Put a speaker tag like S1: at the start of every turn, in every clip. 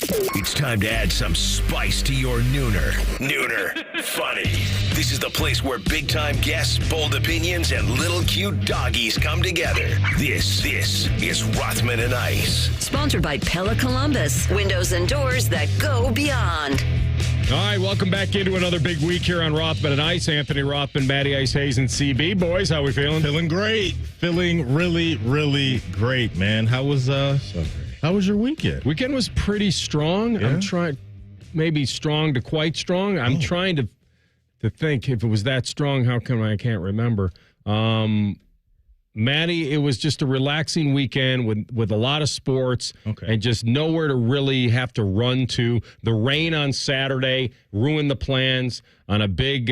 S1: It's time to add some spice to your nooner. Funny. This is the place where big-time guests, bold opinions, and little cute doggies come together. This is Rothman and Ice.
S2: Sponsored by Pella Columbus. Windows and doors that go beyond.
S3: All right, welcome back into another big week here on Rothman and Ice. Anthony Rothman, Matty Ice, Hayes, and CB. Boys, how we feeling?
S4: Feeling great. Feeling really, really great, man. How was your weekend?
S3: Weekend was pretty strong.
S4: Yeah?
S3: I'm trying, maybe strong to quite strong. I'm trying to think if it was that strong. How come I can't remember? Matty, it was just a relaxing weekend with a lot of sports and just nowhere to really have to run to. The rain on Saturday ruined the plans on a big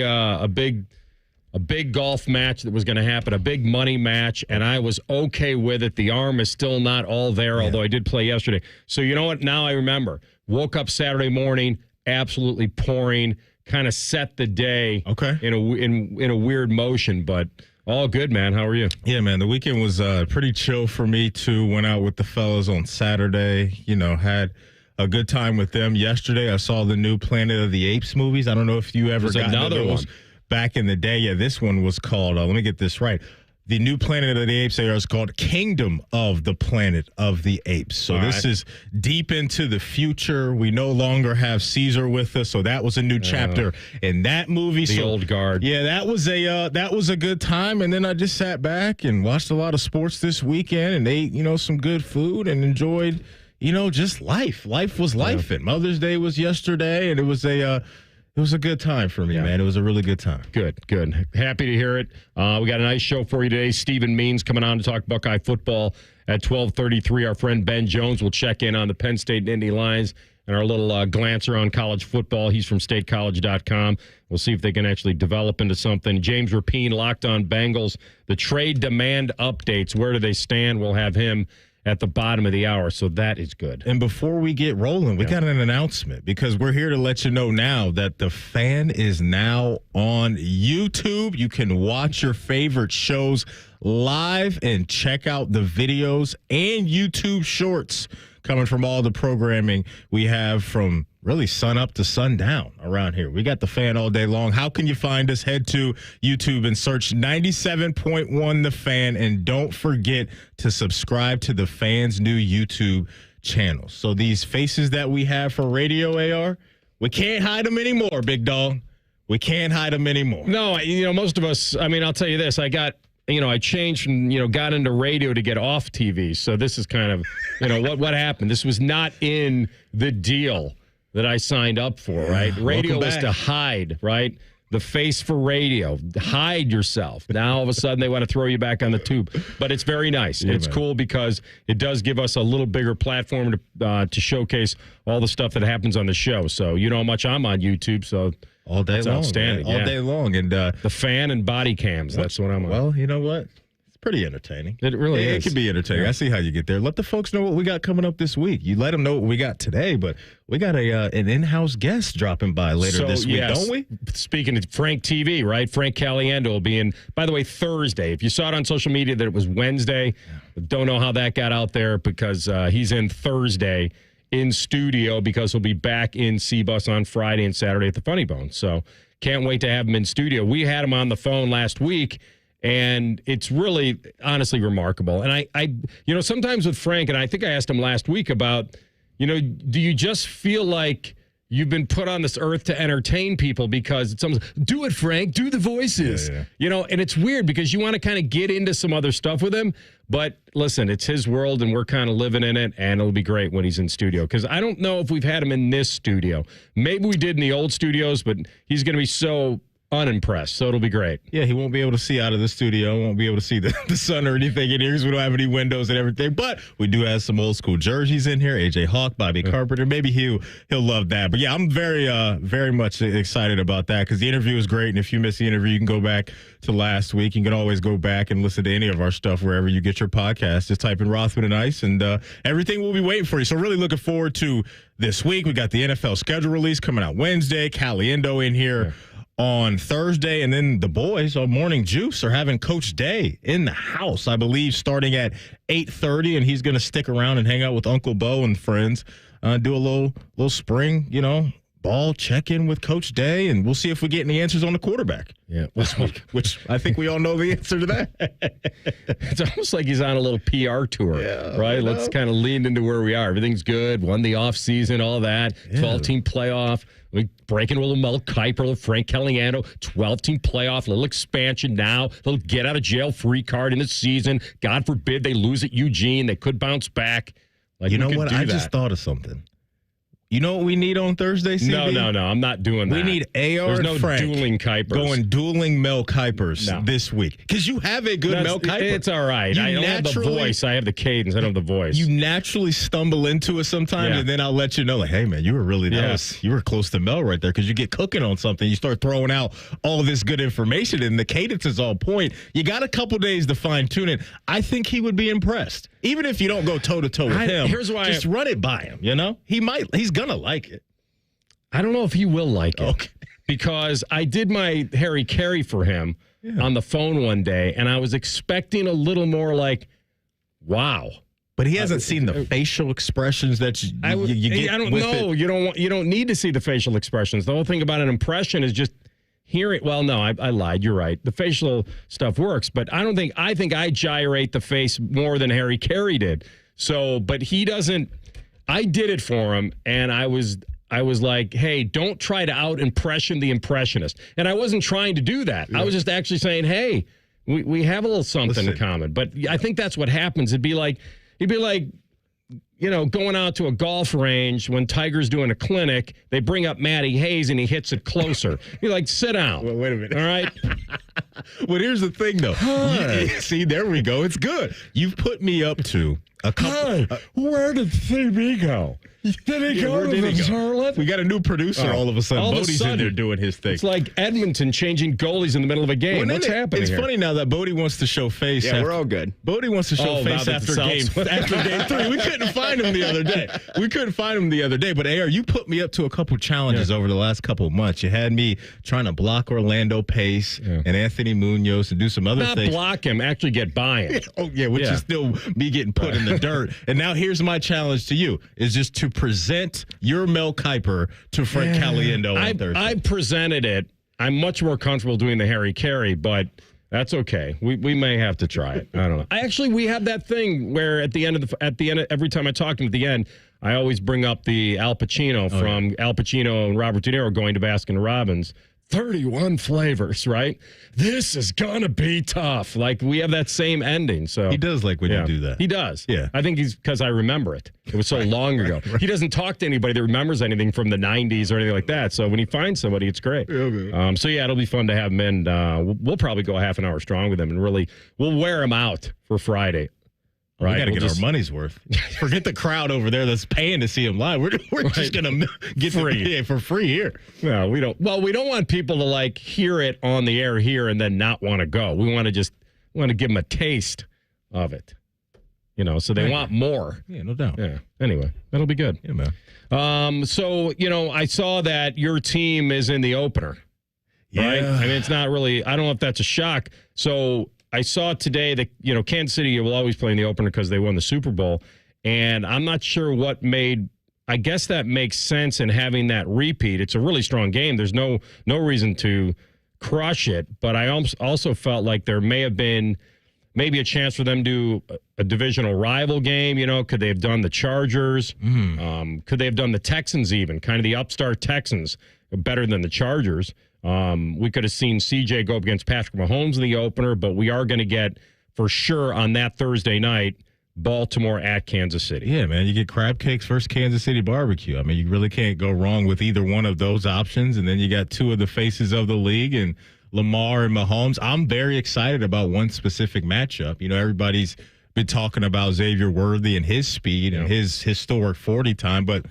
S3: golf match that was going to happen, a big money match, and I was okay with it. The arm is still not all there, although I did play yesterday. So you know what? Now I remember. Woke up Saturday morning, absolutely pouring, kind of set the day in a weird motion, but all good, man. How are you?
S4: Yeah, man. The weekend was pretty chill for me, too. Went out with the fellas on Saturday. You know, had a good time with them. Yesterday, I saw the new Planet of the Apes movies. I don't know if you ever got
S3: another
S4: those
S3: one
S4: back in the day. Yeah, this one was called, let me get this right. The new Planet of the Apes is called Kingdom of the Planet of the Apes. So this is deep into the future. We no longer have Caesar with us, so that was a new chapter in that movie.
S3: The old guard.
S4: Yeah, that was a good time. And then I just sat back and watched a lot of sports this weekend and ate, some good food and enjoyed, just life. Life was life. And Mother's Day was yesterday, and it was a good time for me, man. It was a really good time.
S3: Good. Happy to hear it. We got a nice show for you today. Stephen Means coming on to talk Buckeye football at 12:33. Our friend Ben Jones will check in on the Penn State and Indy Lions and our little glancer on college football. He's from statecollege.com. We'll see if they can actually develop into something. James Rapien, Locked On Bengals. The trade demand updates. Where do they stand? We'll have him at the bottom of the hour, so that is good.
S4: And before we get rolling, we got an announcement because we're here to let you know now that the Fan is now on YouTube. You can watch your favorite shows live and check out the videos and YouTube shorts coming from all the programming we have from really sun up to sundown around here. We got the Fan all day long. How can you find us? Head to YouTube and search 97.1 The Fan, and don't forget to subscribe to the Fan's new YouTube channel. So these faces that we have for radio, AR, we can't hide them anymore, big dog. We can't hide them anymore.
S3: No, most of us, I'll tell you this, I changed and, got into radio to get off TV. So this is kind of, what happened. This was not in the deal that I signed up for, right? Radio was to hide, right? The face for radio. Hide yourself. Now, all of a sudden, they want to throw you back on the tube. But it's very nice. Yeah, it's cool because it does give us a little bigger platform to showcase all the stuff that happens on the show. So you know how much I'm on YouTube, so
S4: all day long.
S3: Outstanding.
S4: Man. All day long. And
S3: the Fan and body cams, that's what I'm on.
S4: Well, you know what? Pretty entertaining.
S3: It really is.
S4: It can be entertaining. I see how you get there. Let the folks know what we got coming up this week. You let them know what we got today, but we got an in-house guest dropping by later this week, don't we?
S3: Speaking of Frank TV, right? Frank Caliendo will be in, by the way, Thursday. If you saw it on social media that it was Wednesday, don't know how that got out there because he's in Thursday in studio because he'll be back in C-Bus on Friday and Saturday at the Funny Bone. So can't wait to have him in studio. We had him on the phone last week, and it's really, honestly remarkable. And I sometimes with Frank, and I think I asked him last week about, do you just feel like you've been put on this earth to entertain people because it's almost, do it, Frank, do the voices. Yeah. And it's weird because you want to kind of get into some other stuff with him. But listen, it's his world and we're kind of living in it, and it'll be great when he's in studio. Because I don't know if we've had him in this studio. Maybe we did in the old studios, but he's going to be so unimpressed, so it'll be great.
S4: Yeah, he won't be able to see out of the studio, won't be able to see the sun or anything in here because we don't have any windows and everything, but we do have some old school jerseys in here, AJ Hawk, Bobby Carpenter. Maybe he'll love that. But yeah, I'm very much excited about that because the interview is great, and if you missed the interview, you can go back to last week. You can always go back and listen to any of our stuff wherever you get your podcast. Just type in Rothman and Ice, and everything will be waiting for you. So really looking forward to this week. We got the NFL schedule release coming out Wednesday. Caliendo in here on Thursday, and then the boys on Morning Juice are having Coach Day in the house, I believe, starting at 8:30, and he's going to stick around and hang out with Uncle Bo and friends, do a little spring, ball check-in with Coach Day, and we'll see if we get any answers on the quarterback this week, which I think we all know the answer to that.
S3: It's almost like he's on a little PR tour, right? Let's kind of lean into where we are. Everything's good. Won the offseason, all that. 12-team playoff. We breaking a little Mel Kiper, a little Frank Caliendo. 12-team playoff, a little expansion now. A little get-out-of-jail-free card in the season. God forbid they lose at Eugene. They could bounce back.
S4: You know what? I just thought of something. You know what we need on Thursday, CB?
S3: No. I'm not doing that.
S4: We need AR
S3: There's
S4: and
S3: no
S4: Frank
S3: dueling Kuipers.
S4: going dueling Mel Kipers this week. Because you have a good Mel Kiper.
S3: It's all right. I don't have the voice. I have the cadence. I don't have the voice.
S4: You naturally stumble into it sometimes, and then I'll let you know, like, hey, man, you were really you were close to Mel right there, because you get cooking on something. You start throwing out all this good information, and the cadence is on point. You got a couple days to fine-tune it. I think he would be impressed. Even if you don't go toe-to-toe with him,
S3: here's why
S4: just run it by him, He's going to like it.
S3: I don't know if he will like it.
S4: Okay.
S3: Because I did my Harry Carey for him on the phone one day, and I was expecting a little more like, wow.
S4: But he hasn't seen the facial expressions that you get.
S3: I don't know. You don't need to see the facial expressions. The whole thing about an impression is just hearing. Well, no, I lied. You're right. The facial stuff works, but I think I gyrate the face more than Harry Carey did. So, but he doesn't. I did it for him, and I was like, hey, don't try to out-impression the impressionist. And I wasn't trying to do that. I was just actually saying, hey, we have a little something in common. But I think that's what happens. He'd be like, going out to a golf range when Tiger's doing a clinic, they bring up Matty Hayes and he hits it closer. You're like, sit down.
S4: Well, wait a minute.
S3: All right?
S4: Well, here's the thing, though. See, there we go. It's good. You've put me up to a couple.
S3: Where did CB go? Did he go to Charlotte?
S4: We got a new producer all of a sudden. Bodie's in there doing his thing.
S3: It's like Edmonton changing goalies in the middle of a game. What's happening here?
S4: It's funny now that Bodie wants to show face.
S5: Yeah, we're all good.
S4: Bodie wants to show face after game 3. We couldn't find him the other day. But, AR, you put me up to a couple challenges over the last couple of months. You had me trying to block Orlando Pace and Anthony Munoz and do some other things.
S3: Not block him, actually get by him.
S4: Which is still me getting put in the dirt. And now here's my challenge to you, is just to present your Mel Kiper to Frank Caliendo on Thursday.
S3: I presented it. I'm much more comfortable doing the Harry Carey, but that's okay. We may have to try it. I don't know. We have that thing where at the end every time I talk to him at the end, I always bring up the Al Pacino from Al Pacino and Robert De Niro going to Baskin Robbins. 31 flavors, right? This is gonna be tough. Like, we have that same ending. So
S4: he does like when you do that.
S3: He does.
S4: Yeah.
S3: I think he's because I remember it. It was so long ago. Right. He doesn't talk to anybody that remembers anything from the 90s or anything like that. So when he finds somebody, it's great. It'll be fun to have him in. We'll probably go a half an hour strong with him, and really we'll wear him out for Friday. Right,
S4: we got to get our money's worth. Forget the crowd over there that's paying to see him live. We're just going to get free for free here.
S3: No, we don't. Well, we don't want people to hear it on the air here and then not want to go. We want to give them a taste of it. So they want more.
S4: Yeah, no doubt.
S3: Yeah. Anyway, that'll be good.
S4: Yeah, man.
S3: So I saw that your team is in the opener. Right?
S4: Yeah.
S3: I mean, it's not really. I don't know if that's a shock. So I saw today that, Kansas City will always play in the opener because they won the Super Bowl. And I'm not sure what I guess that makes sense in having that repeat. It's a really strong game. There's no reason to crush it. But I also felt like there may have been maybe a chance for them to do a divisional rival game. Could they have done the Chargers? Could they have done the Texans even? Kind of the upstart Texans, better than the Chargers. We could have seen CJ go up against Patrick Mahomes in the opener, but we are going to get, for sure, on that Thursday night, Baltimore at Kansas City.
S4: Yeah, man, you get crab cakes versus Kansas City barbecue. I mean, you really can't go wrong with either one of those options. And then you got two of the faces of the league and Lamar and Mahomes. I'm very excited about one specific matchup. Everybody's been talking about Xavier Worthy and his speed and his historic 40 time, but,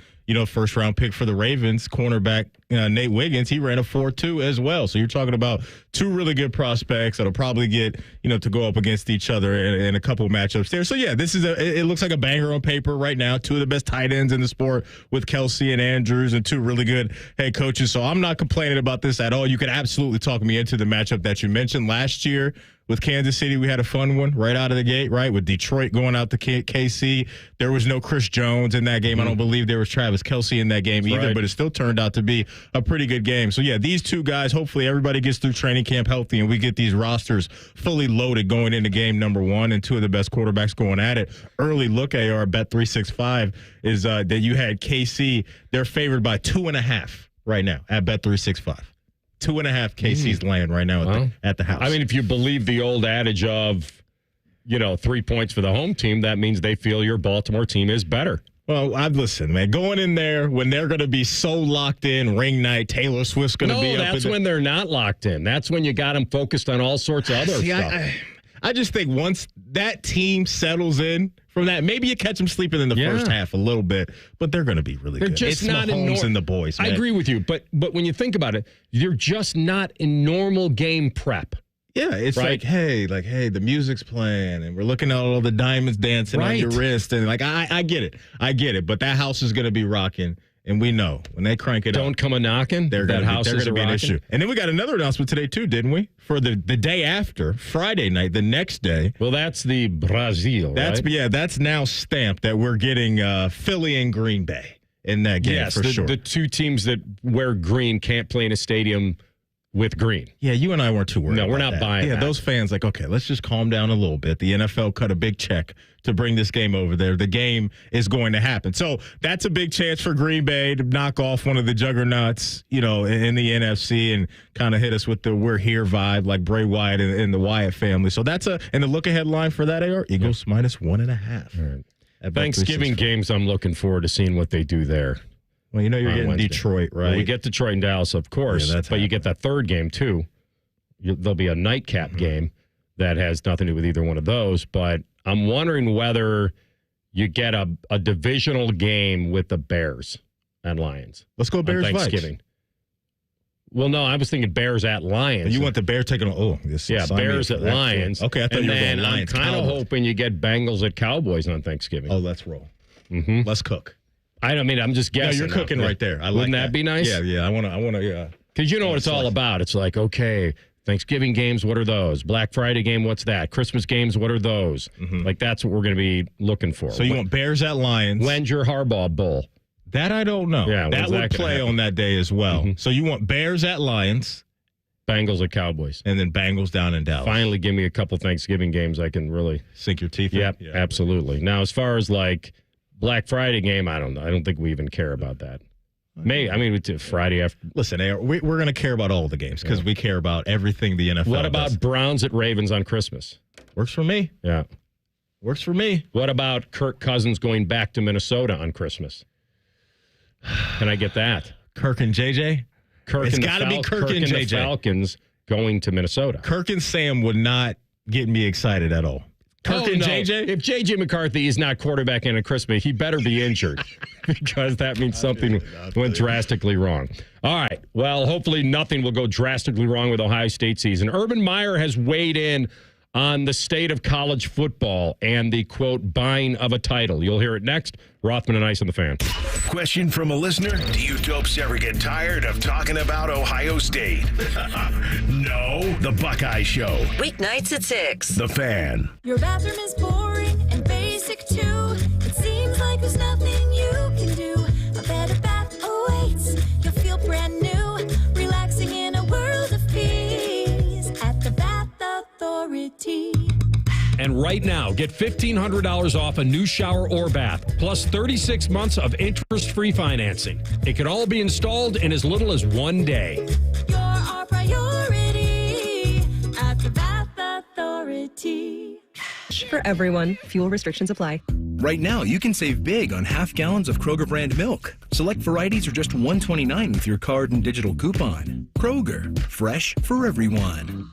S4: first round pick for the Ravens, cornerback Nate Wiggins, he ran a 4.2 as well. So you're talking about two really good prospects that'll probably get, to go up against each other in a couple of matchups there. So, yeah, it looks like a banger on paper right now. Two of the best tight ends in the sport with Kelsey and Andrews, and two really good head coaches. So I'm not complaining about this at all. You could absolutely talk me into the matchup that you mentioned last year. With Kansas City, we had a fun one right out of the gate, right? With Detroit going out to KC. There was no Chris Jones in that game. I don't believe there was Travis Kelsey in that game either, but it still turned out to be a pretty good game. So, yeah, these two guys, hopefully everybody gets through training camp healthy and we get these rosters fully loaded going into game number one, and two of the best quarterbacks going at it. Early look at our Bet365 is that you had KC. They're favored by 2.5 right now at Bet365. 2.5 KC's laying right now at the house.
S3: I mean, if you believe the old adage of, 3 points for the home team, that means they feel your Baltimore team is better.
S4: Well, listen, man, going in there when they're going to be so locked in, ring night, Taylor Swift's going to be up.
S3: No, that's when they're not locked in. That's when you got them focused on all sorts of other stuff.
S4: I just think once that team settles in from that, maybe you catch them sleeping in the first half a little bit, but they're going to be really good.
S3: Just
S4: it's
S3: not
S4: Mahomes and the boys, man.
S3: I agree with you, but when you think about it, you're just not in normal game prep.
S4: Yeah, it's like, hey, the music's playing, and we're looking at all the diamonds dancing on your wrist, and I get it, but that house is going to be rocking. And we know when they crank it up.
S3: Don't come a knocking. They're going to
S4: be an issue. And then we got another announcement today, too, didn't we? For the day after, Friday night, the next day.
S3: Well, that's the Brazil, right?
S4: Yeah, that's now stamped that we're getting Philly and Green Bay in that game for sure.
S3: The two teams that wear green can't play in a stadium with green.
S4: Yeah, you and I weren't too worried about
S3: we're not
S4: that.
S3: buying that.
S4: Yeah, those fans okay, let's just calm down a little bit. The NFL cut a big check to bring this game over there. The game is going to happen. So that's a big chance for Green Bay to knock off one of the juggernauts, in the NFC and kind of hit us with the we're here vibe like Bray Wyatt and the Wyatt family. So that's and the look-ahead line for that, AR, Eagles minus 1.5.
S3: Right. Thanksgiving games, I'm looking forward to seeing what they do there.
S4: Well, you're getting Wednesday. Detroit, right?
S3: Well, we get Detroit and Dallas, of course, but you get that third game, too. There'll be a nightcap game that has nothing to do with either one of those, but I'm wondering whether you get a divisional game with the Bears and Lions.
S4: Let's go Bears
S3: Thanksgiving.
S4: Vikes.
S3: Well, no, I was thinking Bears at Lions.
S4: And you want the Bears taking
S3: Bears at Lions.
S4: Okay, I thought you were going Lions.
S3: I'm kind of hoping you get Bengals at Cowboys on Thanksgiving.
S4: Oh, let's roll.
S3: Mm-hmm.
S4: Let's cook.
S3: I'm just guessing.
S4: No, you're cooking right there.
S3: Wouldn't that be nice?
S4: Yeah. I want to. Yeah.
S3: Because you know what it's all about. It's like, okay, Thanksgiving games, what are those? Black Friday game, what's that? Christmas games, what are those? Mm-hmm. Like, that's what we're going to be looking for.
S4: So you want Bears at Lions.
S3: When's your Harbaugh Bowl?
S4: That I don't know.
S3: Yeah,
S4: that would play on that day as well. Mm-hmm. So you want Bears at Lions.
S3: Bengals at Cowboys.
S4: And then Bengals down in Dallas.
S3: Finally, give me a couple Thanksgiving games I can really
S4: sink your teeth in.
S3: Yep, yeah, absolutely. Now, as far as Black Friday game, I don't know. I don't think we even care about that. It's Friday after.
S4: Listen, we're going to care about all the games because we care about everything the NFL
S3: What about
S4: does.
S3: Browns at Ravens on Christmas?
S4: Works for me.
S3: Yeah.
S4: Works for me.
S3: What about Kirk Cousins going back to Minnesota on Christmas? Can I get that?
S4: Kirk and JJ? It's got to be Kirk and JJ.
S3: The Falcons going to Minnesota.
S4: Kirk and Sam would not get me excited at all. Kirk and JJ?
S3: If JJ McCarthy is not quarterbacking at Christmas, he better be injured because that means something went drastically wrong. All right. Well, hopefully nothing will go drastically wrong with Ohio State season. Urban Meyer has weighed in on the state of college football and the, quote, buying of a title. You'll hear it next. Rothman and Ice on the Fan.
S1: Question from a listener. Do you dopes ever get tired of talking about Ohio State? No. The Buckeye Show.
S2: Weeknights at 6.
S1: The Fan.
S5: Your bathroom is boring and basic too. It seems like there's nothing you can do. A better bath awaits. You'll feel brand new. Relaxing in a world of peace. At the Bath Authority.
S6: And right now, get $1,500 off a new shower or bath, plus 36 months of interest-free financing. It can all be installed in as little as 1 day.
S5: You're our priority at the Bath Authority.
S7: For everyone, fuel restrictions apply.
S8: Right now, you can save big on half gallons of Kroger brand milk. Select varieties are just $1.29 with your card and digital coupon. Kroger, fresh for everyone.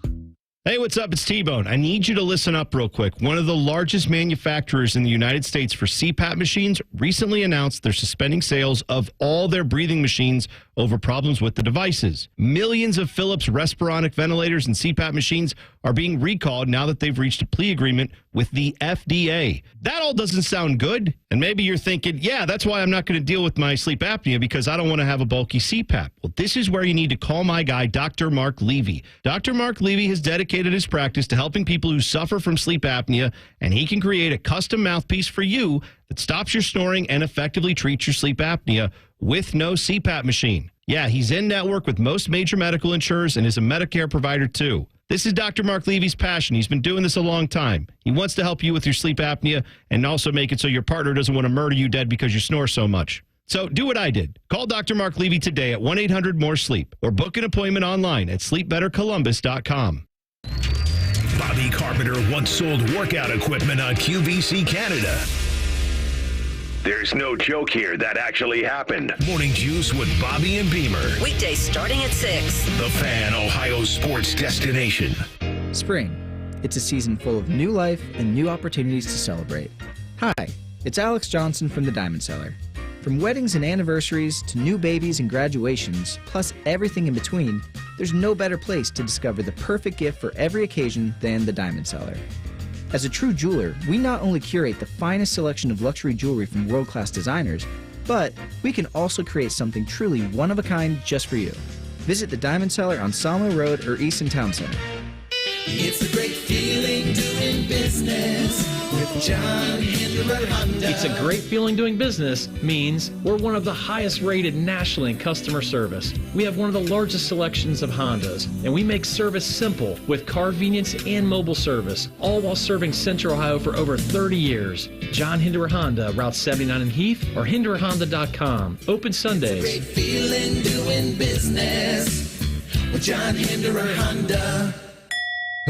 S9: Hey, what's up? It's T-Bone. I need you to listen up real quick. One of the largest manufacturers in the United States for CPAP machines recently announced they're suspending sales of all their breathing machines over problems with the devices. Millions of Philips Respironic ventilators and CPAP machines are being recalled now that they've reached a plea agreement with the FDA. That all doesn't sound good. And maybe you're thinking, yeah, that's why I'm not going to deal with my sleep apnea because I don't want to have a bulky CPAP. Well, this is where you need to call my guy, Dr. Mark Levy. Dr. Mark Levy has dedicated his practice to helping people who suffer from sleep apnea, and he can create a custom mouthpiece for you that stops your snoring and effectively treats your sleep apnea with no CPAP machine. Yeah, he's in network with most major medical insurers and is a Medicare provider too. This is Dr. Mark Levy's passion. He's been doing this a long time. He wants to help you with your sleep apnea and also make it so your partner doesn't want to murder you dead because you snore so much. So do what I did. Call Dr. Mark Levy today at 1-800-MORE-SLEEP or book an appointment online at sleepbettercolumbus.com.
S1: Bobby Carpenter once sold workout equipment on QVC Canada. There's no joke here. That actually happened. Morning Juice with Bobby and Beamer.
S2: Weekdays starting at 6.
S1: The Fan, Ohio sports destination.
S10: Spring. It's a season full of new life and new opportunities to celebrate. Hi, it's Alex Johnson from the Diamond Cellar. From weddings and anniversaries to new babies and graduations, plus everything in between, there's no better place to discover the perfect gift for every occasion than the Diamond Cellar. As a true jeweler, we not only curate the finest selection of luxury jewelry from world-class designers, but we can also create something truly one-of-a-kind just for you. Visit the Diamond Cellar on Sawmill Road or Easton Town Center.
S5: It's a great feeling doing business with John Hinderer Honda.
S11: It's a great feeling doing business means we're one of the highest rated nationally in customer service. We have one of the largest selections of Hondas, and we make service simple with car convenience and mobile service, all while serving Central Ohio for over 30 years. John Hinderer Honda, Route 79 in Heath, or HindererHonda.com. Open Sundays.
S5: It's a great feeling doing business with John Hinderer Honda.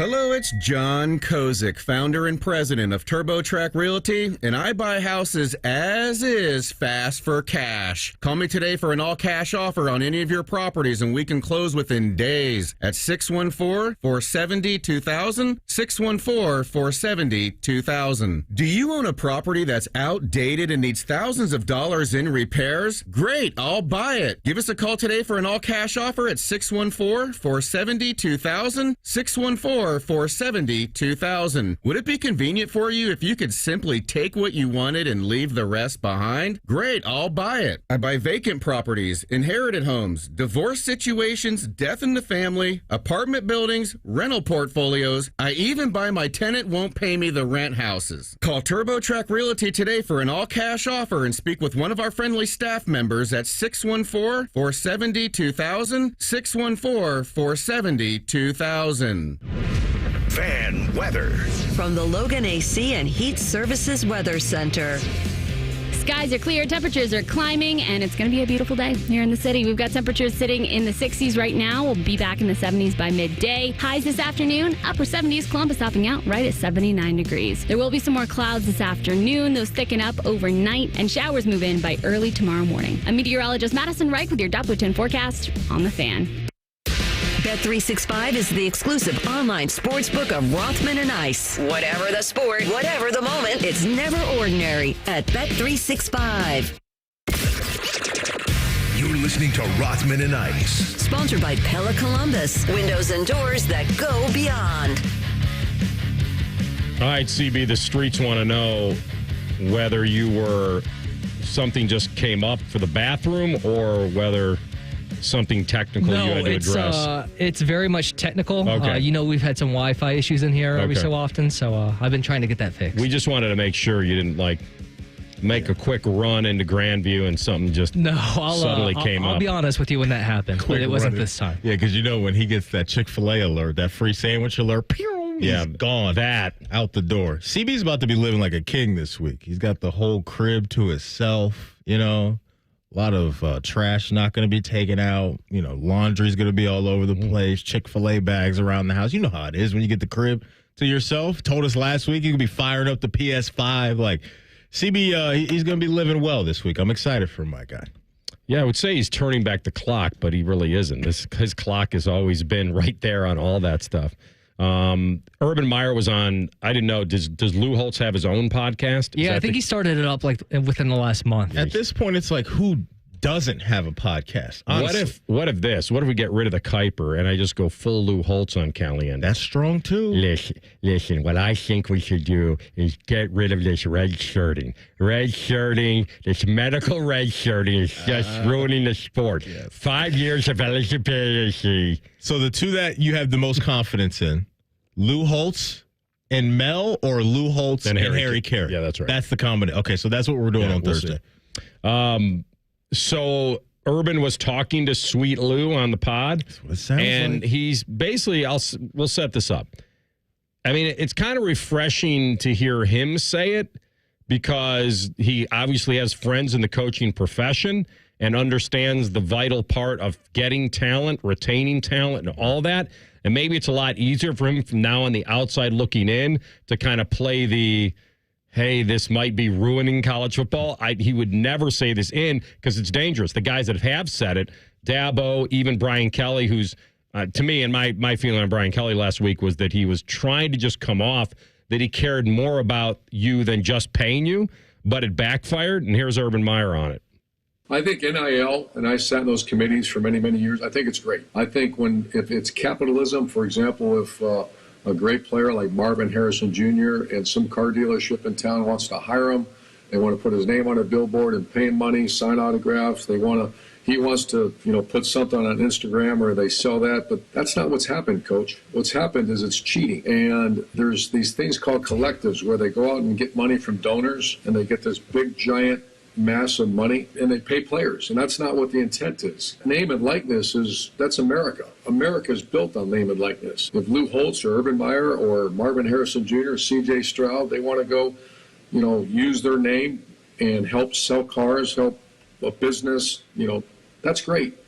S12: Hello, it's John Kozik, founder and president of TurboTrack Realty, and I buy houses as is fast for cash. Call me today for an all-cash offer on any of your properties, and we can close within days at 614-470-2000, 614-470-2000. Do you own a property that's outdated and needs thousands of dollars in repairs? Great, I'll buy it. Give us a call today for an all-cash offer at 614-470-2000, 614-470-2000. Would it be convenient for you if you could simply take what you wanted and leave the rest behind? Great, I'll buy it. I buy vacant properties, inherited homes, divorce situations, death in the family, apartment buildings, rental portfolios. I even buy my tenant won't pay me the rent houses. Call TurboTrack Realty today for an all-cash offer and speak with one of our friendly staff members at 614-470-2000, 614-470-2000.
S1: Fan weather.
S2: From the Logan AC and Heat Services Weather Center.
S13: Skies are clear, temperatures are climbing, and it's going to be a beautiful day here in the city. We've got temperatures sitting in the 60s right now. We'll be back in the 70s by midday. Highs this afternoon, upper 70s. Columbus topping out right at 79 degrees. There will be some more clouds this afternoon. Those thicken up overnight, and showers move in by early tomorrow morning. I'm meteorologist Madison Reich with your Doppler 10 forecast on The Fan.
S2: Bet365 is the exclusive online sportsbook of Rothman and Ice. Whatever the sport, whatever the moment, it's never ordinary at Bet365.
S1: You're listening to Rothman and Ice.
S2: Sponsored by Pella Columbus. Windows and doors that go beyond.
S3: All right, CB, the streets want to know whether something just came up for the bathroom or whether something technical you had to address.
S14: It's very much technical.
S3: Okay.
S14: We've had some Wi-Fi issues in here every so often, so I've been trying to get that fixed.
S3: We just wanted to make sure you didn't make a quick run into Grandview and something just suddenly came up.
S14: I'll be honest with you when that happened, but it wasn't this time.
S4: Yeah, because when he gets that Chick-fil-A alert, that free sandwich alert, he's gone. That out the door. CB's about to be living like a king this week. He's got the whole crib to himself, A lot of trash not going to be taken out. Laundry's going to be all over the place. Chick-fil-A bags around the house. You know how it is when you get the crib to yourself. Told us last week you could be firing up the PS5. CB, he's going to be living well this week. I'm excited for my guy.
S3: Yeah, I would say he's turning back the clock, but he really isn't. His clock has always been right there on all that stuff. Urban Meyer was on. I didn't know. Does Lou Holtz have his own podcast?
S14: Yeah, I think he started it up within the last month.
S4: At this point, it's who doesn't have a podcast. Honestly.
S3: What if we get rid of the Kuiper and I just go full Lou Holtz on Caliendo?
S4: That's strong too.
S3: Listen, what I think we should do is get rid of this red shirting. This medical red shirting is just ruining the sport. Yes. 5 years of eligibility.
S4: So the two that you have the most confidence in, Lou Holtz and Mel, or Lou Holtz and Harry Carey?
S3: Yeah, that's right.
S4: That's the combination. Okay, so that's what we're doing on Thursday.
S3: So Urban was talking to Sweet Lou on the pod.
S4: That's what it sounds
S3: and
S4: like.
S3: He's basically, we'll set this up. I mean, it's kind of refreshing to hear him say it because he obviously has friends in the coaching profession and understands the vital part of getting talent, retaining talent, and all that. And maybe it's a lot easier for him from now on the outside looking in to kind of play the, hey, this might be ruining college football. He would never say this in because it's dangerous. The guys that have said it, Dabo, even Brian Kelly, who's, to me, and my feeling on Brian Kelly last week was that he was trying to just come off that he cared more about you than just paying you, but it backfired. And here's Urban Meyer on it.
S15: I think NIL, and I sat in those committees for many, many years, I think it's great. I think if it's capitalism, for example, if a great player like Marvin Harrison Jr. and some car dealership in town wants to hire him, they want to put his name on a billboard and pay him money, sign autographs, he wants to, put something on Instagram or they sell that, but that's not what's happened, Coach. What's happened is it's cheating. And there's these things called collectives where they go out and get money from donors and they get this big, giant mass of money and they pay players, and that's not what the intent is. Name and likeness that's America. America is built on name and likeness. If Lou Holtz or Urban Meyer or Marvin Harrison Jr., CJ Stroud, they want to go, use their name and help sell cars, help a business, that's great.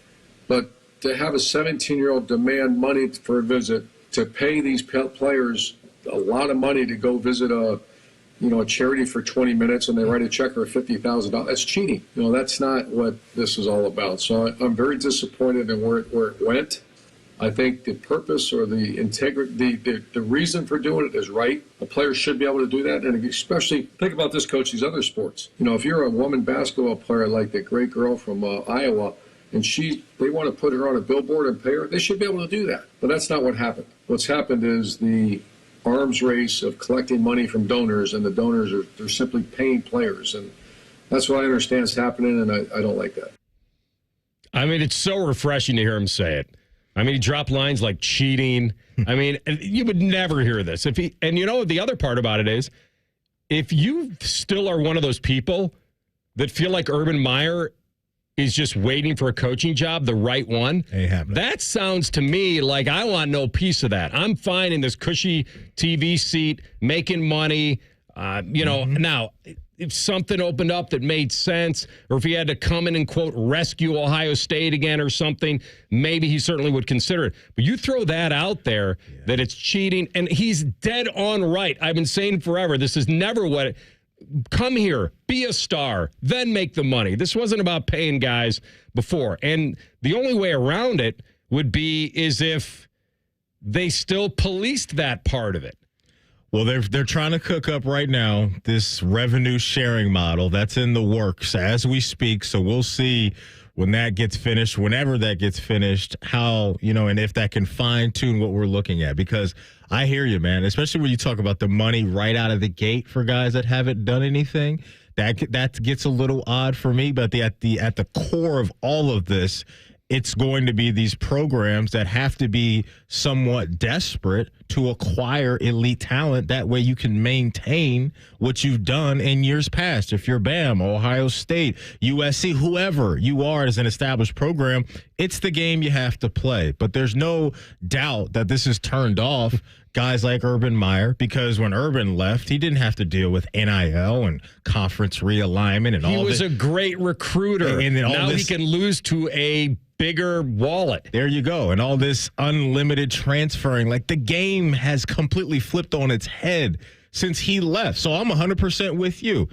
S15: But to have a 17-year-old demand money for a visit, to pay these players a lot of money to go visit a charity for 20 minutes and they write a check for $50,000. That's cheating. That's not what this is all about. So I'm very disappointed in where it went. I think the purpose or the integrity, the reason for doing it is right. A player should be able to do that. And especially, think about this, Coach, these other sports. If you're a woman basketball player like that great girl from Iowa, and they want to put her on a billboard and pay her, they should be able to do that. But that's not what happened. What's happened is the arms race of collecting money from donors, and the donors they're simply paying players, and that's what I understand is happening, and I don't like that.
S3: I mean, it's so refreshing to hear him say it. I mean, he dropped lines like cheating. I mean, you would never hear this. And the other part about it is, if you still are one of those people that feel like Urban Meyer is just waiting for a coaching job, the right one. That sounds to me like I want no piece of that. I'm fine in this cushy TV seat, making money. Now, if something opened up that made sense, or if he had to come in and, quote, rescue Ohio State again or something, maybe he certainly would consider it. But you throw that out there, that it's cheating, and he's dead on right. I've been saying forever, this is never what come here, be a star, then make the money. This wasn't about paying guys before. And the only way around it would be is if they still policed that part of it.
S4: Well, they're trying to cook up right now this revenue sharing model that's in the works as we speak. So we'll see when that gets finished, whenever that gets finished, how, and if that can fine tune what we're looking at. Because I hear you, man, especially when you talk about the money right out of the gate for guys that haven't done anything. That gets a little odd for me. But at the core of all of this, it's going to be these programs that have to be somewhat desperate to acquire elite talent. That way you can maintain what you've done in years past. If you're Bama, Ohio State, USC, whoever you are as an established program, it's the game you have to play. But there's no doubt that this has turned off guys like Urban Meyer, because when Urban left, he didn't have to deal with NIL and conference realignment and all this.
S3: He was a great recruiter. And now he can lose to a bigger wallet.
S4: There you go. And all this unlimited transferring, like the game has completely flipped on its head since he left. So I'm 100% with you.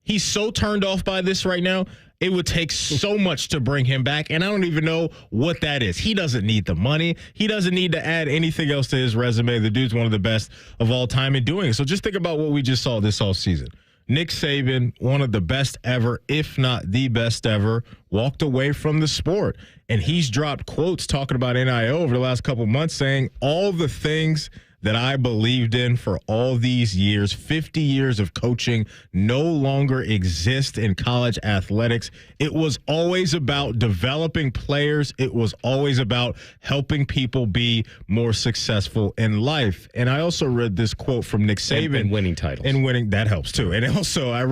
S4: He's so turned off by this right now. It would take so much to bring him back, and I don't even know what that is. He doesn't need the money. He doesn't need to add anything else to his resume. The dude's one of the best of all time in doing it. So just think about what we just saw this all season. Nick Saban, one of the best ever, if not the best ever, walked away from the sport. And he's dropped quotes talking about NIL over the last couple months saying all the things that I believed in for all these years, 50 years of coaching, no longer exist in college athletics. It was always about developing players. It was always about helping people be more successful in life. And I also read this quote from Nick Saban.
S3: And winning titles.
S4: And winning, that helps too. And also I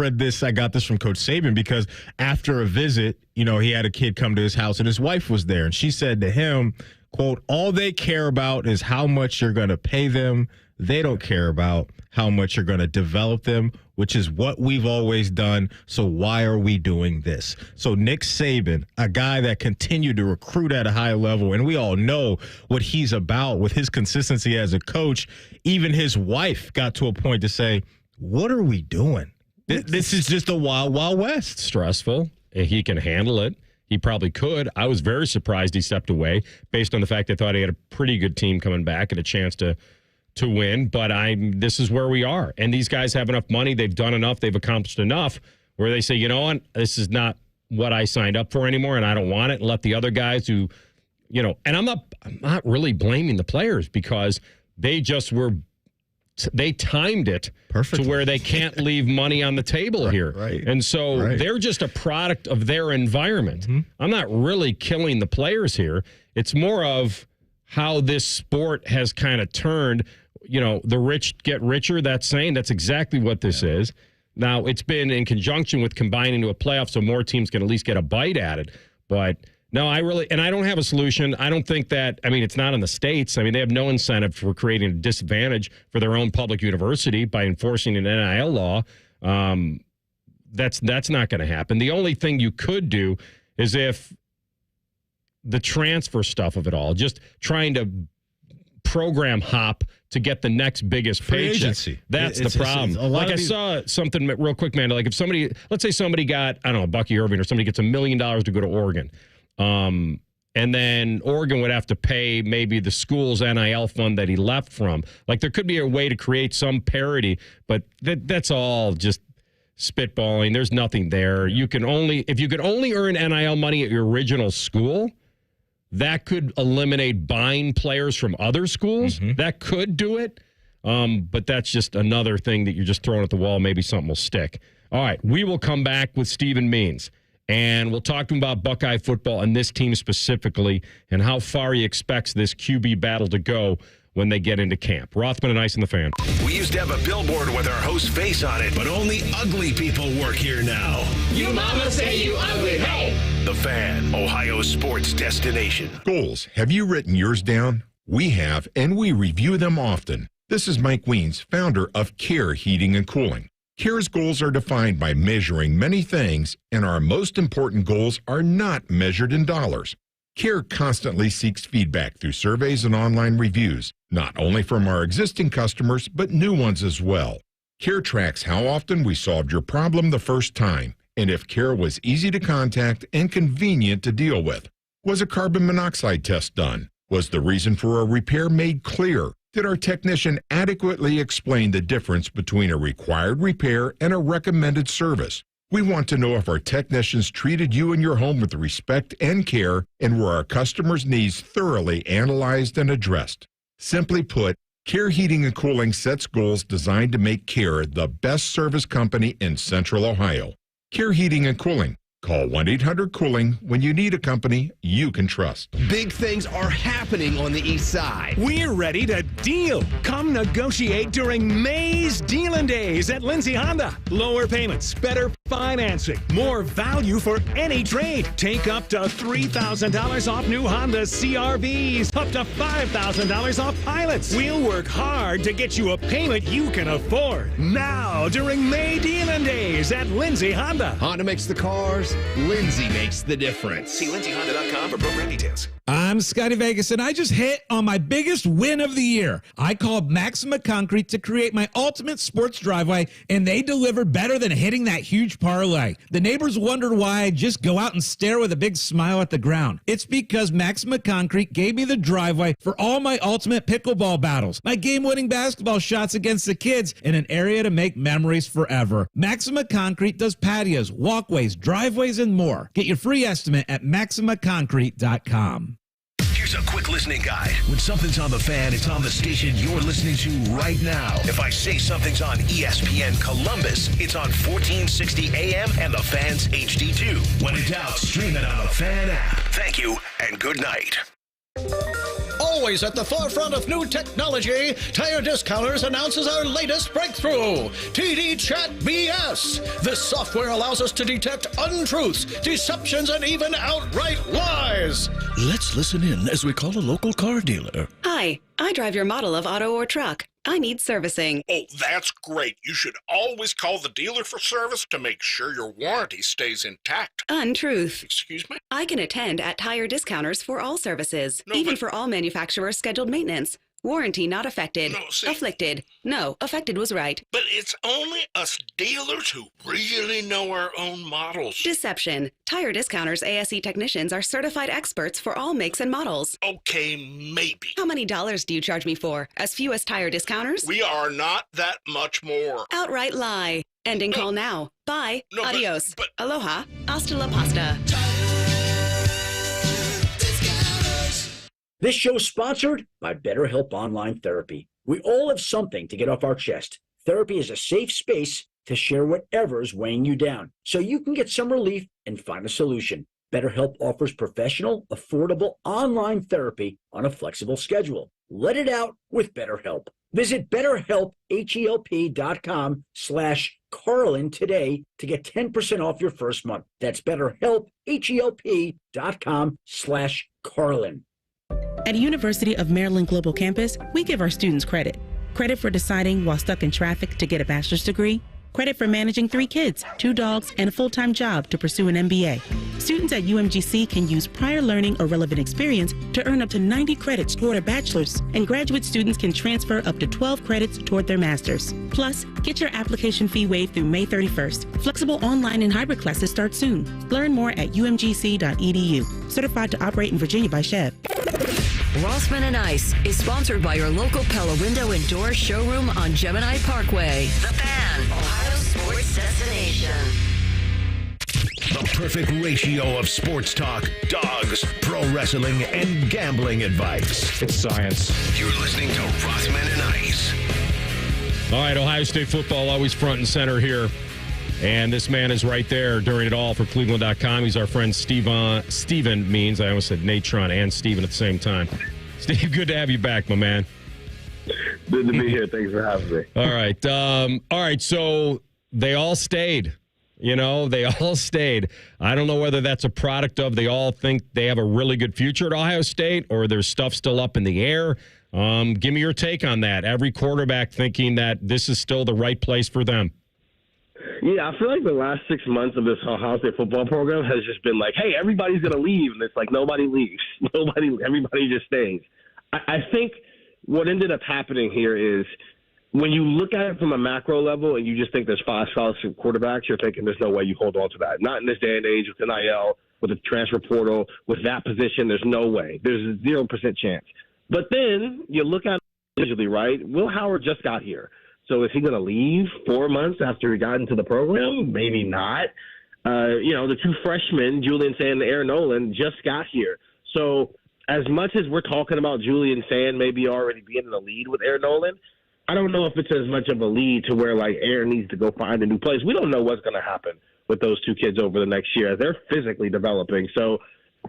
S4: got this from Coach Saban because after a visit, he had a kid come to his house and his wife was there. And she said to him, quote, all they care about is how much you're going to pay them. They don't care about how much you're going to develop them, which is what we've always done. So why are we doing this? So Nick Saban, a guy that continued to recruit at a high level, and we all know what he's about with his consistency as a coach. Even his wife got to a point to say, what are we doing? This is just a wild, wild west.
S3: Stressful. He can handle it. He probably could. I was very surprised he stepped away based on the fact I thought he had a pretty good team coming back and a chance to win. But this is where we are. And these guys have enough money. They've done enough. They've accomplished enough where they say, you know what, this is not what I signed up for anymore, and I don't want it. And let the other guys who, and I'm not really blaming the players because they just they timed it perfectly to where they can't leave money on the table here.
S4: Right.
S3: And so they're just a product of their environment. Mm-hmm. I'm not really killing the players here. It's more of how this sport has kind of turned, the rich get richer, that's exactly what this is. Now, it's been in conjunction with combining to a playoff so more teams can at least get a bite at it. But no, I don't have a solution. I don't think that, it's not in the States. They have no incentive for creating a disadvantage for their own public university by enforcing an NIL law. That's not going to happen. The only thing you could do is if the transfer stuff of it all, just trying to program hop to get the next biggest paycheck.
S4: Agency.
S3: That's the problem. I saw something real quick, man. Like if let's say somebody got, Bucky Irving or somebody gets $1 million to go to Oregon. And then Oregon would have to pay maybe the school's NIL fund that he left from. Like there could be a way to create some parity, but that's all just spitballing. There's nothing there. If you could only earn NIL money at your original school, that could eliminate buying players from other schools. Mm-hmm. That could do it. But that's just another thing that you're just throwing at the wall. Maybe something will stick. All right. We will come back with Stephen Means. And we'll talk to him about Buckeye football and this team specifically and how far he expects this QB battle to go when they get into camp. Rothman and Ice and the Fan.
S1: We used to have a billboard with our host's face on it, but only ugly people work here now.
S16: You mama say you ugly, hey!
S1: The Fan, Ohio's sports destination.
S17: Goals. Have you written yours down? We have, and we review them often. This is Mike Weens, founder of Care Heating and Cooling. Care's goals are defined by measuring many things, and our most important goals are not measured in dollars. Care constantly seeks feedback through surveys and online reviews, not only from our existing customers, but new ones as well. Care tracks how often we solved your problem the first time, and if Care was easy to contact and convenient to deal with. Was a carbon monoxide test done? Was the reason for a repair made clear? Did our technician adequately explain the difference between a required repair and a recommended service? We want to know if our technicians treated you and your home with respect and care, and were our customers' needs thoroughly analyzed and addressed. Simply put, Care Heating and Cooling sets goals designed to make Care the best service company in Central Ohio. Care Heating and Cooling. Call 1-800-COOLING when you need a company you can trust.
S18: Big things are happening on the east side.
S19: We're ready to deal. Come negotiate during May's Dealin' Days at Lindsay Honda. Lower payments, better financing, more value for any trade. Take up to $3,000 off new Honda CR-Vs, up to $5,000 off pilots. We'll work hard to get you a payment you can afford. Now during May Dealin' Days at Lindsay Honda.
S18: Honda makes the cars. Lindsay makes the difference.
S1: See lindsayhonda.com for program details.
S19: I
S20: I'm Scotty Vegas, and I just hit on my biggest win of the year. I called Maxima Concrete to create my ultimate sports driveway, and they delivered better than hitting that huge parlay. The neighbors wondered why I just go out and stare with a big smile at the ground. It's because Maxima Concrete gave me the driveway for all my ultimate pickleball battles, my game-winning basketball shots against the kids, and an area to make memories forever. Maxima Concrete does patios, walkways, driveways, and more. Get your free estimate at maximaconcrete.com.
S1: Here's a quick listening guide. When something's on the fan, it's on the station you're listening to right now. If I say something's on ESPN Columbus, it's on 1460 AM and the Fan's HD2. When in doubt, stream it on the Fan app. Thank you and good night.
S21: Always at the forefront of new technology, Tire Discounters announces our latest breakthrough, TD Chat BS. This software allows us to detect untruths, deceptions, and even outright lies. Let's listen in as we call a local car dealer.
S22: Hi, I drive your model of auto or truck. I need servicing.
S23: Oh, that's great. You should always call the dealer for service to make sure your warranty stays intact.
S22: Untruth.
S23: Excuse me?
S22: I can attend at Tire Discounters for all services, even for all manufacturers' scheduled maintenance. Warranty not affected. Afflicted. No, affected was right.
S23: But it's only us dealers who really know our own models.
S22: Deception. Tire Discounters ASE technicians are certified experts for all makes and models.
S23: Okay, maybe.
S22: How many dollars do you charge me for? As few as Tire Discounters?
S23: We are not that much more.
S22: Outright lie. Ending call now. Bye. Adios. Aloha. Hasta la pasta.
S24: This show is sponsored by BetterHelp Online Therapy. We all have something to get off our chest. Therapy is a safe space to share whatever is weighing you down, so you can get some relief and find a solution. BetterHelp offers professional, affordable online therapy on a flexible schedule. Let it out with BetterHelp. Visit BetterHelp.com/Carlin today to get 10% off your first month. That's BetterHelp, HELP.com/Carlin.
S25: At University of Maryland Global Campus, we give our students credit. Credit for deciding while stuck in traffic to get a bachelor's degree. Credit for managing 3 kids, 2 dogs, and a full-time job to pursue an MBA. Students at UMGC can use prior learning or relevant experience to earn up to 90 credits toward a bachelor's, and graduate students can transfer up to 12 credits toward their master's. Plus, get your application fee waived through May 31st. Flexible online and hybrid classes start soon. Learn more at umgc.edu. Certified to operate in Virginia by Chev.
S2: Rothman and Ice is sponsored by your local Pella Window and Door showroom on Gemini Parkway. The Fan, Ohio sports destination.
S1: The perfect ratio of sports talk, dogs, pro wrestling, and gambling advice.
S3: It's science.
S1: You're listening to Rothman and Ice.
S3: All right, Ohio State football always front and center here. And this man is right there during it all for Cleveland.com. He's our friend Steven Means. I almost said Natron and Steven at the same time. Steve, good to have you back, my man.
S26: Good to be here. Thanks for having me.
S3: All right. So they all stayed. They all stayed. I don't know whether that's a product of they all think they have a really good future at Ohio State or there's stuff still up in the air. Give me your take on that. Every quarterback thinking that this is still the right place for them.
S26: Yeah, I feel like the last 6 months of this Ohio State football program has just been like, hey, everybody's going to leave. And it's like nobody leaves. Everybody just stays. I think what ended up happening here is when you look at it from a macro level and you just think there's 5 scholarship quarterbacks, you're thinking there's no way you hold on to that. Not in this day and age with NIL, with the transfer portal, with that position, there's no way. There's a 0% chance. But then you look at it individually, right? Will Howard just got here. So is he going to leave 4 months after he got into the program? Maybe not. The 2 freshmen, Julian Sand and Aaron Nolan, just got here. So as much as we're talking about Julian Sand maybe already being in the lead with Aaron Nolan, I don't know if it's as much of a lead to where, like, Aaron needs to go find a new place. We don't know what's going to happen with those 2 kids over the next year. They're physically developing. So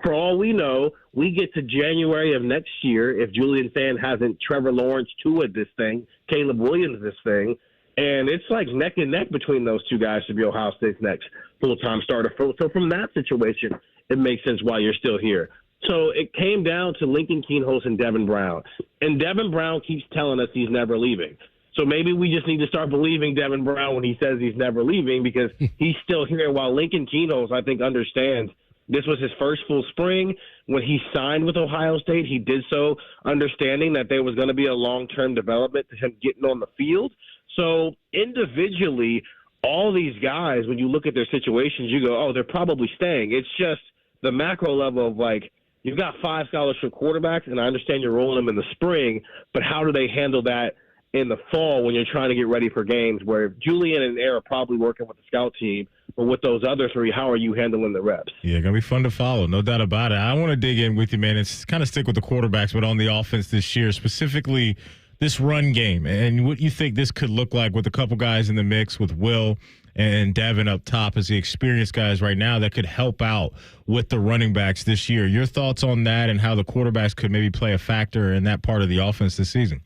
S26: for all we know, we get to January of next year if Julian Sand hasn't Trevor Lawrence Tua this thing, Caleb Williams this thing, and it's like neck and neck between those 2 guys to be Ohio State's next full-time starter. So from that situation, it makes sense why you're still here. So it came down to Lincoln Kienholz and Devin Brown. And Devin Brown keeps telling us he's never leaving. So maybe we just need to start believing Devin Brown when he says he's never leaving because he's still here, while Lincoln Kienholz, I think, understands This was his first full spring. When he signed with Ohio State, he did so understanding that there was going to be a long-term development to him getting on the field. So individually, all these guys, when you look at their situations, you go, oh, they're probably staying. It's just the macro level of, like, you've got 5 scholarship quarterbacks, and I understand you're rolling them in the spring, but how do they handle that in the fall when you're trying to get ready for games where Julian and Air are probably working with the scout team, but with those other 3, how are you handling the reps?
S4: Yeah, going to be fun to follow, no doubt about it. I want to dig in with you, man, and kind of stick with the quarterbacks, but on the offense this year, specifically this run game, and what you think this could look like with a couple guys in the mix with Will and Devin up top as the experienced guys right now that could help out with the running backs this year. Your thoughts on that and how the quarterbacks could maybe play a factor in that part of the offense this season?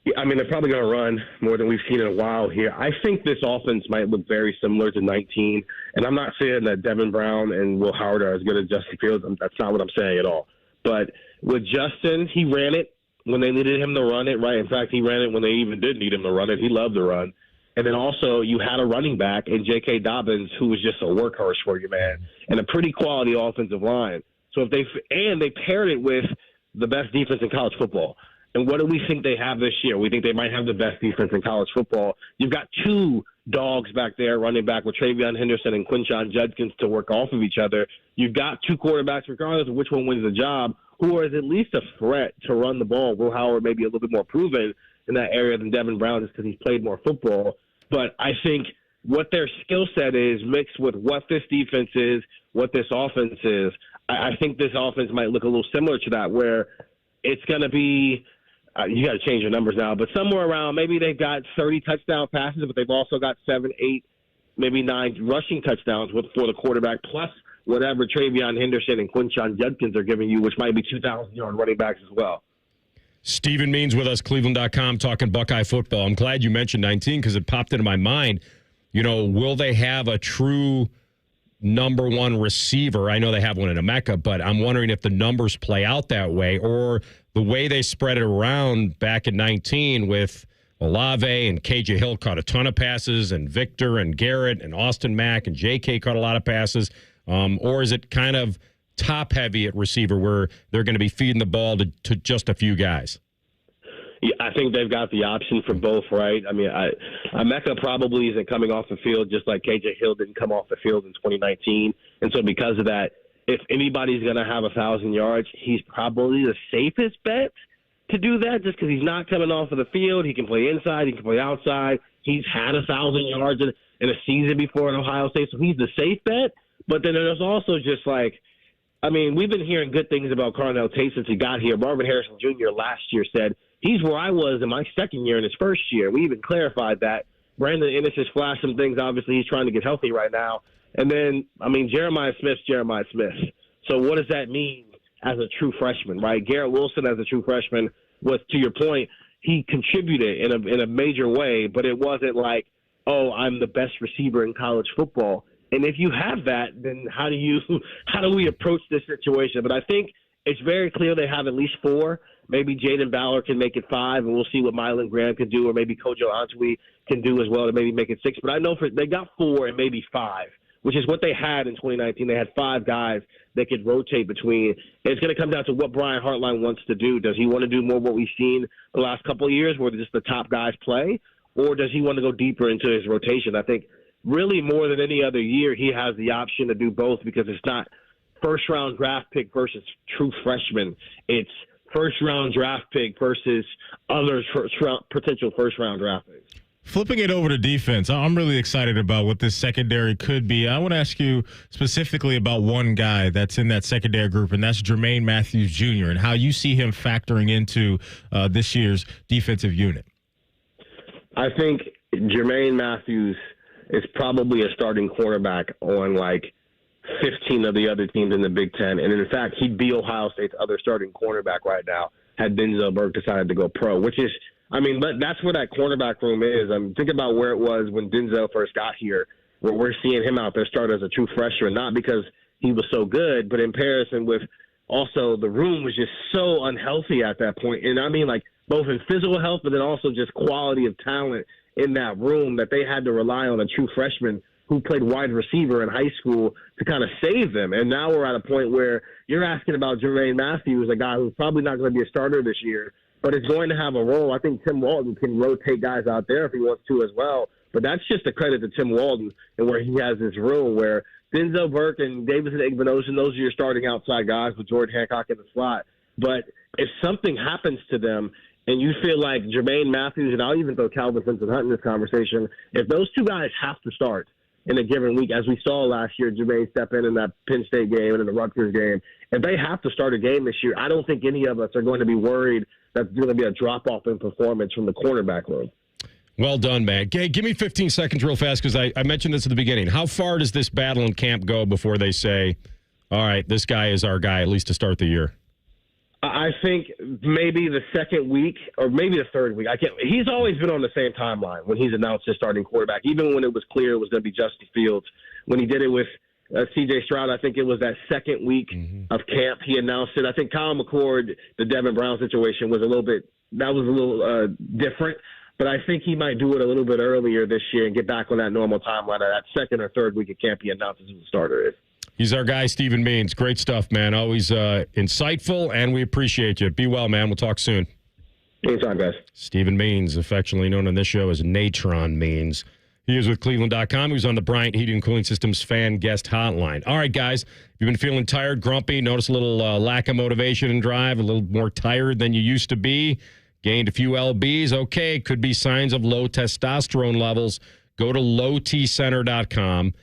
S26: Yeah, I mean, they're probably going to run more than we've seen in a while here. I think this offense might look very similar to 19, and I'm not saying that Devin Brown and Will Howard are as good as Justin Fields. That's not what I'm saying at all. But with Justin, he ran it when they needed him to run it, right? In fact, he ran it when they even did need him to run it. He loved to run. And then also you had a running back in J.K. Dobbins who was just a workhorse for you, man, and a pretty quality offensive line. So if they paired it with the best defense in college football. And what do we think they have this year? We think they might have the best defense in college football. You've got 2 dogs back there running back with Travion Henderson and Quinshon Judkins to work off of each other. You've got 2 quarterbacks, regardless of which one wins the job, who is at least a threat to run the ball. Will Howard may be a little bit more proven in that area than Devin Brown just because he's played more football. But I think what their skill set is mixed with what this defense is, what this offense is, I think this offense might look a little similar to that, where it's going to be you got to change your numbers now, but somewhere around maybe they've got 30 touchdown passes, but they've also got 7, 8, maybe 9 rushing touchdowns for the quarterback, plus whatever Travion Henderson and Quinshon Judkins are giving you, which might be 2,000-yard running backs as well.
S3: Stephen Means with us, Cleveland.com, talking Buckeye football. I'm glad you mentioned 19 because it popped into my mind. You know, will they have a true number 1 receiver? I know they have one in Emeka, but I'm wondering if the numbers play out that way, or the way they spread it around back in 19 with Olave and KJ Hill caught a ton of passes, and Victor and Garrett and Austin Mack and JK caught a lot of passes. Or is it kind of top heavy at receiver where they're going to be feeding the ball to just a few guys?
S26: Yeah, I think they've got the option for both, right? I mean, Emeka probably isn't coming off the field just like KJ Hill didn't come off the field in 2019. And so because of that, if anybody's going to have 1,000 yards, he's probably the safest bet to do that just because he's not coming off of the field. He can play inside. He can play outside. He's had 1,000 yards in a season before at Ohio State, so he's the safe bet. But then there's also just like, I mean, we've been hearing good things about Carnell Tate since he got here. Marvin Harrison Jr. last year said, he's where I was in my second year in his first year. We even clarified that. Brandon Ennis has flashed some things. Obviously, he's trying to get healthy right now. And then, I mean, Jeremiah Smith. So what does that mean as a true freshman, right? Garrett Wilson as a true freshman was, to your point, he contributed in a major way, but it wasn't like, oh, I'm the best receiver in college football. And if you have that, then how do we approach this situation? But I think it's very clear they have at least 4. Maybe Jaden Ballard can make it 5, and we'll see what Mylan Graham can do, or maybe Kojo Antwi can do as well to maybe make it 6. But I know they got 4 and maybe 5, which is what they had in 2019. They had 5 guys they could rotate between. And it's going to come down to what Brian Hartline wants to do. Does he want to do more of what we've seen the last couple of years where just the top guys play, or does he want to go deeper into his rotation? I think really more than any other year he has the option to do both, because it's not first-round draft pick versus true freshman. It's first-round draft pick versus other potential first-round draft picks.
S4: Flipping it over to defense, I'm really excited about what this secondary could be. I want to ask you specifically about one guy that's in that secondary group, and that's Jermaine Matthews Jr., and how you see him factoring into this year's defensive unit.
S26: I think Jermaine Matthews is probably a starting quarterback on like 15 of the other teams in the Big Ten. And in fact, he'd be Ohio State's other starting cornerback right now had Denzel Burke decided to go pro, which is, I mean, but that's where that cornerback room is. Think about where it was when Denzel first got here, where we're seeing him out there start as a true freshman, not because he was so good, but in comparison with also the room was just so unhealthy at that point. And I mean, like, both in physical health, but then also just quality of talent in that room, that they had to rely on a true freshman who played wide receiver in high school to kind of save them. And now we're at a point where you're asking about Jermaine Matthews, a guy who's probably not going to be a starter this year, but is going to have a role. I think Tim Walton can rotate guys out there if he wants to as well. But that's just a credit to Tim Walton and where he has this room where Denzel Burke and Davidson Igbenogson, those are your starting outside guys with Jordan Hancock in the slot. But if something happens to them and you feel like Jermaine Matthews, and I'll even throw Calvin Simpson-Hunt in this conversation, if those two guys have to start in a given week, as we saw last year, Jermaine step in that Penn State game and in the Rutgers game, if they have to start a game this year, I don't think any of us are going to be worried that there's going to be a drop-off in performance from the cornerback room.
S3: Well done, man. Give me 15 seconds real fast because I mentioned this at the beginning. How far does this battle in camp go before they say, all right, this guy is our guy, at least to start the year?
S26: I think maybe the second week or maybe the third week. He's always been on the same timeline when he's announced his starting quarterback, even when it was clear it was going to be Justin Fields. When he did it with C.J. Stroud, I think it was that second week of camp he announced it. I think Kyle McCord, the Devin Brown situation, was a little different. But I think he might do it a little bit earlier this year and get back on that normal timeline. That second or third week of camp, he announces who the starter is.
S3: He's our guy, Stephen Means. Great stuff, man. Always insightful, and we appreciate you. Be well, man. We'll talk soon.
S26: Anytime, guys. Stephen
S3: Means, affectionately known on this show as Natron Means. He is with Cleveland.com. He was on the Bryant Heating and Cooling Systems fan guest hotline. All right, guys, if you've been feeling tired, grumpy, notice a little lack of motivation and drive, a little more tired than you used to be, gained a few lbs, okay, could be signs of low testosterone levels. Go to lowtcenter.com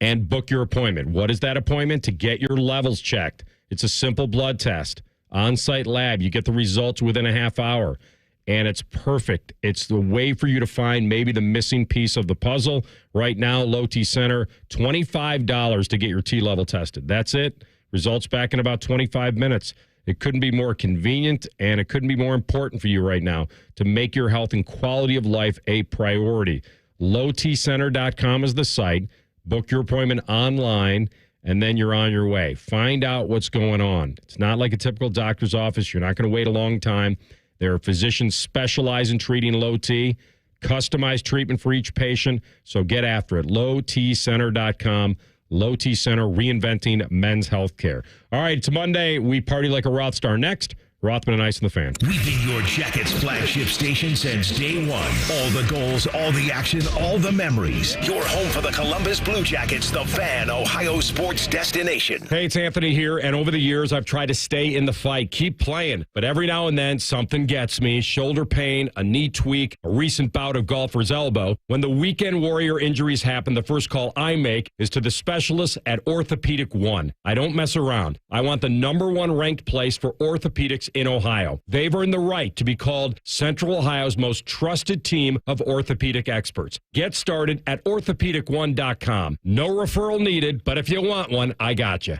S3: and book your appointment. What is that appointment? To get your levels checked. It's a simple blood test. On-site lab. You get the results within a half hour. And it's perfect. It's the way for you to find maybe the missing piece of the puzzle. Right now, Low T Center, $25 to get your T level tested. That's it. Results back in about 25 minutes. It couldn't be more convenient, and it couldn't be more important for you right now to make your health and quality of life a priority. LowTCenter.com is the site. Book your appointment online, and then you're on your way. Find out what's going on. It's not like a typical doctor's office. You're not going to wait a long time. There are physicians specialize in treating low T, customized treatment for each patient. So get after it. LowTCenter.com. Low T Center, reinventing men's health care. All right, it's Monday. We party like a RothStar. Next, Rothman and Ice and the Fan.
S1: We've been your Jackets flagship station since day one. All the goals, all the action, all the memories. Your home for the Columbus Blue Jackets, the Fan, Ohio sports destination.
S3: Hey, it's Anthony here, and over the years, I've tried to stay in the fight, keep playing, but every now and then, something gets me. Shoulder pain, a knee tweak, a recent bout of golfer's elbow. When the weekend warrior injuries happen, the first call I make is to the specialists at Orthopedic One. I don't mess around. I want the #1 ranked place for orthopedics in Ohio. They've earned the right to be called Central Ohio's most trusted team of orthopedic experts. Get started at orthopedic1.com. No referral needed, but if you want one, I got you.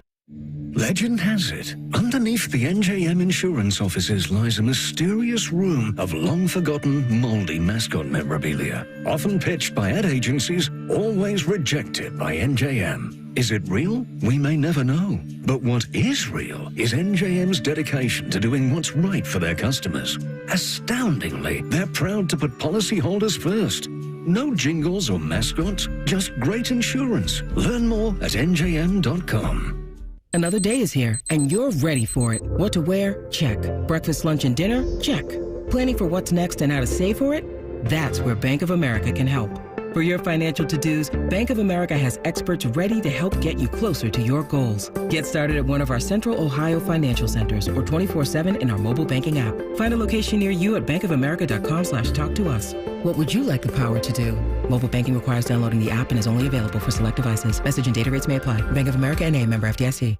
S6: Legend has it, underneath the NJM insurance offices lies a mysterious room of long-forgotten, moldy mascot memorabilia. Often pitched by ad agencies, always rejected by NJM. Is it real? We may never know. But what is real is NJM's dedication to doing what's right for their customers. Astoundingly, they're proud to put policyholders first. No jingles or mascots, just great insurance. Learn more at njm.com.
S7: Another day is here, and you're ready for it. What to wear? Check. Breakfast, lunch, and dinner? Check. Planning for what's next and how to save for it? That's where Bank of America can help. For your financial to-dos, Bank of America has experts ready to help get you closer to your goals. Get started at one of our Central Ohio financial centers or 24/7 in our mobile banking app. Find a location near you at bankofamerica.com/talktous. What would you like the power to do? Mobile banking requires downloading the app and is only available for select devices. Message and data rates may apply. Bank of America N.A., member FDIC.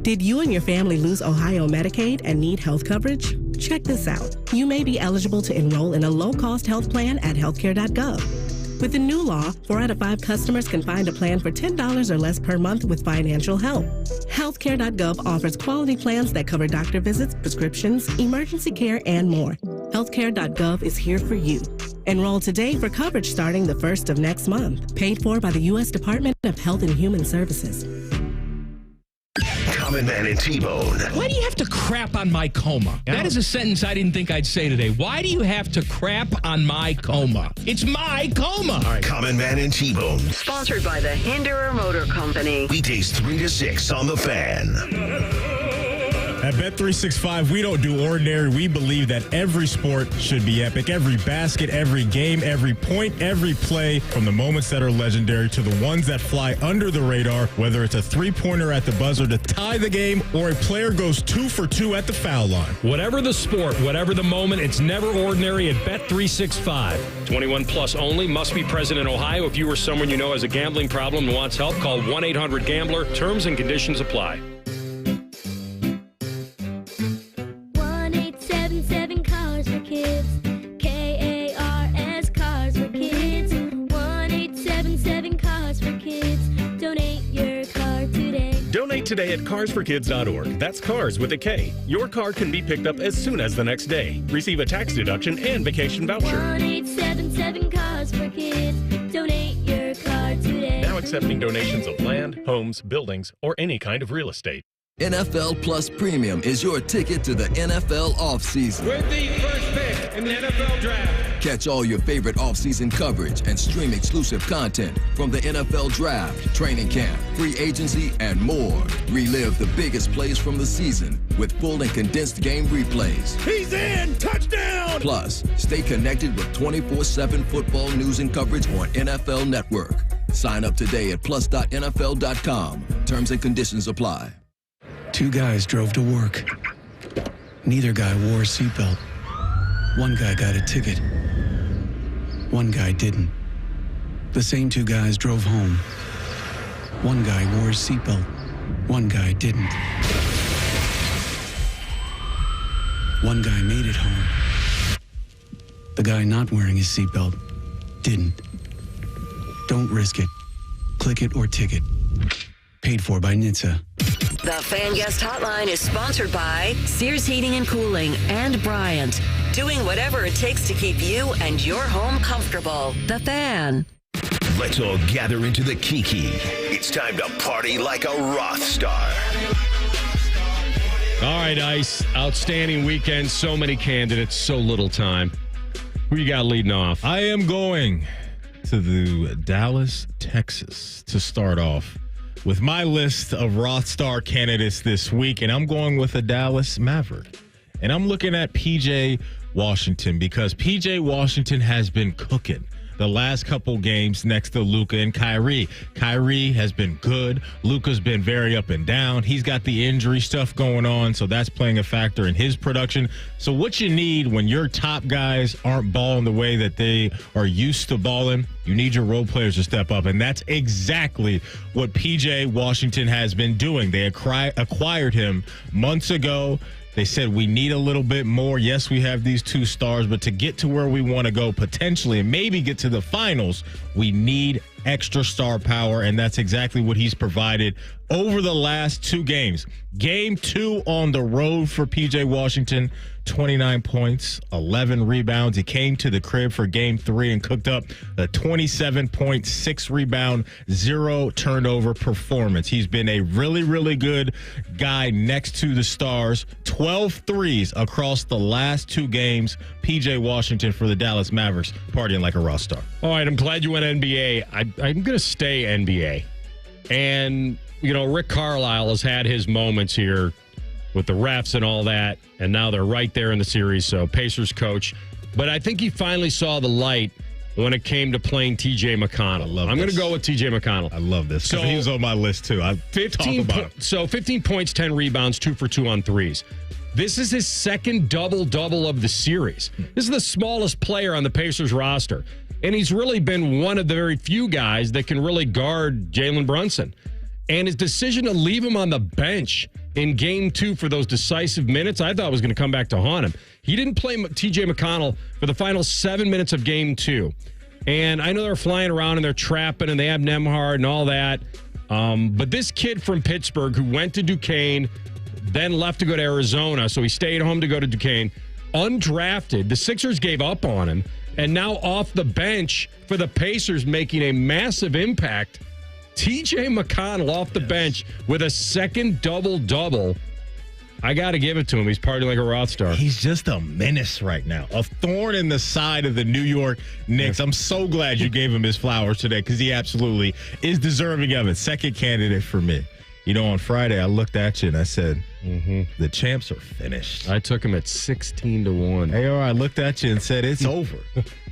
S8: Did you and your family lose Ohio Medicaid and need health coverage? Check this out. You may be eligible to enroll in a low-cost health plan at healthcare.gov. With the new law, 4 out of 5 customers can find a plan for $10 or less per month with financial help. Healthcare.gov offers quality plans that cover doctor visits, prescriptions, emergency care, and more. Healthcare.gov is here for you. Enroll today for coverage starting the 1st of next month. Paid for by the U.S. Department of Health and Human Services.
S1: Common Man and T-Bone.
S5: Why do you have to crap on my coma? That is a sentence I didn't think I'd say today. Why do you have to crap on my coma? It's my coma.
S1: All right. Common Man and T-Bone.
S2: Sponsored by the Hinderer Motor Company.
S1: Weekdays 3 to 6 on The Fan.
S4: At Bet365, we don't do ordinary. We believe that every sport should be epic. Every basket, every game, every point, every play, from the moments that are legendary to the ones that fly under the radar, whether it's a three-pointer at the buzzer to tie the game or a player goes 2 for 2 at the foul line.
S3: Whatever the sport, whatever the moment, it's never ordinary at Bet365. 21 plus only, must be present in Ohio. If you or someone you know has a gambling problem and wants help, call 1-800-GAMBLER. Terms and conditions apply.
S9: 1-877 Cars for Kids. K-A-R-S Cars for Kids. 1-877 Cars for Kids. Donate your car today.
S10: Donate today at carsforkids.org. That's cars with a K. Your car can be picked up as soon as the next day. Receive a tax deduction and vacation voucher.
S9: 1-877 Cars for Kids. Donate your car today.
S10: Now accepting donations of land, homes, buildings, or any kind of real estate.
S11: NFL Plus Premium is your ticket to the NFL offseason.
S12: With the first pick in the NFL Draft.
S11: Catch all your favorite offseason coverage and stream exclusive content from the NFL Draft, training camp, free agency, and more. Relive the biggest plays from the season with full and condensed game replays.
S12: He's in! Touchdown!
S11: Plus, stay connected with 24/7 football news and coverage on NFL Network. Sign up today at plus.nfl.com. Terms and conditions apply.
S13: Two guys drove to work. Neither guy wore a seatbelt. One guy got a ticket. One guy didn't. The same two guys drove home. One guy wore a seatbelt. One guy didn't. One guy made it home. The guy not wearing his seatbelt didn't. Don't risk it. Click it or ticket. Paid for by NHTSA.
S2: The Fan Guest Hotline is sponsored by Sears Heating and Cooling and Bryant. Doing whatever it takes to keep you and your home comfortable. The Fan.
S1: Let's all gather into the Kiki. It's time to party like a RothStar.
S3: All right, Ice. Outstanding weekend. So many candidates, so little time. Who you got leading off?
S4: I am going to the Dallas, Texas to start off with my list of RothStar candidates this week, and I'm going with a Dallas Maverick. And I'm looking at P.J. Washington because P.J. Washington has been cooking the last couple games next to Luka and Kyrie. Kyrie has been good. Luka's been very up and down. He's got the injury stuff going on, so that's playing a factor in his production. So what you need when your top guys aren't balling the way that they are used to balling, you need your role players to step up, and that's exactly what P.J. Washington has been doing. They acquired him months ago. They said we need a little bit more. Yes, we have these two stars, but to get to where we want to go potentially and maybe get to the finals, we need extra star power, and that's exactly what he's provided over the last two games. Game 2 on the road for P.J. Washington, 29 points, 11 rebounds. He came to the crib for Game 3 and cooked up a 27.6 rebound, 0 turnover performance. He's been a really, really good guy next to the stars. 12 threes across the last two games. P.J. Washington for the Dallas Mavericks, partying like a RothStar.
S3: All right, I'm glad you went NBA. I'm going to stay NBA. And, you know, Rick Carlisle has had his moments here with the refs and all that, and now they're right there in the series, so Pacers coach. But I think he finally saw the light when it came to playing T.J. McConnell. I'm going to go with T.J. McConnell.
S4: I love this. So he was on my list, too. 15
S3: points, 10 rebounds, 2 for 2 on threes. This is his second double-double of the series. This is the smallest player on the Pacers roster, and he's really been one of the very few guys that can really guard Jalen Brunson. And his decision to leave him on the bench in Game 2 for those decisive minutes, I thought was going to come back to haunt him. He didn't play T.J. McConnell for the final 7 minutes of Game 2. And I know they're flying around and they're trapping and they have Nembhard and all that. But this kid from Pittsburgh who went to Duquesne, then left to go to Arizona, so he stayed home to go to Duquesne, undrafted. The Sixers gave up on him, and now off the bench for the Pacers, making a massive impact. TJ McConnell off the bench with a second double-double. I got to give it to him. He's partying like a RothStar.
S4: He's just a menace right now. A thorn in the side of the New York Knicks. I'm so glad you gave him his flowers today because he absolutely is deserving of it. Second candidate for me. You know, on Friday, I looked at you and I said, the champs are finished.
S3: I took him at 16-1.
S4: I looked at you and said, it's over.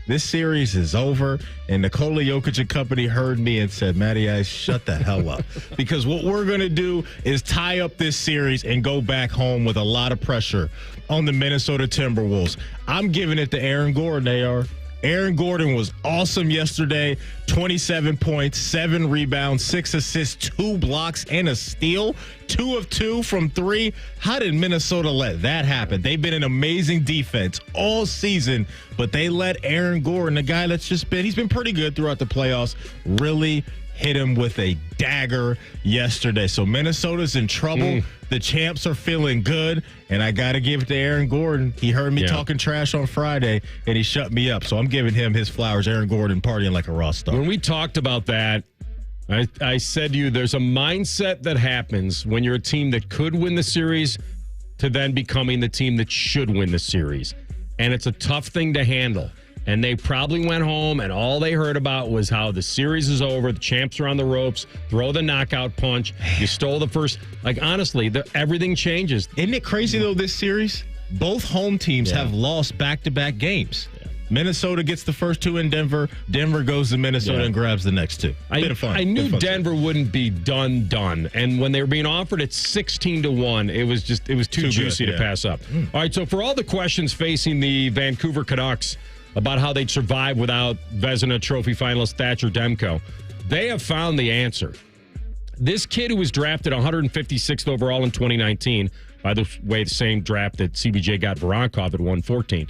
S4: This series is over. And Nikola Jokic and company heard me and said, Matty Ice, shut the hell up. Because what we're going to do is tie up this series and go back home with a lot of pressure on the Minnesota Timberwolves. I'm giving it to Aaron Gordon, AR. Aaron Gordon was awesome yesterday. 27 points, 7 rebounds, 6 assists, 2 blocks, and a steal. 2 of 2 from 3. How did Minnesota let that happen? They've been an amazing defense all season, but they let Aaron Gordon, a guy that's he's been pretty good throughout the playoffs, really hit him with a dagger yesterday. So Minnesota's in trouble. The champs are feeling good, and I got to give it to Aaron Gordon. He heard me talking trash on Friday, and he shut me up. So I'm giving him his flowers. Aaron Gordon partying like a RothStar.
S3: When we talked about that, I said to you, there's a mindset that happens when you're a team that could win the series to then becoming the team that should win the series. And it's a tough thing to handle. And they probably went home, and all they heard about was how the series is over, the champs are on the ropes, throw the knockout punch, you stole the first. Like, honestly, everything changes.
S4: Isn't it crazy, though, this series? Both home teams have lost back-to-back games. Minnesota gets the first 2 in Denver. Denver goes to Minnesota and grabs the next 2. Bit of fun.
S3: I knew Denver wouldn't be done. And when they were being offered at 16-1, it was too juicy to pass up. All right, so for all the questions facing the Vancouver Canucks about how they'd survive without Vezina Trophy finalist Thatcher Demko, they have found the answer. This kid who was drafted 156th overall in 2019, by the way, the same draft that CBJ got Voronkov at 114,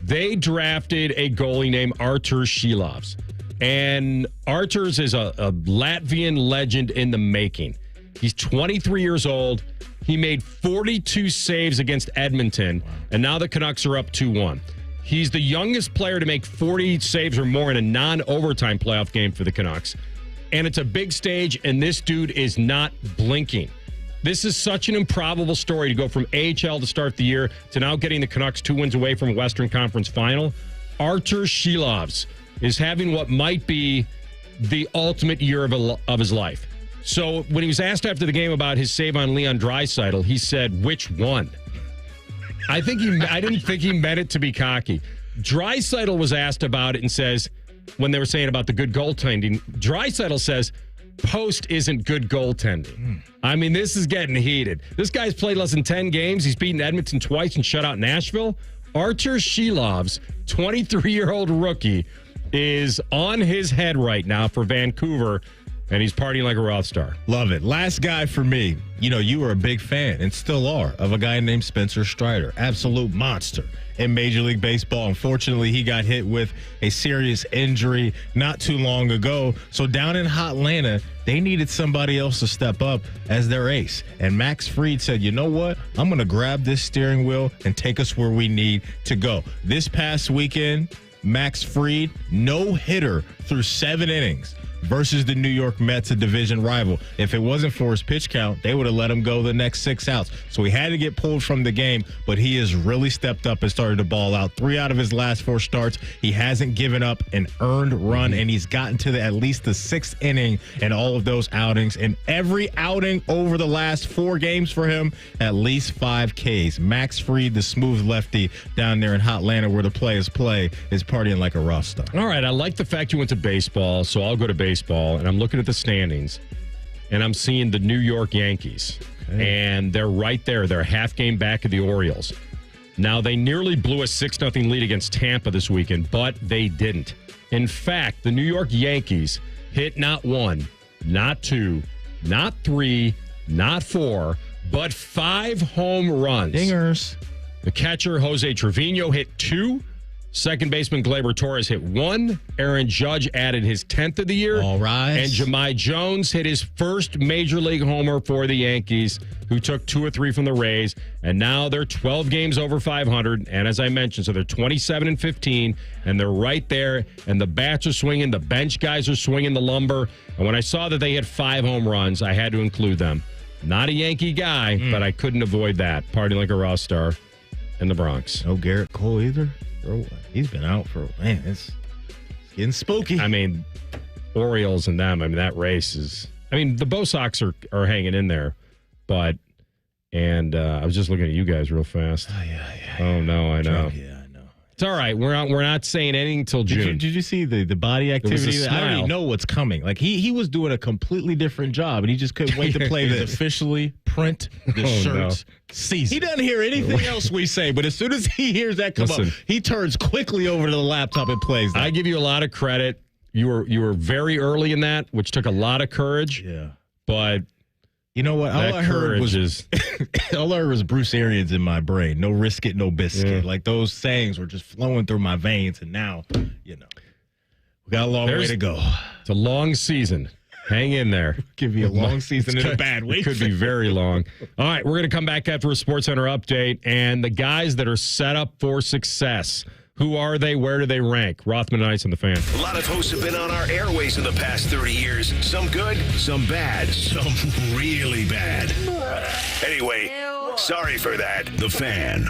S3: they drafted a goalie named Artur Shilovs. And Arturs is a Latvian legend in the making. He's 23 years old. He made 42 saves against Edmonton, and now the Canucks are up 2-1. He's the youngest player to make 40 saves or more in a non-overtime playoff game for the Canucks. And it's a big stage, and this dude is not blinking. This is such an improbable story to go from AHL to start the year to now getting the Canucks 2 wins away from a Western Conference final. Artur Shilovs is having what might be the ultimate year of his life. So when he was asked after the game about his save on Leon Draisaitl, he said, which one? I didn't think he meant it to be cocky. Draisaitl was asked about it and says, when they were saying about the good goaltending, Draisaitl says, post isn't good goaltending. I mean, this is getting heated. This guy's played less than 10 games. He's beaten Edmonton twice and shut out Nashville. Artur Shilovs, 23-year-old rookie, is on his head right now for Vancouver, and he's partying like a RothStar.
S4: Love it. Last guy for me. You know, you were a big fan, and still are, of a guy named Spencer Strider. Absolute monster in Major League Baseball. Unfortunately, he got hit with a serious injury not too long ago. So down in Hotlanta, they needed somebody else to step up as their ace. And Max Fried said, you know what? I'm going to grab this steering wheel and take us where we need to go. This past weekend, Max Fried, no hitter through 7 innings. Versus the New York Mets, a division rival. If it wasn't for his pitch count, they would have let him go the next 6 outs. So he had to get pulled from the game, but he has really stepped up and started to ball out. 3 out of his last 4 starts, he hasn't given up an earned run, and he's gotten to at least the 6th inning in all of those outings. And every outing over the last 4 games for him, at least 5 Ks. Max Fried, the smooth lefty down there in Hotlanta where the players play, is partying like a RothStar.
S3: All right, I like the fact you went to baseball, so I'll go to baseball. And I'm looking at the standings, and I'm seeing the New York Yankees, and they're right there. They're a half game back of the Orioles. Now, they nearly blew a 6-0 lead against Tampa this weekend, but they didn't. In fact, the New York Yankees hit not 1, not 2, not 3, not 4, but 5 home runs.
S4: Dingers.
S3: The catcher, Jose Trevino, hit 2. Second baseman Gleyber Torres hit 1. Aaron Judge added his 10th of the year.
S4: All right.
S3: And Jahmai Jones hit his first Major League homer for the Yankees, who took 2 or 3 from the Rays. And now they're 12 games over 500. And as I mentioned, so they're 27-15, and they're right there. And the bats are swinging. The bench guys are swinging the lumber. And when I saw that they had 5 home runs, I had to include them. Not a Yankee guy, but I couldn't avoid that. Party like a RothStar in the Bronx.
S4: No Garrett Cole either. Bro, he's been out for, man, it's getting spooky.
S3: I mean, Orioles and them, that race is, the Bo Sox are hanging in there, but, I was just looking at you guys real fast. Oh, no, I know.
S4: Yeah, I know.
S3: It's all right. We're not saying anything until June.
S4: Did you see the body activity? I already know what's coming. Like, he was doing a completely different job, and he just couldn't wait to play this. Officially print the shirts. Season. He doesn't hear anything else we say, but as soon as he hears that come up, he turns quickly over to the laptop and plays that.
S3: I give you a lot of credit. You were very early in that, which took a lot of courage.
S4: Yeah.
S3: But
S4: you know what? All I heard was Bruce Arians in my brain. No risk it, no biscuit.
S3: Yeah.
S4: Like those sayings were just flowing through my veins, and now, we got a long way to go.
S3: It's a long season. Hang in there.
S4: Give you a long season in a bad way.
S3: It could be very long. All right, we're going to come back after a SportsCenter update, and the guys that are set up for success. Who are they? Where do they rank? Rothman and Ice on the Fan.
S1: A lot of hosts have been on our airways in the past 30 years. Some good, some bad, some really bad. Anyway, sorry for that. The Fan.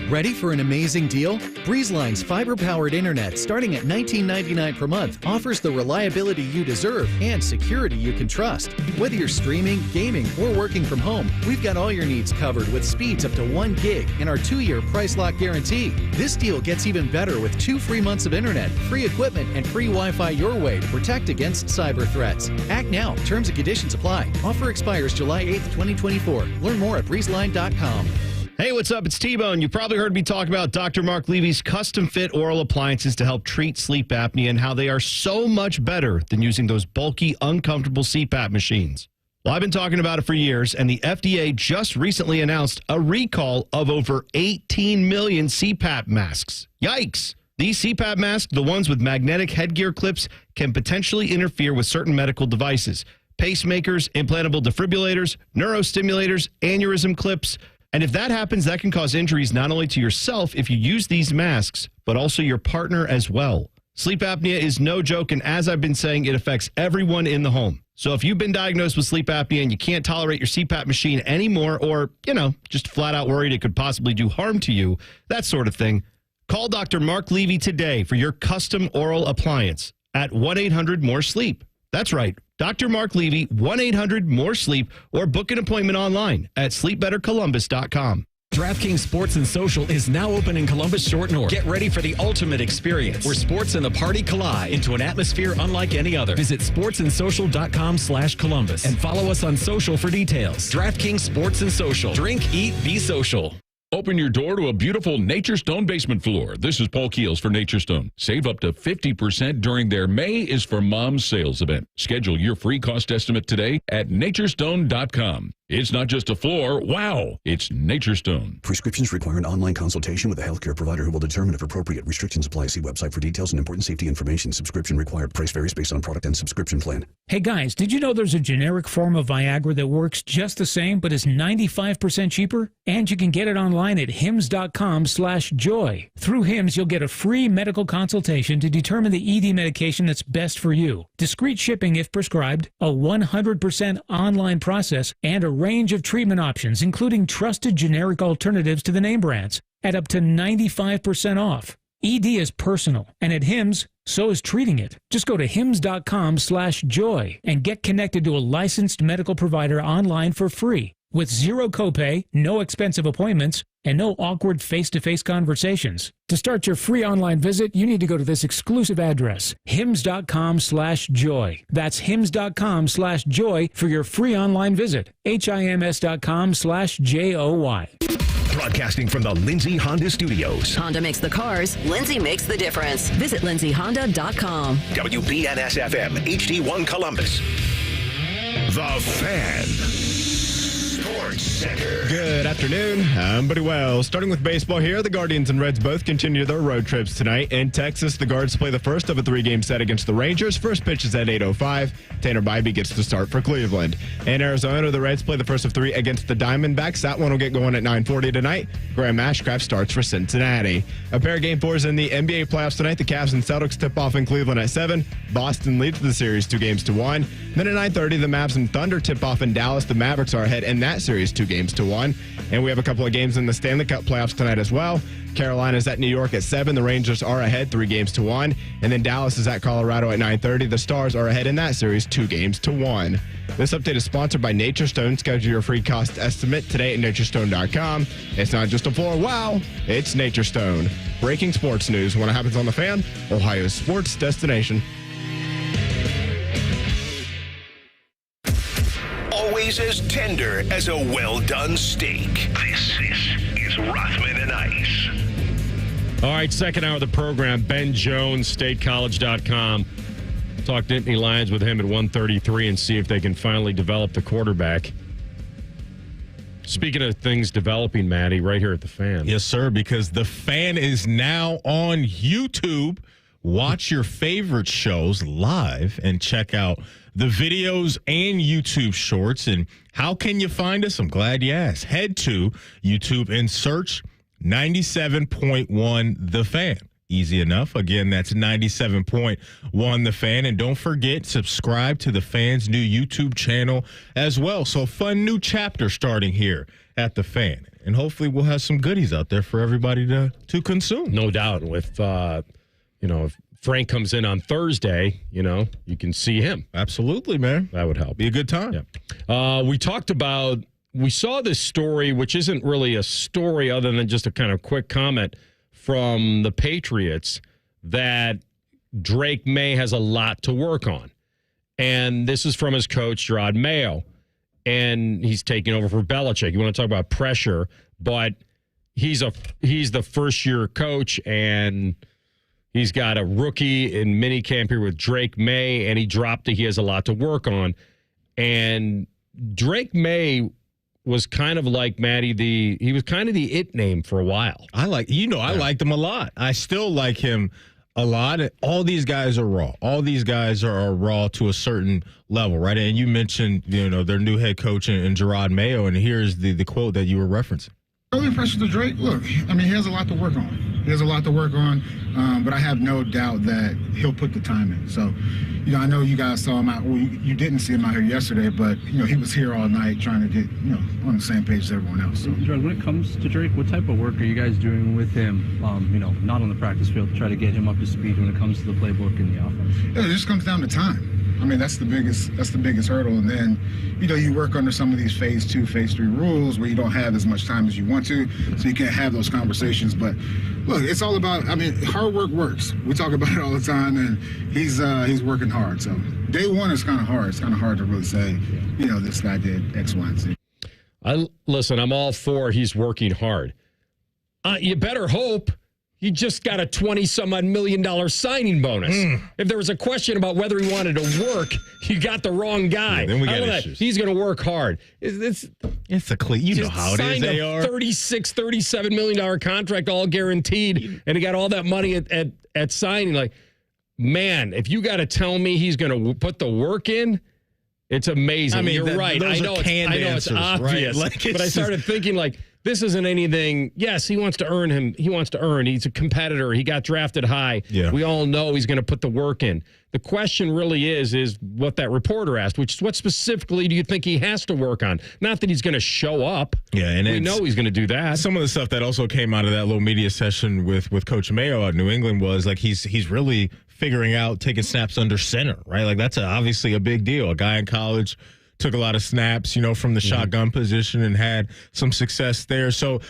S14: Ready for an amazing deal? BreezeLine's fiber-powered internet, starting at $19.99 per month, offers the reliability you deserve and security you can trust. Whether you're streaming, gaming, or working from home, we've got all your needs covered with speeds up to 1 gig and our 2-year price lock guarantee. This deal gets even better with 2 free months of internet, free equipment, and free Wi-Fi your way to protect against cyber threats. Act now. Terms and conditions apply. Offer expires July 8th, 2024. Learn more at breezeline.com.
S15: Hey, what's up? It's T-Bone. You probably heard me talk about Dr. Mark Levy's custom-fit oral appliances to help treat sleep apnea and how they are so much better than using those bulky, uncomfortable CPAP machines. Well, I've been talking about it for years, and the FDA just recently announced a recall of over 18 million CPAP masks. Yikes! These CPAP masks, the ones with magnetic headgear clips, can potentially interfere with certain medical devices. Pacemakers, implantable defibrillators, neurostimulators, aneurysm clips. And if that happens, that can cause injuries not only to yourself if you use these masks, but also your partner as well. Sleep apnea is no joke, and as I've been saying, it affects everyone in the home. So if you've been diagnosed with sleep apnea and you can't tolerate your CPAP machine anymore, or, just flat out worried it could possibly do harm to you, that sort of thing, call Dr. Mark Levy today for your custom oral appliance at 1-800-MORE-SLEEP. That's right. Dr. Mark Levy, 1-800-MORE-SLEEP, or book an appointment online at sleepbettercolumbus.com.
S16: DraftKings Sports and Social is now open in Columbus Short North. Get ready for the ultimate experience where sports and the party collide into an atmosphere unlike any other. Visit sportsandsocial.com/Columbus and follow us on social for details. DraftKings Sports and Social. Drink, eat, be social.
S17: Open your door to a beautiful Nature Stone basement floor. This is Paul Keels for Nature Stone. Save up to 50% during their May is for Moms sales event. Schedule your free cost estimate today at naturestone.com. It's not just a floor. Wow, it's Nature Stone.
S18: Prescriptions require an online consultation with a healthcare provider who will determine if appropriate. Restrictions apply. See website for details and important safety information. Subscription required. Price varies based on product and subscription plan.
S19: Hey guys, did you know there's a generic form of Viagra that works just the same but is 95% cheaper? And you can get it online at hims.com/joy. Through Hims, you'll get a free medical consultation to determine the ED medication that's best for you. Discreet shipping if prescribed, a 100% online process, and a range of treatment options, including trusted generic alternatives to the name brands, at up to 95% off. ED is personal, and at Hims, so is treating it. Just go to hims.com/joy and get connected to a licensed medical provider online for free, with zero copay, no expensive appointments, and no awkward face-to-face conversations. To start your free online visit, you need to go to this exclusive address, hims.com/joy. That's hims.com/joy for your free online visit, hims.com/joy.
S1: Broadcasting from the Lindsay Honda Studios.
S2: Honda makes the cars. Lindsay makes the difference. Visit lindsayhonda.com.
S1: WBNS-FM, HD1 Columbus. The Fan. Sports Center.
S20: Good afternoon. I'm Buddy Wells. Starting with baseball here, the Guardians and Reds both continue their road trips tonight. In Texas, the Guards play the first of a 3-game set against the Rangers. First pitch is at 8:05. Tanner Bybee gets the start for Cleveland. In Arizona, the Reds play the first of 3 against the Diamondbacks. That one will get going at 9:40 tonight. Graham Ashcraft starts for Cincinnati. A pair of game 4s in the NBA playoffs tonight. The Cavs and Celtics tip off in Cleveland at 7. Boston leads the series 2-1. Then at 9:30, the Mavs and Thunder tip off in Dallas. The Mavericks are ahead in that series 2-1. And we have a couple of games in the Stanley Cup playoffs tonight as well. Carolina's at New York at 7. The Rangers are ahead 3-1. And then Dallas is at Colorado at 9:30. The Stars are ahead in that series 2-1. This update is sponsored by Nature Stone. Schedule your free cost estimate today at naturestone.com. It's not just a floor wow, it's Nature Stone. Breaking sports news when it happens on the Fan, Ohio's sports destination.
S1: Always as tender as a well-done steak. This is Rothman and Ice.
S3: All right, second hour of the program, Ben Jones, statecollege.com. Talked Nittany Lions with him at 1:33 and see if they can finally develop the quarterback. Speaking of things developing, Maddie, right here at the Fan.
S4: Yes, sir, because the Fan is now on YouTube. Watch your favorite shows live and check out the videos and YouTube shorts. And how can you find us? I'm glad you asked. Head to YouTube and search 97.1 The Fan. Easy enough. Again, that's 97.1 The Fan. And don't forget, subscribe to The Fan's new YouTube channel as well. So fun new chapter starting here at The Fan. And hopefully we'll have some goodies out there for everybody to consume.
S3: No doubt. With, if Frank comes in on Thursday, you can see him.
S4: Absolutely, man.
S3: That would help.
S4: Be a good time.
S3: Yeah. We saw this story, which isn't really a story other than just a kind of quick comment from the Patriots, that Drake May has a lot to work on. And this is from his coach, Jerod Mayo. And he's taking over for Belichick. You want to talk about pressure, but he's the first-year coach, and he's got a rookie in minicamp here with Drake May, and he has a lot to work on. And Drake May was kind of like, Maddie, he was kind of the it name for a while.
S4: I liked him a lot. I still like him a lot. All these guys are raw. All these guys are raw to a certain level, right? And you mentioned, their new head coach in Jerod Mayo, and here's the quote that you were referencing.
S21: Early impressions of Drake, look, he has a lot to work on. But I have no doubt that he'll put the time in. So, I know you guys saw him out. Well, you didn't see him out here yesterday, but, he was here all night trying to get, on the same page as everyone else. So.
S22: Jerod, when it comes to Drake, what type of work are you guys doing with him, not on the practice field, to try to get him up to speed when it comes to the playbook and the offense?
S21: Yeah, it just comes down to time. That's the biggest hurdle. And then, you work under some of these phase 2, phase 3 rules where you don't have as much time as you want to, so you can't have those conversations. But look, it's all about, hard work works. We talk about it all the time, and he's working hard. So day one is kind of hard. It's kind of hard to really say, this guy did X, Y, and Z.
S3: Listen, I'm all for he's working hard. You better hope he just got a $20-some-odd million signing bonus. If there was a question about whether he wanted to work, you got the wrong guy.
S4: Yeah, then we got issues.
S3: He's going to work hard.
S4: It's a clean. You know how it is. They are
S3: $37 million contract, all guaranteed, and he got all that money at signing. Like, man, if you got to tell me he's going to put the work in, it's amazing. You're right. I know it's obvious, right? But I started thinking this isn't anything. Yes, he wants to earn. He's a competitor. He got drafted high.
S4: Yeah.
S3: We all know he's going to put the work in. The question really is what that reporter asked, which is what specifically do you think he has to work on? Not that he's going to show up.
S4: Yeah, and
S3: we know he's going to do that.
S4: Some of the stuff that also came out of that little media session with Coach Mayo at New England was he's really figuring out taking snaps under center, right? That's obviously a big deal. A guy in college took a lot of snaps, from the shotgun position and had some success there. So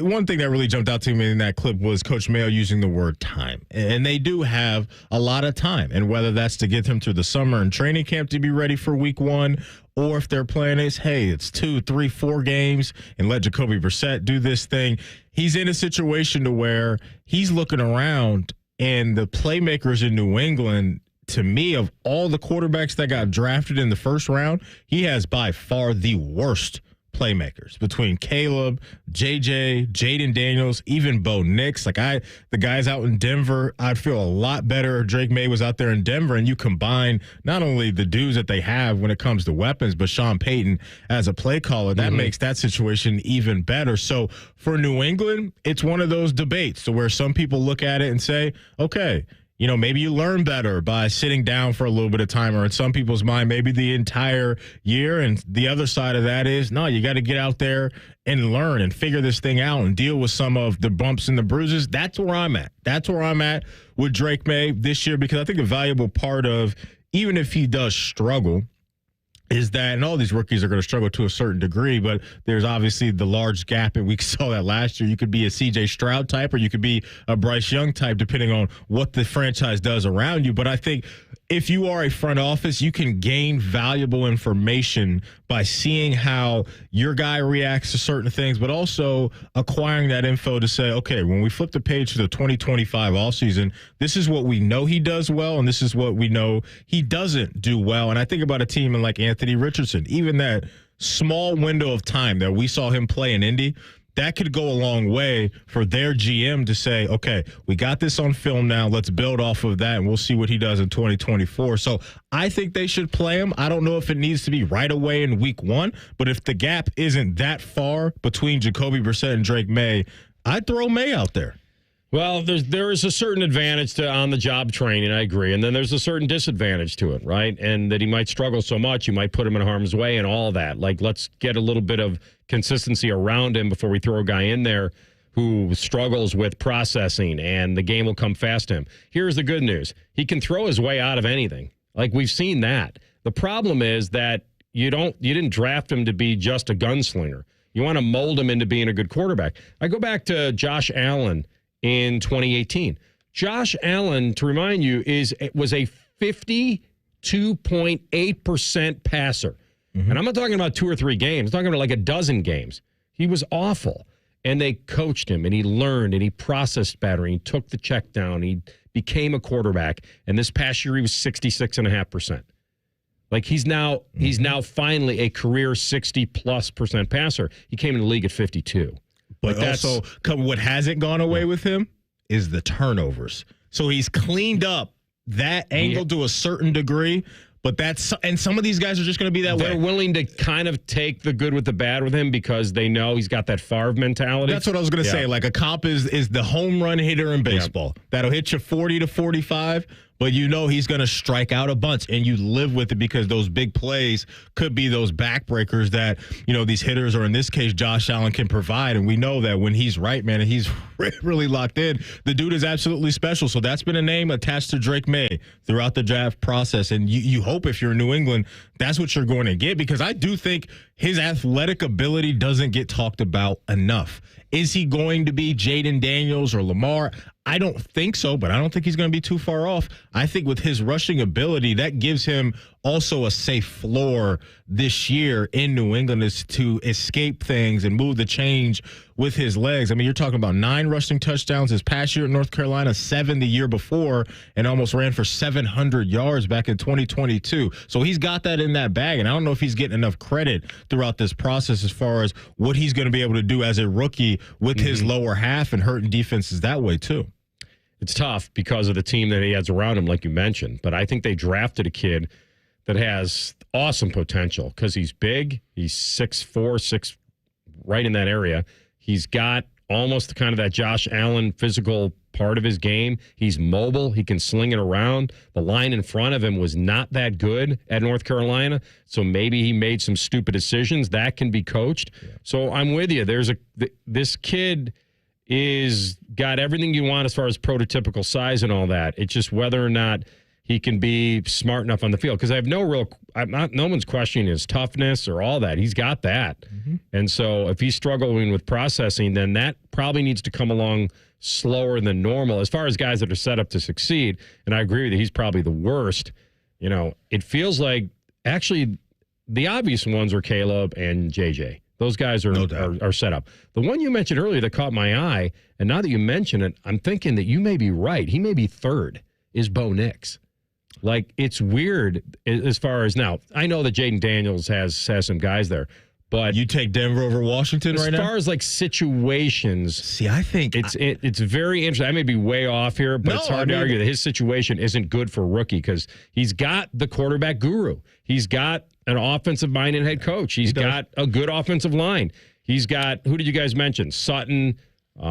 S4: one thing that really jumped out to me in that clip was Coach Mayo using the word time. And they do have a lot of time. And whether that's to get them through the summer and training camp to be ready for week 1, or if their plan is, hey, it's 2, 3, 4 games and let Jacoby Brissett do this thing. He's in a situation to where he's looking around, and the playmakers in New England, to me, of all the quarterbacks that got drafted in the first round, he has by far the worst playmakers between Caleb, JJ, Jaden Daniels, even Bo Nix. The guys out in Denver, I'd feel a lot better if Drake Maye was out there in Denver, and you combine not only the dudes that they have when it comes to weapons, but Sean Payton as a play caller. That makes that situation even better. So for New England, it's one of those debates to where some people look at it and say, okay, maybe you learn better by sitting down for a little bit of time, or in some people's mind, maybe the entire year. And the other side of that is, no, you got to get out there and learn and figure this thing out and deal with some of the bumps and the bruises. That's where I'm at. That's where I'm at with Drake Maye this year, because I think a valuable part of, even if he does struggle, is that, and all these rookies are going to struggle to a certain degree, but there's obviously the large gap, and we saw that last year. You could be a C.J. Stroud type, or you could be a Bryce Young type, depending on what the franchise does around you. But I think if you are a front office, you can gain valuable information by seeing how your guy reacts to certain things, but also acquiring that info to say, okay, when we flip the page to the 2025 offseason, this is what we know he does well, and this is what we know he doesn't do well. And I think about a team like Anthony Richardson, even that small window of time that we saw him play in Indy, that could go a long way for their GM to say, okay, we got this on film now. Let's build off of that, and we'll see what he does in 2024. So I think they should play him. I don't know if it needs to be right away in week 1, but if the gap isn't that far between Jacoby Brissett and Drake Maye, I'd throw Maye out there.
S3: Well, there is a certain advantage to on-the-job training, I agree. And then there's a certain disadvantage to it, right? And that he might struggle so much, you might put him in harm's way and all that. Let's get a little bit of consistency around him before we throw a guy in there who struggles with processing, and the game will come fast to him. Here's the good news. He can throw his way out of anything. We've seen that. The problem is that you didn't draft him to be just a gunslinger. You want to mold him into being a good quarterback. I go back to Josh Allen in 2018. Josh Allen, to remind you, was a 52.8% passer. Mm-hmm. And I'm not talking about 2 or 3 games. I'm talking about a dozen games. He was awful. And they coached him, and he learned, and he processed better, and he took the check down. He became a quarterback. And this past year, he was 66.5%. He's now finally a career 60+% passer. He came in the league at 52.
S4: But also, what hasn't gone away with him is the turnovers. So he's cleaned up that angle to a certain degree, but and some of these guys are just going to be that way.
S3: They're willing to kind of take the good with the bad with him because they know he's got that Favre mentality.
S4: That's what I was going to say. A cop is the home run hitter in baseball. That'll hit you 40 to 45. But he's going to strike out a bunch, and you live with it because those big plays could be those backbreakers that, these hitters, or in this case, Josh Allen, can provide. And we know that when he's right, man, and he's really locked in, the dude is absolutely special. So that's been a name attached to Drake Maye throughout the draft process. And you hope if you're in New England, that's what you're going to get, because I do think his athletic ability doesn't get talked about enough. Is he going to be Jaden Daniels or Lamar? I don't think so, but I don't think he's going to be too far off. I think with his rushing ability, that gives him also a safe floor this year in New England, is to escape things and move the change with his legs. I mean, you're talking about 9 rushing touchdowns his past year at North Carolina, 7 the year before, and almost ran for 700 yards back in 2022. So he's got that in that bag, and I don't know if he's getting enough credit throughout this process as far as what he's going to be able to do as a rookie with his lower half and hurting defenses that way too.
S3: It's tough because of the team that he has around him, like you mentioned. But I think they drafted a kid that has awesome potential because he's big. He's 6'4", right in that area. He's got almost kind of that Josh Allen physical part of his game. He's mobile. He can sling it around. The line in front of him was not that good at North Carolina, so maybe he made some stupid decisions. That can be coached. Yeah. So I'm with you. This kid is got everything you want as far as prototypical size and all that. It's just whether or not he can be smart enough on the field. Because I have no one's questioning his toughness or all that. He's got that. Mm-hmm. And so if he's struggling with processing, then that probably needs to come along slower than normal as far as guys that are set up to succeed. And I agree with you, he's probably the worst. It feels like actually the obvious ones are Caleb and JJ. Those guys are set up. The one you mentioned earlier that caught my eye, and now that you mention it, I'm thinking that you may be right. He may be third, is Bo Nix. It's weird as far as now. I know that Jaden Daniels has some guys there, But
S4: you take Denver over Washington right now?
S3: As far as like situations,
S4: see, I think
S3: it's very interesting. I may be way off here, but it's hard to argue that his situation isn't good for a rookie because he's got the quarterback guru. He's got an offensive-minded head coach. He's got a good offensive line. He's got, who did you guys mention? Sutton,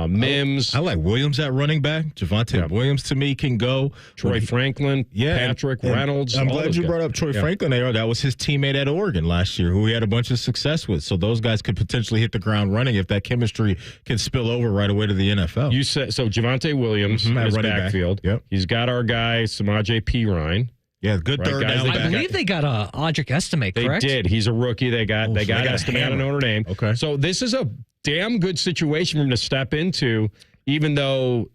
S3: Mims.
S4: I like Williams at running back. Javonte Williams to me can go.
S3: Troy Franklin, Patrick Reynolds.
S4: I'm glad you brought up Troy Franklin there. That was his teammate at Oregon last year who he had a bunch of success with. So those guys could potentially hit the ground running if that chemistry can spill over right away to the NFL.
S3: You said so. Javonte Williams in his backfield.
S4: Yep.
S3: He's got our guy Samaje Perine.
S4: Yeah, good third down.
S6: I believe they got Audric Estime, correct?
S3: They did. He's a rookie. They got Estime out of Notre Dame.
S4: Okay.
S3: So this is a damn good situation for him to step into, even though,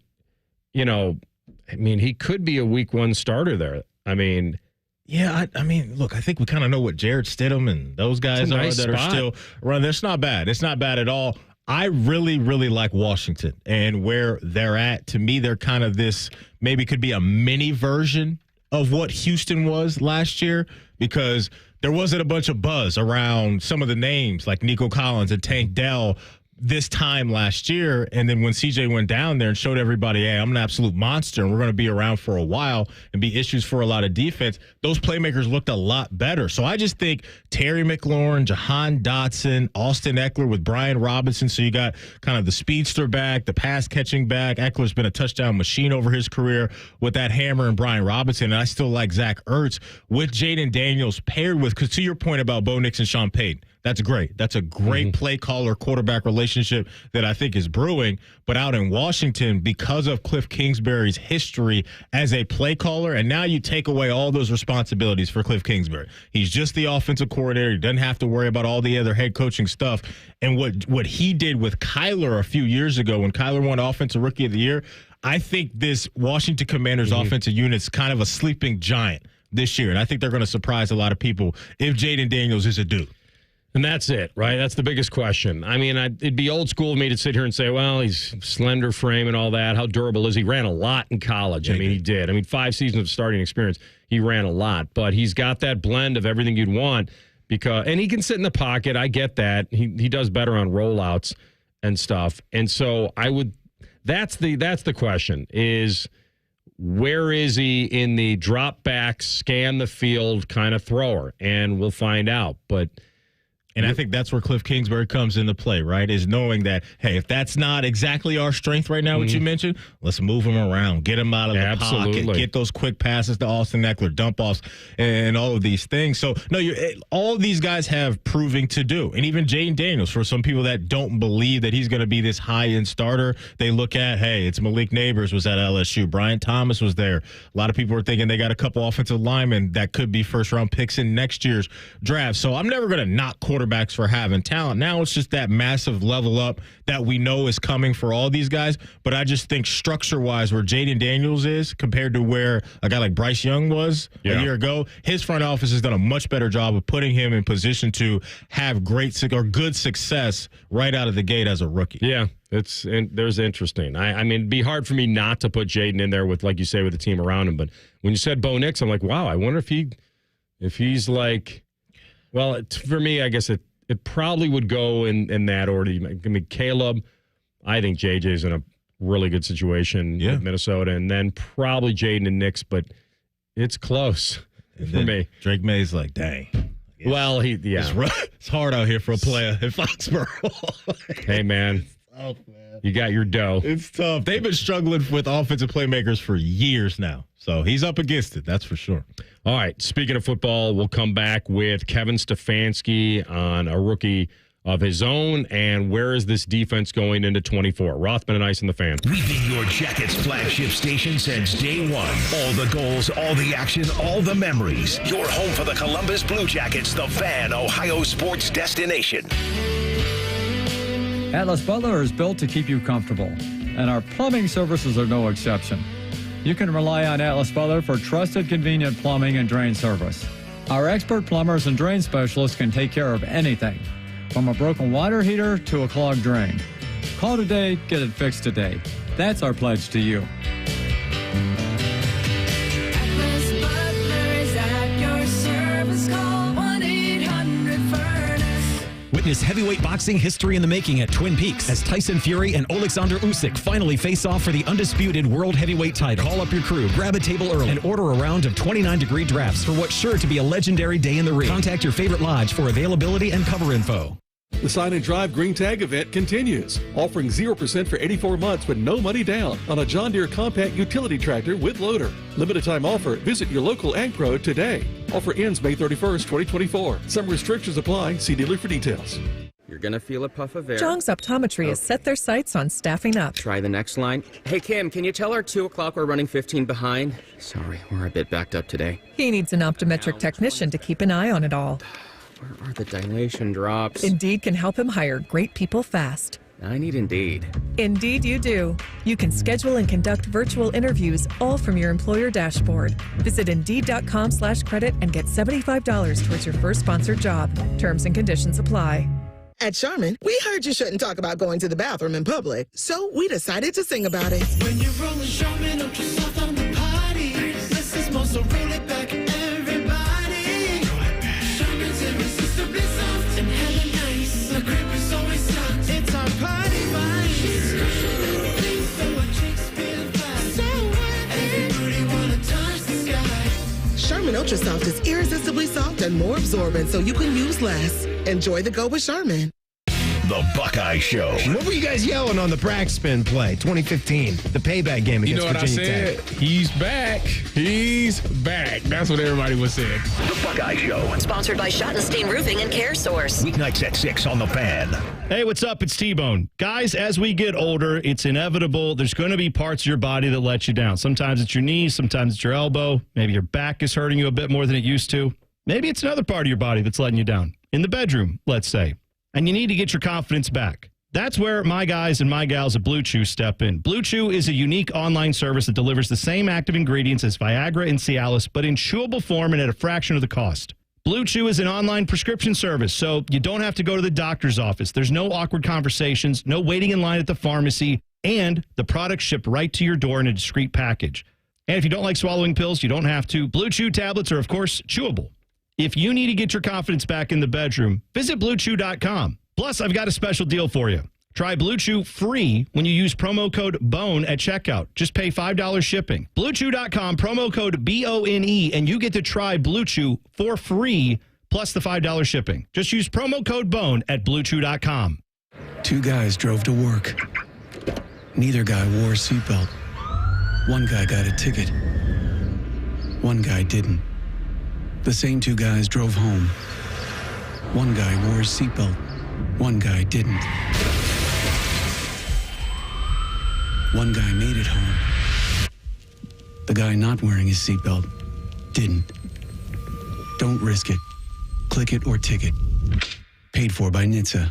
S3: he could be a week one starter there. I mean,
S4: look, I think we kind of know what Jared Stidham and those guys are still around. That's not bad. It's not bad at all. I really, really like Washington and where they're at. To me, they're kind of this maybe could be a mini version of what Houston was last year because there wasn't a bunch of buzz around some of the names like Nico Collins and Tank Dell this time last year. And then when CJ went down there and showed everybody, hey, I'm an absolute monster and we're going to be around for a while and be issues for a lot of defense, those playmakers looked a lot better. So I just think Terry McLaurin, Jahan Dotson, Austin Eckler with Brian Robinson. So you got kind of the speedster back, the pass catching back. Eckler's been a touchdown machine over his career with that hammer and Brian Robinson. And I still like Zach Ertz with Jaden Daniels paired with, because to your point about Bo Nix and Sean Payton, that's great. That's a great play caller quarterback relationship that I think is brewing. But out in Washington, because of Cliff Kingsbury's history as a play caller, and now you take away all those responsibilities for Cliff Kingsbury. He's just the offensive coordinator. He doesn't have to worry about all the other head coaching stuff. And what he did with Kyler a few years ago when Kyler won Offensive Rookie of the Year, I think this Washington Commanders offensive unit's kind of a sleeping giant this year. And I think they're going to surprise a lot of people if Jaden Daniels is a dude.
S3: And that's it, right? That's the biggest question. I mean, it'd be old school of me to sit here and say, well, he's slender frame and all that. How durable is he? Ran a lot in college. He did. 5 seasons of starting experience. He ran a lot. But he's got that blend of everything you'd want. And he can sit in the pocket. I get that. He does better on rollouts and stuff. And so that's the question is, where is he in the drop back, scan the field kind of thrower? And we'll find out.
S4: And I think that's where Cliff Kingsbury comes into play, right? Is knowing that, hey, if that's not exactly our strength right now, what you mentioned, let's move him around, get him out of the pocket, get those quick passes to Austin Eckler, dump offs, and all of these things. So, no, all of these guys have proving to do. And even Jaden Daniels, for some people that don't believe that he's going to be this high-end starter, they look at, hey, it's Malik Neighbors was at LSU. Brian Thomas was there. A lot of people are thinking they got a couple offensive linemen that could be first-round picks in next year's draft. So I'm never going to knock quarterbacks for having talent. Now it's just that massive level up that we know is coming for all these guys. But I just think structure-wise, where Jaden Daniels is compared to where a guy like Bryce Young was a year ago, his front office has done a much better job of putting him in position to have good success right out of the gate as a rookie.
S3: Yeah, there's interesting. It'd be hard for me not to put Jaden in there with, like you say, with the team around him. But when you said Bo Nix, I'm like, wow, I wonder if he's like. Well, for me, I guess it probably would go in that order. Caleb, I think JJ's in a really good situation with Minnesota, and then probably Jaden and Nix, but it's close for me.
S4: Drake May's like, dang.
S3: Well,
S4: it's hard out here for a player in Foxborough.
S3: Hey, man.
S4: Oh, man.
S3: You got your dough.
S4: It's tough. They've been struggling with offensive playmakers for years now. So he's up against it, that's for sure.
S3: All right, speaking of football, we'll come back with Kevin Stefanski on a rookie of his own, and where is this defense going into 24? Rothman and Ice and the Fan.
S1: We've been your Jackets flagship station since day one. All the goals, all the action, all the memories. Your home for the Columbus Blue Jackets, the Fan, Ohio sports destination.
S7: Atlas Butler is built to keep you comfortable, and our plumbing services are no exception. You can rely on Atlas Butler for trusted, convenient plumbing and drain service. Our expert plumbers and drain specialists can take care of anything, from a broken water heater to a clogged drain. Call today, get it fixed today. That's our pledge to you.
S23: Atlas Butler is at your service. Call 1-800-FURNACE.
S16: Witness heavyweight boxing history in the making at Twin Peaks as Tyson Fury and Alexander Usyk finally face off for the undisputed world heavyweight title. Call up your crew, grab a table early, and order a round of 29-degree drafts for what's sure to be a legendary day in the ring. Contact your favorite lodge for availability and cover info.
S5: The Sign and Drive Green Tag event continues, offering 0% for 84 months with no money down on a John Deere compact utility tractor with loader. Limited time offer. Visit your local Ag Pro today. Offer ends May 31st, 2024. Some restrictions apply. See dealer for details.
S8: You're going to feel a puff of air.
S23: Jong's Optometry has set their sights on staffing up.
S8: Try the next line. Hey, Kim, can you tell her 2 o'clock we're running 15 behind? Sorry, we're a bit backed up today.
S23: He needs an optometric technician to keep an eye on it all.
S8: Where are the dilation drops?
S23: Indeed can help him hire great people fast.
S8: I need Indeed.
S23: Indeed you do. You can schedule and conduct virtual interviews all from your employer dashboard. Visit Indeed.com/credit and get $75 towards your first sponsored job. Terms and conditions apply.
S24: At Charmin, we heard you shouldn't talk about going to the bathroom in public, so we decided to sing about it.
S12: When you're rolling Charmin, ultra soft on the party. This is most so roll it back, everybody. Charmin's irresistibly soft and hella nice. The grip is always soft. It's our party vibe. Please so our chicks feel fast. So everybody wanna touch the sky.
S24: Charmin Ultra Soft is irresistibly soft and more absorbent, so you can use less. Enjoy the go with Charmin.
S1: The Buckeye Show.
S25: What were you guys yelling on the Brack Spin play, 2015, the payback game against Virginia Tech?
S26: He's back. He's back. That's what everybody was saying.
S1: The Buckeye Show.
S2: Sponsored by Schottenstein Roofing and Care Source.
S1: Weeknights at 6 on The Fan.
S15: Hey, what's up? It's T-Bone. Guys, as we get older, it's inevitable. There's going to be parts of your body that let you down. Sometimes it's your knees, sometimes it's your elbow. Maybe your back is hurting you a bit more than it used to. Maybe it's another part of your body that's letting you down. In the bedroom, let's say. And you need to get your confidence back. That's where my guys and my gals at Blue Chew step in. Blue Chew is a unique online service that delivers the same active ingredients as Viagra and Cialis, but in chewable form and at a fraction of the cost. Blue Chew is an online prescription service, so you don't have to go to the doctor's office. There's no awkward conversations, no waiting in line at the pharmacy, and the product's shipped right to your door in a discreet package. And if you don't like swallowing pills, you don't have to. Blue Chew tablets are, of course, chewable. If you need to get your confidence back in the bedroom, visit BlueChew.com. Plus, I've got a special deal for you. Try Blue Chew free when you use promo code BONE at checkout. Just pay $5 shipping. BlueChew.com, promo code BONE, and you get to try Blue Chew for free, plus the $5 shipping. Just use promo code BONE at BlueChew.com.
S13: 2 guys drove to work. Neither guy wore a seatbelt. One guy got a ticket. One guy didn't. The same 2 guys drove home. One guy wore his seatbelt. One guy didn't. One guy made it home. The guy not wearing his seatbelt didn't. Don't risk it. Click it or ticket. Paid for by NHTSA.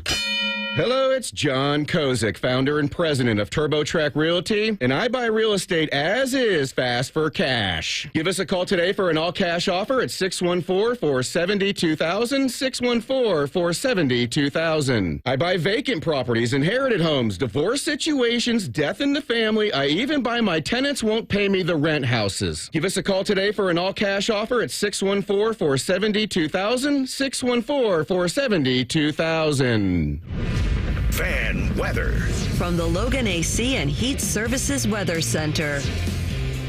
S27: Hello, it's John Kozik, founder and president of TurboTrack Realty, and I buy real estate as is fast for cash. Give us a call today for an all-cash offer at 614-470-2000, 614-470-2000. I buy vacant properties, inherited homes, divorce situations, death in the family. I even buy my tenants won't pay me the rent houses. Give us a call today for an all-cash offer at 614-470-2000, 614-470-2000.
S1: Fan weather.
S2: From the Logan AC and Heat Services Weather Center.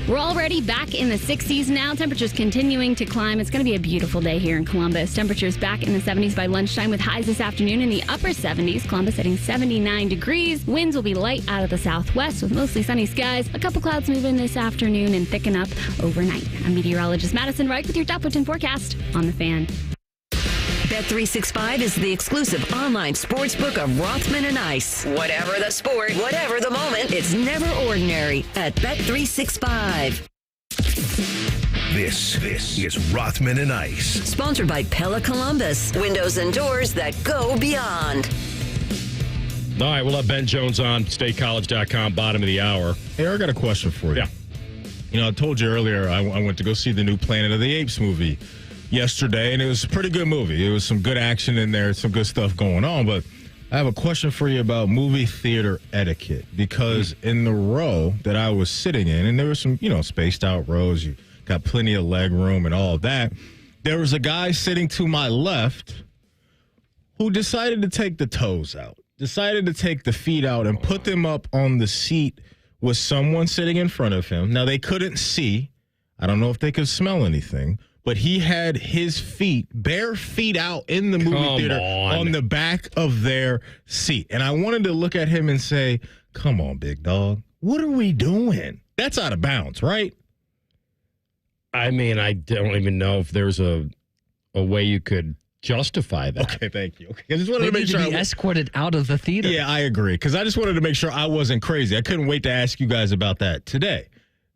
S28: We're already back in the 60s now. Temperatures continuing to climb. It's going to be a beautiful day here in Columbus. Temperatures back in the 70s by lunchtime with highs this afternoon in the upper 70s. Columbus hitting 79 degrees. Winds will be light out of the southwest with mostly sunny skies. A couple clouds move in this afternoon and thicken up overnight. I'm meteorologist Madison Reich with your top 10 forecast on The Fan.
S2: Bet365 is the exclusive online sportsbook of Rothman and Ice. Whatever the sport, whatever the moment, it's never ordinary at Bet365.
S1: This is Rothman and Ice.
S2: Sponsored by Pella Columbus. Windows and doors that go beyond.
S3: All right, we'll have Ben Jones on, statecollege.com, bottom of the hour.
S4: Hey, I got a question for you.
S3: Yeah.
S4: You know, I told you earlier I went to go see the new Planet of the Apes movie yesterday, and it was a pretty good movie. It was some good action in there, some good stuff going on, but I have a question for you about movie theater etiquette, because in the row that I was sitting in, and there were some, spaced out rows, you got plenty of leg room and all of that, there was a guy sitting to my left who decided to take the toes out, decided to take the feet out and put them up on the seat with someone sitting in front of him. Now, they couldn't see. I don't know if they could smell anything, but he had his feet, bare feet out in the movie theater on the back of their seat. And I wanted to look at him and say, come on, big dog. What are we doing? That's out of bounds, right?
S3: I mean, I don't even know if there's a way you could justify that.
S4: Okay, thank you. Okay, I just wanted to make sure
S6: be escorted out of the theater.
S4: Yeah, I agree. Because I just wanted to make sure I wasn't crazy. I couldn't wait to ask you guys about that today.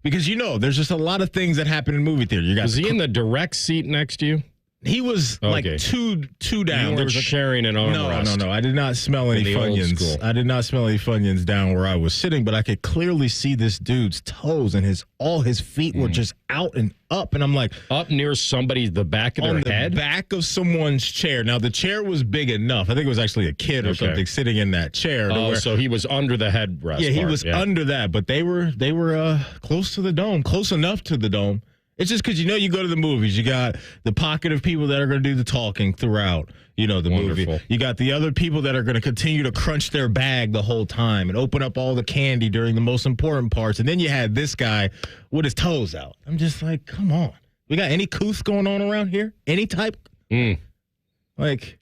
S4: Because, there's just a lot of things that happen in movie theater.
S3: Was he in the direct seat next to you?
S4: He was like two down.
S3: There was sharing an armrest.
S4: No. I did not smell any Funyuns. I did not smell any Funyuns down where I was sitting, but I could clearly see this dude's toes and all his feet were just out and up. And I'm like,
S3: up near the back of their head?
S4: The back of someone's chair. Now, the chair was big enough. I think it was actually a kid or something sitting in that chair.
S3: So he was under the headrest.
S4: Yeah, he was under that, but they were close to the dome, close enough to the dome. It's just because, you go to the movies, you got the pocket of people that are going to do the talking throughout, the movie. You got the other people that are going to continue to crunch their bag the whole time and open up all the candy during the most important parts. And then you had this guy with his toes out. I'm just like, come on. We got any couth going on around here? Any type? Like,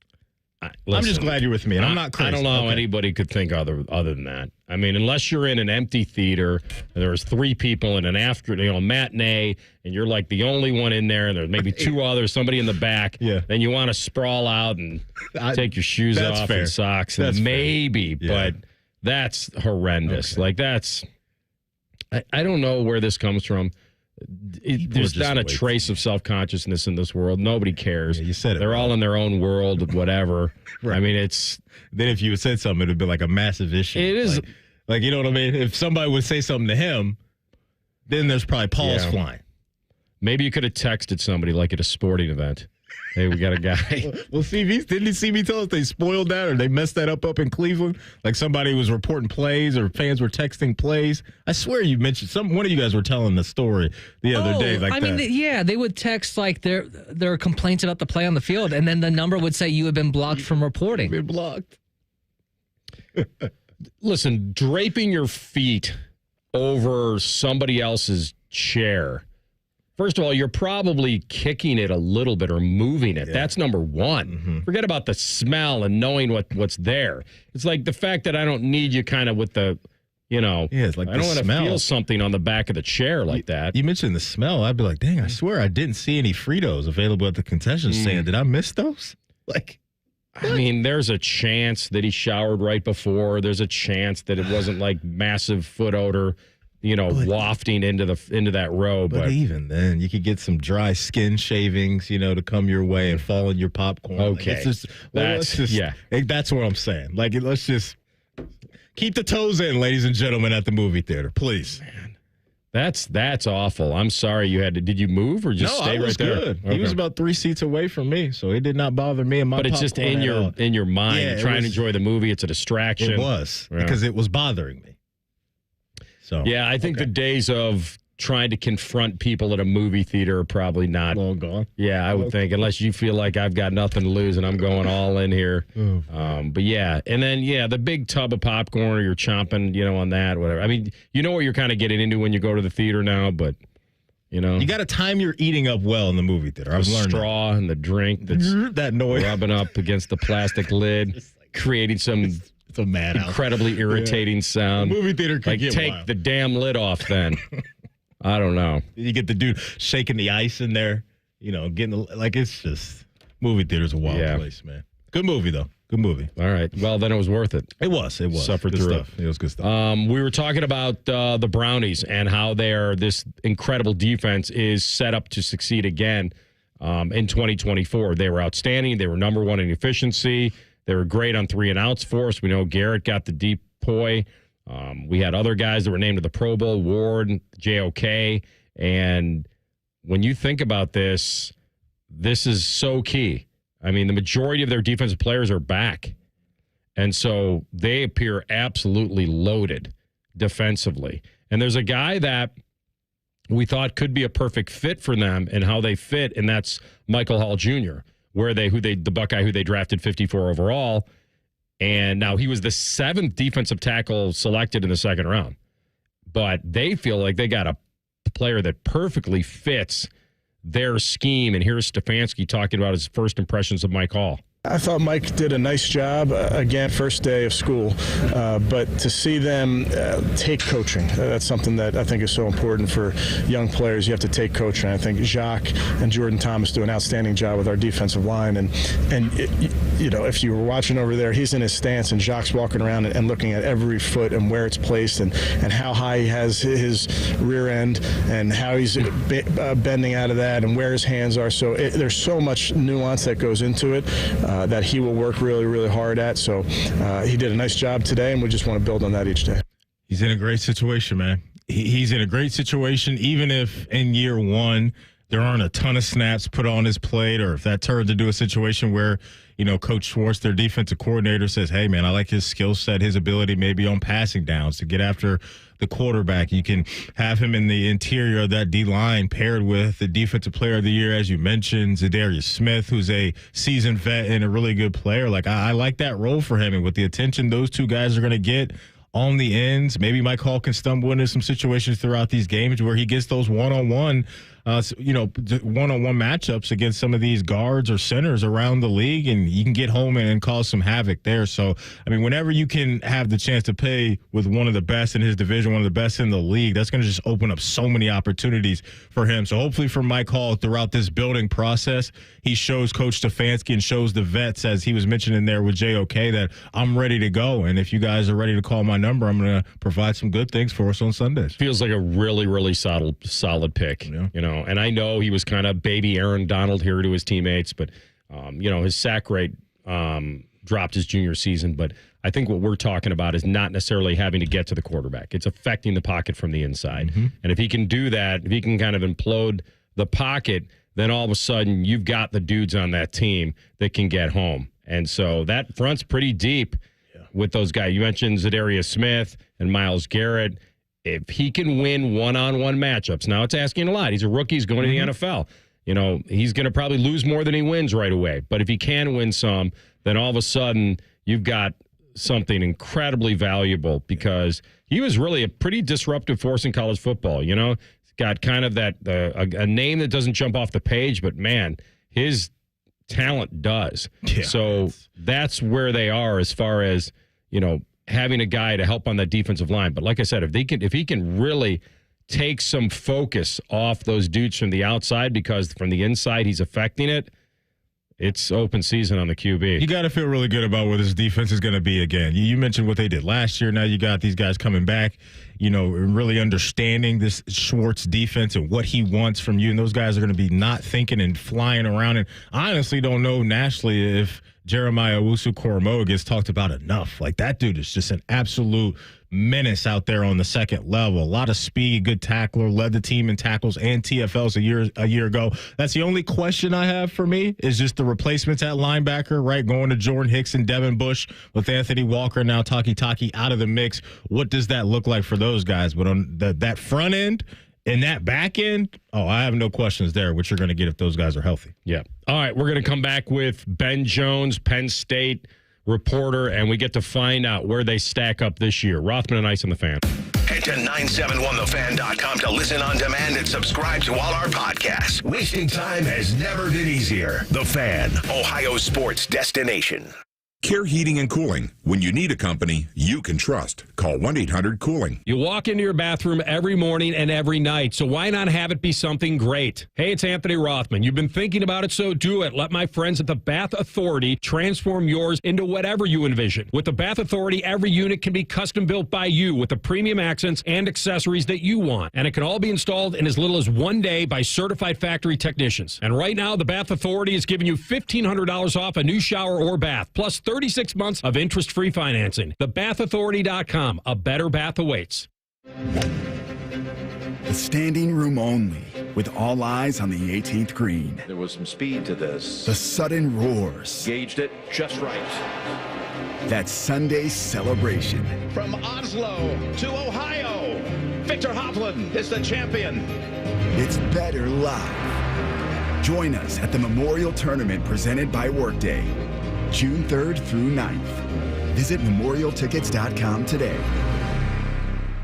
S4: I'm just glad you're with me, and I'm not crazy.
S3: I don't know how anybody could think other than that. I mean, unless you're in an empty theater and there's 3 people in an matinee, and you're like the only one in there, and there's maybe 2 others, somebody in the back.
S4: Yeah.
S3: Then you want to sprawl out and take your shoes off and socks, and maybe, but that's horrendous. Okay. Like I don't know where this comes from. There's not a trace of self-consciousness in this world. Nobody cares.
S4: Yeah, you said it.
S3: They're all in their own world, whatever. Right. I mean,
S4: then if you had said something, it would be like a massive issue.
S3: It is.
S4: Like, you know what I mean? If somebody would say something to him, then there's probably paws flying.
S3: Maybe you could have texted somebody like at a sporting event. Hey, we got a guy.
S4: Well, didn't he see me tell us they spoiled that or they messed that up in Cleveland? Like somebody was reporting plays or fans were texting plays. I swear you mentioned one of you guys were telling the story the other day. Like
S6: I mean, they would text like their complaints about the play on the field, and then the number would say you have been blocked from reporting.
S4: Been blocked.
S3: Listen, draping your feet over somebody else's chair. First of all, you're probably kicking it a little bit or moving it. Yeah. That's number one. Mm-hmm. Forget about the smell and knowing what's there. It's like the fact that I don't need you kind of with the,
S4: it's like
S3: I don't want to feel something on the back of the chair like that.
S4: You mentioned the smell. I'd be like, dang, I swear I didn't see any Fritos available at the concession stand. Did I miss those? Like,
S3: I mean, there's a chance that he showered right before. There's a chance that it wasn't like massive foot odor. Wafting into that row.
S4: But even then, you could get some dry skin shavings, to come your way and fall in your popcorn.
S3: Okay.
S4: That's what I'm saying. Like, let's just keep the toes in, ladies and gentlemen, at the movie theater, please.
S3: Man, that's awful. I'm sorry you had to. Did you move or just stay right there?
S4: Good. Okay. He was about 3 seats away from me, so it did not bother me. And
S3: but it's just in your mind. You're trying to enjoy the movie. It's a distraction.
S4: It was because it was bothering me. So,
S3: yeah, I think the days of trying to confront people at a movie theater are probably not
S4: long gone.
S3: Yeah, I would think, unless you feel like I've got nothing to lose and I'm going all in here. But yeah, and then the big tub of popcorn, or you're chomping, on that, whatever. I mean, you know what you're kind of getting into when you go to the theater now, but you got
S4: to time your eating up well in the movie theater. I've learned
S3: straw and the drink that's
S4: that noise
S3: rubbing up against the plastic lid, creating some.
S4: It's a
S3: incredibly irritating sound.
S4: The movie theater could get
S3: take
S4: wild.
S3: The damn lid off then. I don't know.
S4: You get the dude shaking the ice in there, getting it's just movie theater's a wild place, man. Good movie though. Good movie.
S3: All right. Well, then it was worth it.
S4: It was.
S3: Suffered
S4: good
S3: through
S4: stuff. It was good stuff.
S3: We were talking about the Brownies and how this incredible defense is set up to succeed again in 2024. They were outstanding. They were number one in efficiency. They were great on 3-and-outs for us. We know Garrett got the deep poi. We had other guys that were named to the Pro Bowl, Ward, JOK. And when you think about this is so key. I mean, the majority of their defensive players are back. And so they appear absolutely loaded defensively. And there's a guy that we thought could be a perfect fit for them and how they fit, and that's Michael Hall Jr. the Buckeye who they drafted 54 overall. And now he was the 7th defensive tackle selected in the second round. But they feel like they got a player that perfectly fits their scheme. And here's Stefanski talking about his first impressions of Mike Hall.
S9: I thought Mike did a nice job, again, first day of school, but to see them take coaching, that's something that I think is so important for young players. You have to take coaching. I think Jacques and Jordan Thomas do an outstanding job with our defensive line, and if you were watching over there, he's in his stance, and Jacques walking around and looking at every foot and where it's placed and how high he has his rear end and how he's bending out of that and where his hands are. So there's so much nuance that goes into it. That he will work really, really hard at. So he did a nice job today, and we just want to build on that each day.
S4: He's in a great situation, man. He's in a great situation, even if in year one there aren't a ton of snaps put on his plate, or if that turns into a situation where, Coach Schwartz, their defensive coordinator, says, hey, man, I like his skill set, his ability maybe on passing downs to get after the quarterback. You can have him in the interior of that D-line paired with the defensive player of the year, as you mentioned, Zadarius Smith, who's a seasoned vet and a really good player. Like, I like that role for him. And with the attention those two guys are going to get on the ends, maybe Mike Hall can stumble into some situations throughout these games where he gets those one-on-one matchups against some of these guards or centers around the league, and you can get home and cause some havoc there. So, whenever you can have the chance to play with one of the best in his division, one of the best in the league, that's going to just open up so many opportunities for him. So hopefully for Mike Hall throughout this building process, he shows Coach Stefanski and shows the vets, as he was mentioning there with JOK, that I'm ready to go. And if you guys are ready to call my number, I'm going to provide some good things for us on Sundays.
S3: Feels like a really, really solid pick, And I know he was kind of baby Aaron Donald here to his teammates, but, his sack rate dropped his junior season. But I think what we're talking about is not necessarily having to get to the quarterback. It's affecting the pocket from the inside. Mm-hmm. And if he can do that, if he can kind of implode the pocket, then all of a sudden you've got the dudes on that team that can get home. And so that front's pretty deep with those guys. You mentioned Zadarius Smith and Myles Garrett. If he can win one-on-one matchups, now it's asking a lot. He's a rookie. He's going to the NFL. He's going to probably lose more than he wins right away. But if he can win some, then all of a sudden you've got something incredibly valuable, because he was really a pretty disruptive force in college football. He's got kind of that a name that doesn't jump off the page, but, man, his talent does. Yeah. So that's where they are as far as, having a guy to help on that defensive line. But like I said, if he can really take some focus off those dudes from the outside, because from the inside he's affecting it, it's open season on the QB.
S4: You got to feel really good about where this defense is going to be again. You mentioned what they did last year. Now you got these guys coming back, really understanding this Schwartz defense and what he wants from you. And those guys are going to be not thinking and flying around. And I honestly don't know nationally if Jeremiah Owusu-Koramoah gets talked about enough. Like, that dude is just an absolute menace out there on the second level. A lot of speed, good tackler, led the team in tackles and TFLs a year ago. That's the only question I have for me, is just the replacements at linebacker, right? Going to Jordan Hicks and Devin Bush with Anthony Walker, now Taki out of the mix. What does that look like for those guys? But on that front end and that back end, I have no questions there, which you're going to get if those guys are healthy.
S3: Yeah. All right, we're going to come back with Ben Jones, Penn State reporter, and we get to find out where they stack up this year. Rothman and Ice on the Fan.
S1: Head to 971thefan.com to listen on demand and subscribe to all our podcasts. Wasting time has never been easier. The Fan, Ohio sports destination.
S10: Care Heating and Cooling. When you need a company you can trust, call 1-800-COOLING.
S3: You walk into your bathroom every morning and every night, so why not have it be something great? Hey, it's Anthony Rothman. You've been thinking about it, so do it. Let my friends at the Bath Authority transform yours into whatever you envision. With the Bath Authority, every unit can be custom built by you with the premium accents and accessories that you want. And it can all be installed in as little as 1 day by certified factory technicians. And right now, the Bath Authority is giving you $1,500 off a new shower or bath, plus 36 months of interest-free financing. TheBathAuthority.com. A better bath awaits.
S11: The standing room only, with all eyes on the 18th green.
S14: There was some speed to this.
S11: The sudden roars.
S14: Gauged it just right.
S11: That Sunday celebration.
S14: From Oslo to Ohio, Victor Hovland is the champion.
S11: It's better live. Join us at the Memorial Tournament presented by Workday, June 3rd through 9th. Visit memorialtickets.com today.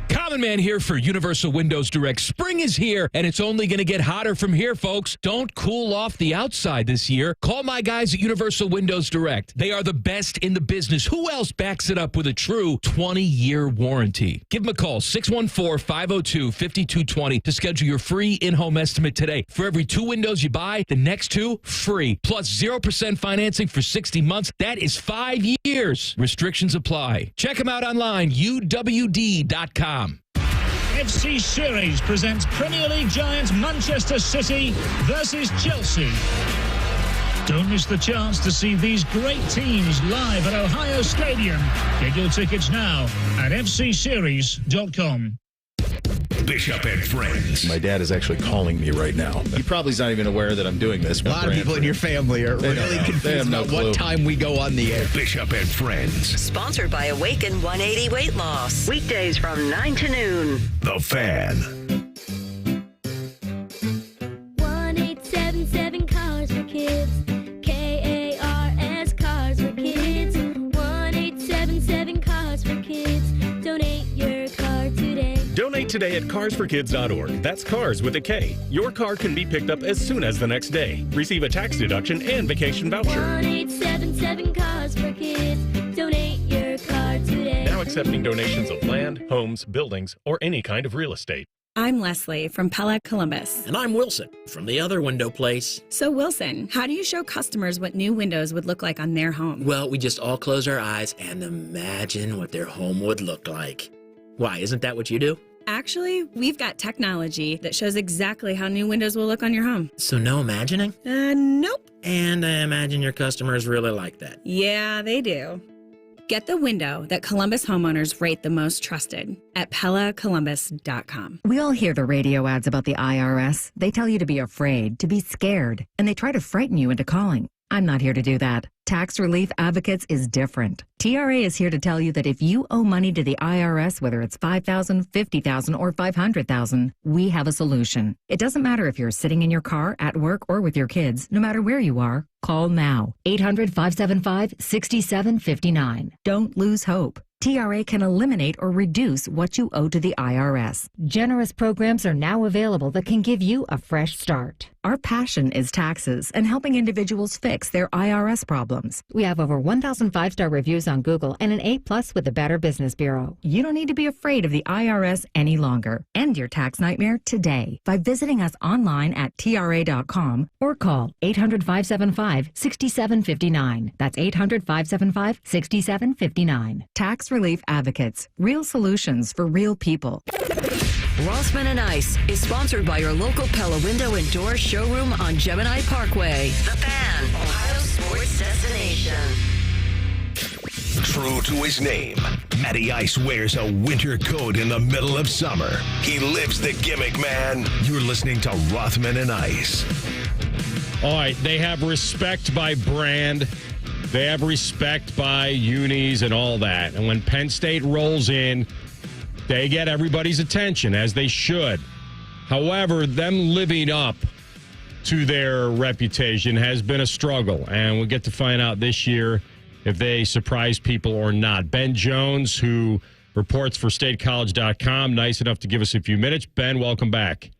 S7: Common Man here for Universal Windows Direct. Spring is here, and it's only going to get hotter from here, folks. Don't cool off the outside this year. Call my guys at Universal Windows Direct. They are the best in the business. Who else backs it up with a true 20-year warranty? Give them a call, 614-502-5220 to schedule your free in-home estimate today. For every 2 windows you buy, the next 2 free. Plus 0% financing for 60 months. That is 5 years. Restrictions apply. Check them out online, uwd.com.
S16: FC Series presents Premier League giants Manchester City versus Chelsea. Don't miss the chance to see these great teams live at Ohio Stadium. Get your tickets now at fcseries.com.
S1: Bishop and Friends.
S17: My dad is actually calling me right now. He probably is not even aware that I'm doing this.
S25: A lot of people in your family are really confused about what time we go on the air.
S1: Bishop and Friends.
S2: Sponsored by Awaken 180 Weight Loss. Weekdays from 9 to noon.
S1: The Fan.
S12: 1877 Cars for Kids. KARS Cars for Kids. 1877 Cars for Kids. Donate your car today.
S18: Donate today at carsforkids.org. That's cars with a K. Your car can be picked up as soon as the next day. Receive a tax deduction and vacation voucher.
S12: 1877 Cars for Kids. Donate your car today.
S18: Now accepting donations of land, homes, buildings, or any kind of real estate.
S19: I'm Leslie from Pella Columbus.
S20: And I'm Wilson from the other window place.
S19: So Wilson, how do you show customers what new windows would look like on their home?
S20: Well, we just all close our eyes and imagine what their home would look like. Why, isn't that what you do?
S19: Actually, we've got technology that shows exactly how new windows will look on your home.
S20: So no imagining?
S19: Nope.
S20: And I imagine your customers really like that.
S19: Yeah, they do. Get the window that Columbus homeowners rate the most trusted at PellaColumbus.com.
S21: We all hear the radio ads about the IRS. They tell you to be afraid, to be scared, and they try to frighten you into calling. I'm not here to do that. Tax Relief Advocates is different. TRA is here to tell you that if you owe money to the IRS, whether it's $5,000, $50,000, or $500,000, we have a solution. It doesn't matter if you're sitting in your car, at work, or with your kids. No matter where you are, call now. 800-575-6759. Don't lose hope. TRA can eliminate or reduce what you owe to the IRS. Generous programs are now available that can give you a fresh start. Our passion is taxes and helping individuals fix their IRS problems. We have over 1,000 5-star reviews on Google and an A+ with the Better Business Bureau. You don't need to be afraid of the IRS any longer. End your tax nightmare today by visiting us online at TRA.com or call 800-575-6759. That's 800-575-6759. Tax Relief Advocates. Real solutions for real people.
S2: Rothman and Ice is sponsored by your local Pella Window and Door showroom on Gemini Parkway. The Fan, Ohio sports destination.
S1: True to his name, Matty Ice wears a winter coat in the middle of summer. He lives the gimmick, man. You're listening to Rothman and Ice.
S3: All right, they have respect by brand. They have respect by unis and all that. And when Penn State rolls in, they get everybody's attention, as they should. However, them living up to their reputation has been a struggle, and we'll get to find out this year if they surprise people or not. Ben Jones, who reports for StateCollege.com, nice enough to give us a few minutes. Ben, welcome back.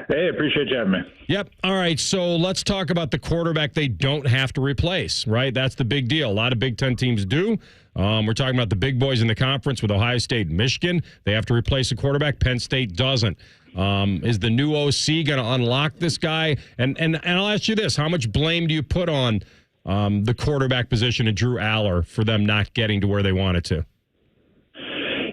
S22: Hey, appreciate you having me.
S3: Yep. All right, so let's talk about the quarterback they don't have to replace, right? That's the big deal. A lot of Big Ten teams do. We're talking about the big boys in the conference with Ohio State and Michigan. They have to replace a quarterback. Penn State doesn't. Is the new OC going to unlock this guy? And I'll ask you this. How much blame do you put on the quarterback position and Drew Aller for them not getting to where they wanted to?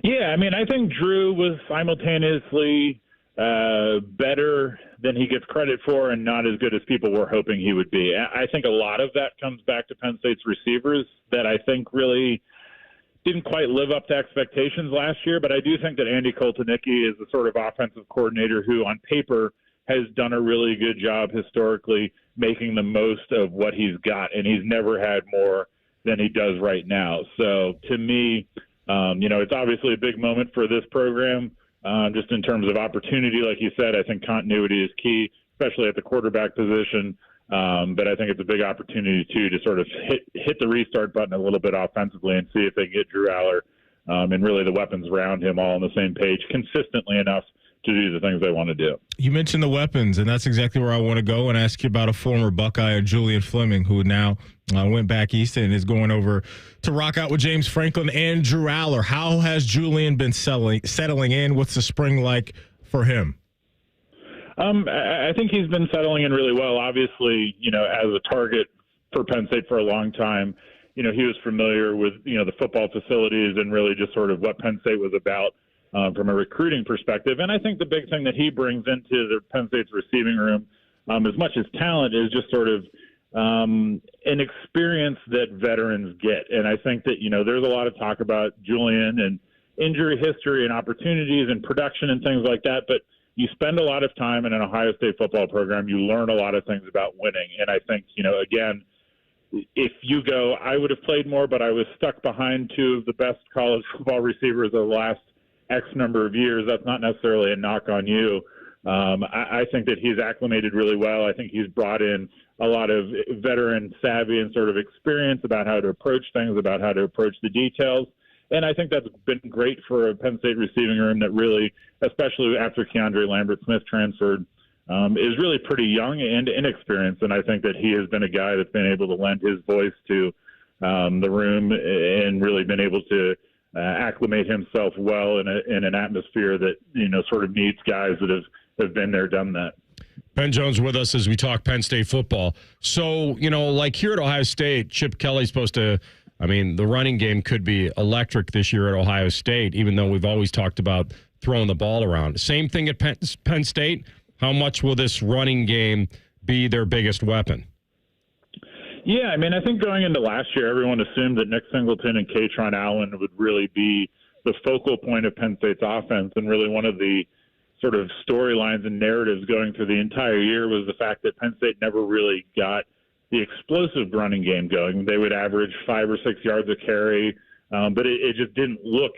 S22: Yeah, I mean, I think Drew was simultaneously better than he gets credit for and not as good as people were hoping he would be. I think a lot of that comes back to Penn State's receivers that I think really didn't quite live up to expectations last year, but I do think that Andy Koltonicki is the sort of offensive coordinator who on paper has done a really good job historically making the most of what he's got, and he's never had more than he does right now. So to me, it's obviously a big moment for this program. Just in terms of opportunity, like you said, I think continuity is key especially at the quarterback position. But I think it's a big opportunity, too, to sort of hit the restart button a little bit offensively and see if they can get Drew Aller and really the weapons around him all on the same page consistently enough to do the things they want to do.
S4: You mentioned the weapons, and that's exactly where I want to go and ask you about a former Buckeye, Julian Fleming, who now went back east and is going over to rock out with James Franklin and Drew Aller. How has Julian been settling in? What's the spring like for him?
S22: I think he's been settling in really well. Obviously, as a target for Penn State for a long time, he was familiar with, the football facilities and really just sort of what Penn State was about from a recruiting perspective. And I think the big thing that he brings into the Penn State's receiving room, as much as talent, is just sort of an experience that veterans get. And I think that, there's a lot of talk about Julian and injury history and opportunities and production and things like that. But you spend a lot of time in an Ohio State football program. You learn a lot of things about winning. And I think, again, if you go, I would have played more, but I was stuck behind two of the best college football receivers of the last X number of years, that's not necessarily a knock on you. I think that he's acclimated really well. I think he's brought in a lot of veteran savvy and sort of experience about how to approach things, about how to approach the details. And I think that's been great for a Penn State receiving room that really, especially after Keandre Lambert-Smith transferred, is really pretty young and inexperienced. And I think that he has been a guy that's been able to lend his voice to the room and really been able to acclimate himself well in an atmosphere that, sort of needs guys that have been there, done that.
S3: Ben Jones with us as we talk Penn State football. So, like here at Ohio State, Chip Kelly's supposed to, the running game could be electric this year at Ohio State, even though we've always talked about throwing the ball around. Same thing at Penn State. How much will this running game be their biggest weapon?
S22: Yeah, I think going into last year, everyone assumed that Nick Singleton and Kaytron Allen would really be the focal point of Penn State's offense. And really one of the sort of storylines and narratives going through the entire year was the fact that Penn State never really got the explosive running game going. They would average 5 or 6 yards a carry, but it just didn't look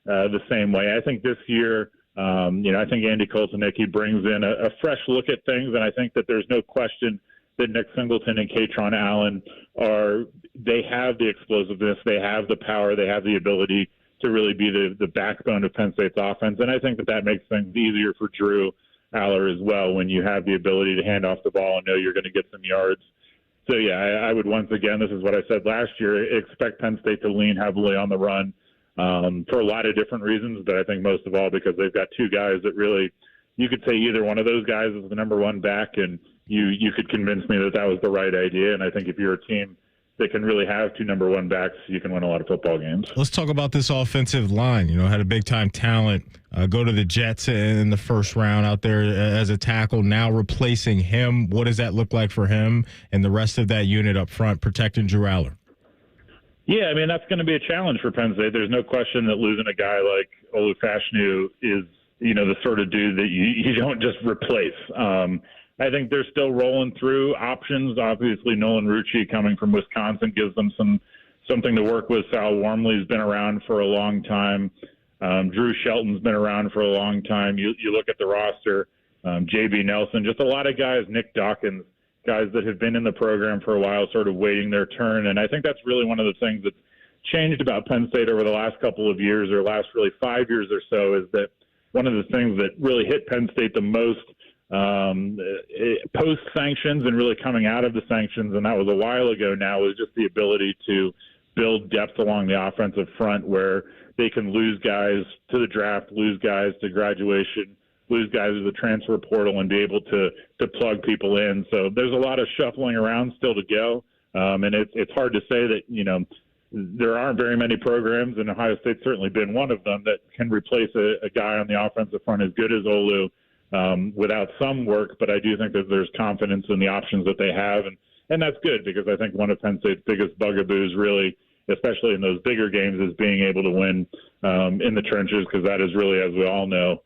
S22: the same way. I think this year, I think Andy Koltanicki brings in a fresh look at things, and I think that there's no question that Nick Singleton and Kaytron Allen they have the explosiveness, they have the power, they have the ability to really be the backbone of Penn State's offense. And I think that makes things easier for Drew Aller as well when you have the ability to hand off the ball and know you're going to get some yards. So, yeah, I would once again, this is what I said last year, expect Penn State to lean heavily on the run for a lot of different reasons, but I think most of all because they've got two guys that really, you could say either one of those guys is the number one back, and you could convince me that was the right idea. And I think if you're a team that can really have two number one backs, you can win a lot of football games.
S4: Let's talk about this offensive line. Had a big-time talent go to the Jets in the first round out there as a tackle, now replacing him. What does that look like for him and the rest of that unit up front protecting Drew Aller?
S22: Yeah, that's going to be a challenge for Penn State. There's no question that losing a guy like Olu Fashanu is, the sort of dude that you don't just replace. I think they're still rolling through options. Obviously, Nolan Rucci coming from Wisconsin gives them something to work with. Sal Wormley's been around for a long time. Drew Shelton's been around for a long time. You look at the roster, J.B. Nelson, just a lot of guys, Nick Dawkins, guys that have been in the program for a while, sort of waiting their turn. And I think that's really one of the things that's changed about Penn State over the last couple of years or last really 5 years or so is that one of the things that really hit Penn State the most post sanctions and really coming out of the sanctions, and that was a while ago now, was just the ability to build depth along the offensive front where they can lose guys to the draft, lose guys to graduation, lose guys to the transfer portal, and be able to plug people in. So there's a lot of shuffling around still to go, and it's hard to say that there aren't very many programs, and Ohio State's certainly been one of them, that can replace a guy on the offensive front as good as Olu without some work. But I do think that there's confidence in the options that they have, and that's good because I think one of Penn State's biggest bugaboos really, especially in those bigger games, is being able to win in the trenches, because that is really, as we all know,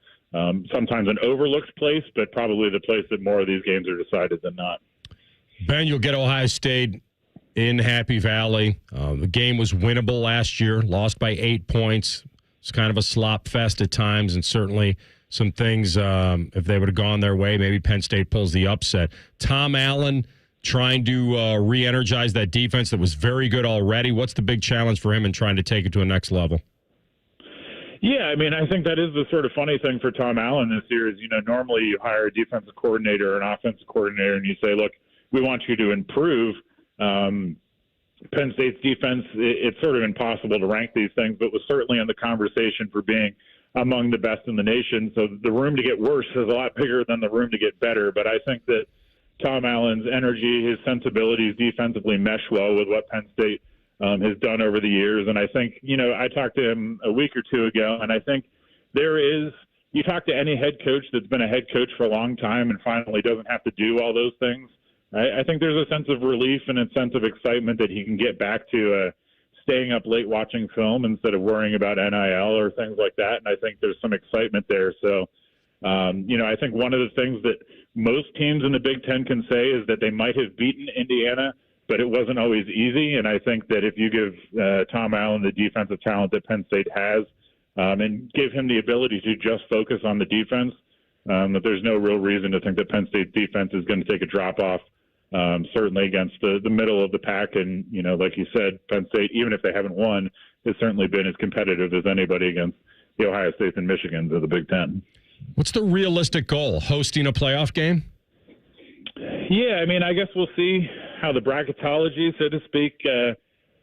S22: sometimes an overlooked place, but probably the place that more of these games are decided than not.
S3: Ben, you'll get Ohio State in Happy Valley. The game was winnable last year, lost by 8 points. It's kind of a slop fest at times, and certainly some things, if they would have gone their way, maybe Penn State pulls the upset. Tom Allen trying to re-energize that defense that was very good already. What's the big challenge for him in trying to take it to a next level?
S22: Yeah, I mean, I think that is the sort of funny thing for Tom Allen this year is, normally you hire a defensive coordinator or an offensive coordinator and you say, look, we want you to improve. Penn State's defense, it's sort of impossible to rank these things, but was certainly in the conversation for being among the best in the nation. So the room to get worse is a lot bigger than the room to get better. But I think that Tom Allen's energy, his sensibilities defensively mesh well with what Penn State has done over the years. And I think, I talked to him a week or two ago, and I think you talk to any head coach that's been a head coach for a long time and finally doesn't have to do all those things. I think there's a sense of relief and a sense of excitement that he can get back to staying up late watching film instead of worrying about NIL or things like that. And I think there's some excitement there. So, I think one of the things that most teams in the Big Ten can say is that they might have beaten Indiana, but it wasn't always easy. And I think that if you give Tom Allen the defensive talent that Penn State has and give him the ability to just focus on the defense, that there's no real reason to think that Penn State's defense is going to take a drop-off, certainly against the middle of the pack. And, like you said, Penn State, even if they haven't won, has certainly been as competitive as anybody against the Ohio State and Michigans of the Big Ten.
S3: What's the realistic goal? Hosting a playoff game?
S22: Yeah, I mean, I guess we'll see how the bracketology, so to speak,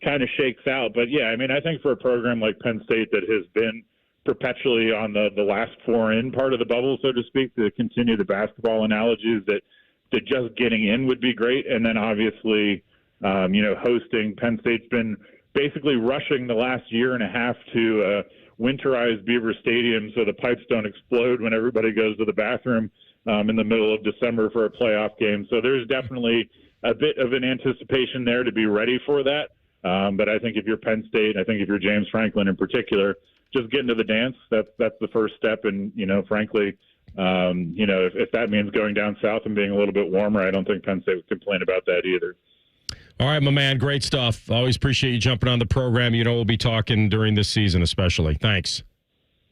S22: kind of shakes out. But, yeah, I mean, I think for a program like Penn State that has been perpetually on the last four in part of the bubble, so to speak, to continue the basketball analogies, that just getting in would be great. And then, obviously, hosting. Penn State's been basically rushing the last year and a half to winterize Beaver Stadium so the pipes don't explode when everybody goes to the bathroom in the middle of December for a playoff game. So there's definitely a bit of an anticipation there to be ready for that. But I think if you're Penn State, I think if you're James Franklin in particular, just get into the dance. That's the first step. And, frankly, if that means going down south and being a little bit warmer, I don't think Penn State would complain about that either.
S3: All right, my man. Great stuff. Always appreciate you jumping on the program. We'll be talking during this season especially. Thanks.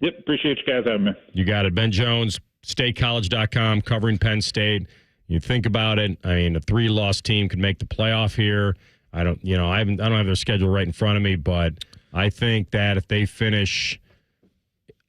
S22: Yep. Appreciate you guys having me.
S3: You got it. Ben Jones, statecollege.com, covering Penn State. You think about it. I mean, a 3-loss team could make the playoff here. I don't have their schedule right in front of me, but I think that if they finish,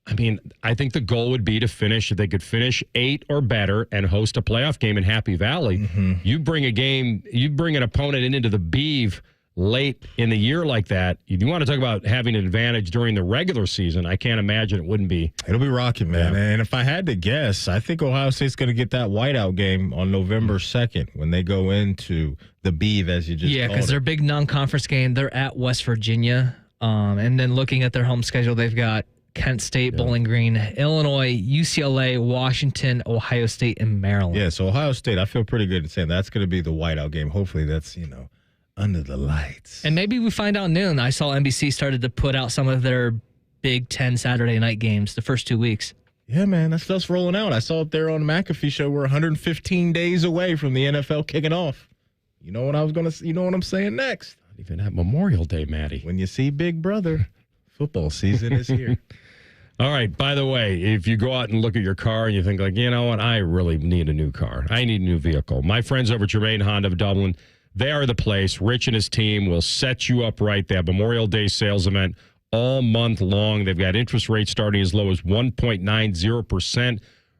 S3: I think the goal would be to finish, if they could finish 8 or better and host a playoff game in Happy Valley. Mm-hmm. You bring an opponent into the Beeve late in the year like that. You want to talk about having an advantage during the regular season. I can't imagine it wouldn't be.
S4: It'll be rocking, man. Yeah. And if I had to guess, I think Ohio State's going to get that whiteout game on November 2nd when they go into the Beeve, as you just called it.
S6: Yeah, because their big non-conference game, they're at West Virginia. And then looking at their home schedule, they've got Kent State, Bowling Green, Illinois, UCLA, Washington, Ohio State, and Maryland.
S4: Yeah, so Ohio State, I feel pretty good in saying that's going to be the whiteout game. Hopefully that's, under the lights.
S6: And maybe we find out noon. I saw NBC started to put out some of their Big Ten Saturday night games the first 2 weeks.
S4: Yeah, man, that stuff's rolling out. I saw it there on the McAfee show. We're 115 days away from the NFL kicking off. You know what I'm saying next?
S3: Not even at Memorial Day, Maddie.
S4: When you see Big Brother, football season is here.
S3: All right, by the way, if you go out and look at your car and you think like, you know what, I really need a new car. I need a new vehicle. My friends over at Jermaine Honda of Dublin, they are the place. Rich and his team will set you up right. They have Memorial Day sales event all month long. They've got interest rates starting as low as 1.90%.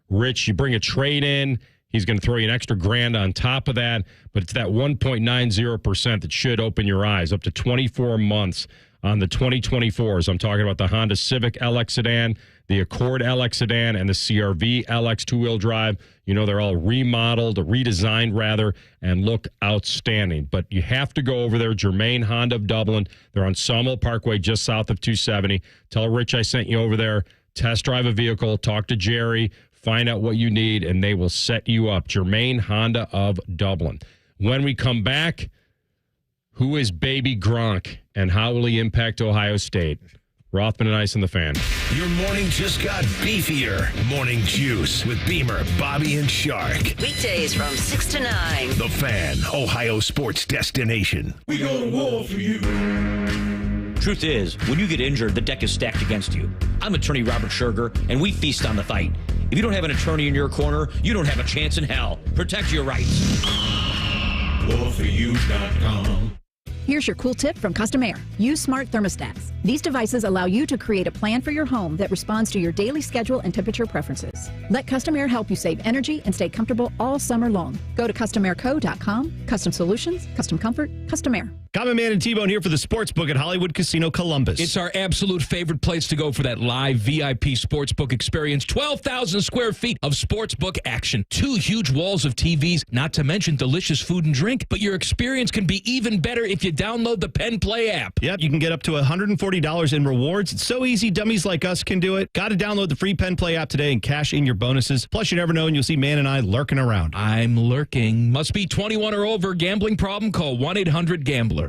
S3: Rich, you bring a trade in, he's going to throw you an extra $1,000 on top of that, but it's that 1.90% that should open your eyes. Up to 24 months on the 2024s. I'm talking about the Honda Civic LX sedan, the Accord LX sedan, and the CR-V LX two-wheel drive. They're all remodeled, redesigned rather, and look outstanding. But you have to go over there, Jermaine Honda of Dublin. They're on Sawmill Parkway, just south of 270. Tell Rich I sent you over there. Test drive a vehicle, talk to Jerry, find out what you need, and they will set you up. Jermaine Honda of Dublin. When we come back, who is baby Gronk, and how will he impact Ohio State? Rothman and Ice and the Fan.
S1: Your morning just got beefier. Morning Juice with Beamer, Bobby, and Shark.
S2: Weekdays from 6 to 9.
S1: The Fan, Ohio sports destination.
S12: We go to war for you.
S5: Truth is, when you get injured, the deck is stacked against you. I'm attorney Robert Scherger, and we feast on the fight. If you don't have an attorney in your corner, you don't have a chance in hell. Protect your rights.
S8: LawForYou.com.
S13: Here's your cool tip from Custom Air. Use smart thermostats. These devices allow you to create a plan for your home that responds to your daily schedule and temperature preferences. Let Custom Air help you save energy and stay comfortable all summer long. Go to CustomAirCo.com. Custom solutions, custom comfort, Custom Air.
S15: Common Man and T-Bone here for the Sportsbook at Hollywood Casino Columbus.
S7: It's our absolute favorite place to go for that live VIP sportsbook experience. 12,000 square feet of sportsbook action. 2 huge walls of TVs, not to mention delicious food and drink. But your experience can be even better if you download the Penn Play app.
S15: Yep, you can get up to $140 in rewards. It's so easy, dummies like us can do it. Got to download the free Penn Play app today and cash in your bonuses. Plus, you never know, and you'll see Man and I lurking around.
S7: I'm lurking. Must be 21 or over. Gambling problem? Call 1-800-GAMBLER.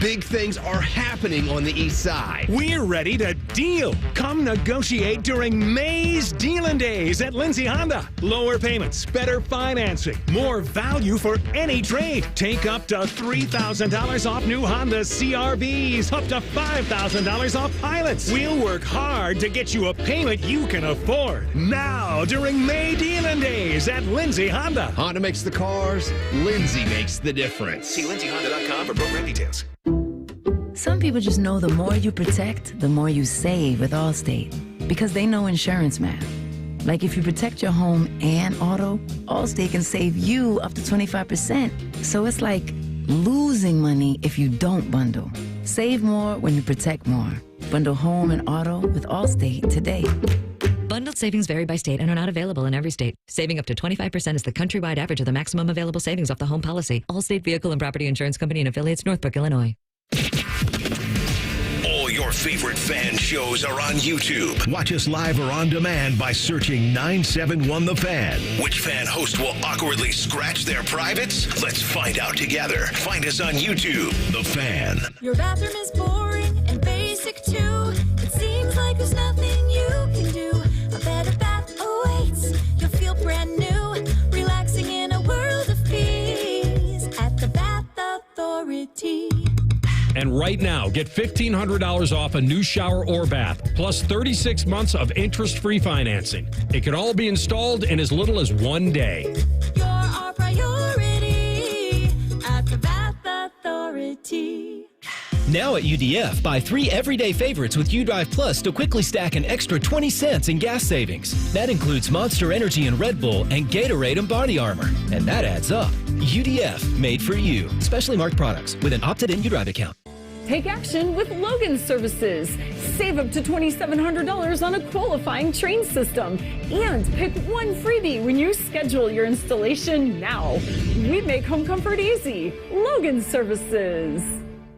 S25: Big things are happening on the east side.
S23: We're ready to deal. Come negotiate during May's Dealin' Days at Lindsay Honda. Lower payments, better financing, more value for any trade. Take up to $3,000 off new Honda CRVs, up to $5,000 off pilots. We'll work hard to get you a payment you can afford. Now, during May Dealin' Days at Lindsay Honda.
S25: Honda makes the cars, Lindsay makes the difference.
S1: See lindsayhonda.com for program details.
S24: Some people just know the more you protect, the more you save with Allstate. Because they know insurance math. Like if you protect your home and auto, Allstate can save you up to 25%. So it's like losing money if you don't bundle. Save more when you protect more. Bundle home and auto with Allstate today.
S2: Bundled savings vary by state and are not available in every state. Saving up to 25% is the countrywide average of the maximum available savings off the home policy. Allstate Vehicle and Property Insurance Company and affiliates, Northbrook, Illinois.
S1: All your favorite fan shows are on YouTube. Watch us live or on demand by searching 971 The Fan. Which fan host will awkwardly scratch their privates? Let's find out together. Find us on YouTube, The Fan.
S12: Your bathroom is boring and basic too. It seems like there's nothing you can do. A better bath awaits. You'll feel brand new, relaxing in a world of peace at the Bath Authority.
S3: And right now, get $1,500 off a new shower or bath, plus 36 months of interest-free financing. It can all be installed in as little as 1 day.
S12: You're our priority at the Bath Authority.
S26: Now at UDF, buy 3 everyday favorites with UDrive Plus to quickly stack an extra 20 cents in gas savings. That includes Monster Energy and Red Bull and Gatorade and Body Armor. And that adds up. UDF, made for you. Specially marked products with an opted-in UDrive account.
S27: Take action with Logan Services. Save up to $2,700 on a qualifying train system. And pick one freebie when you schedule your installation now. We make home comfort easy. Logan Services.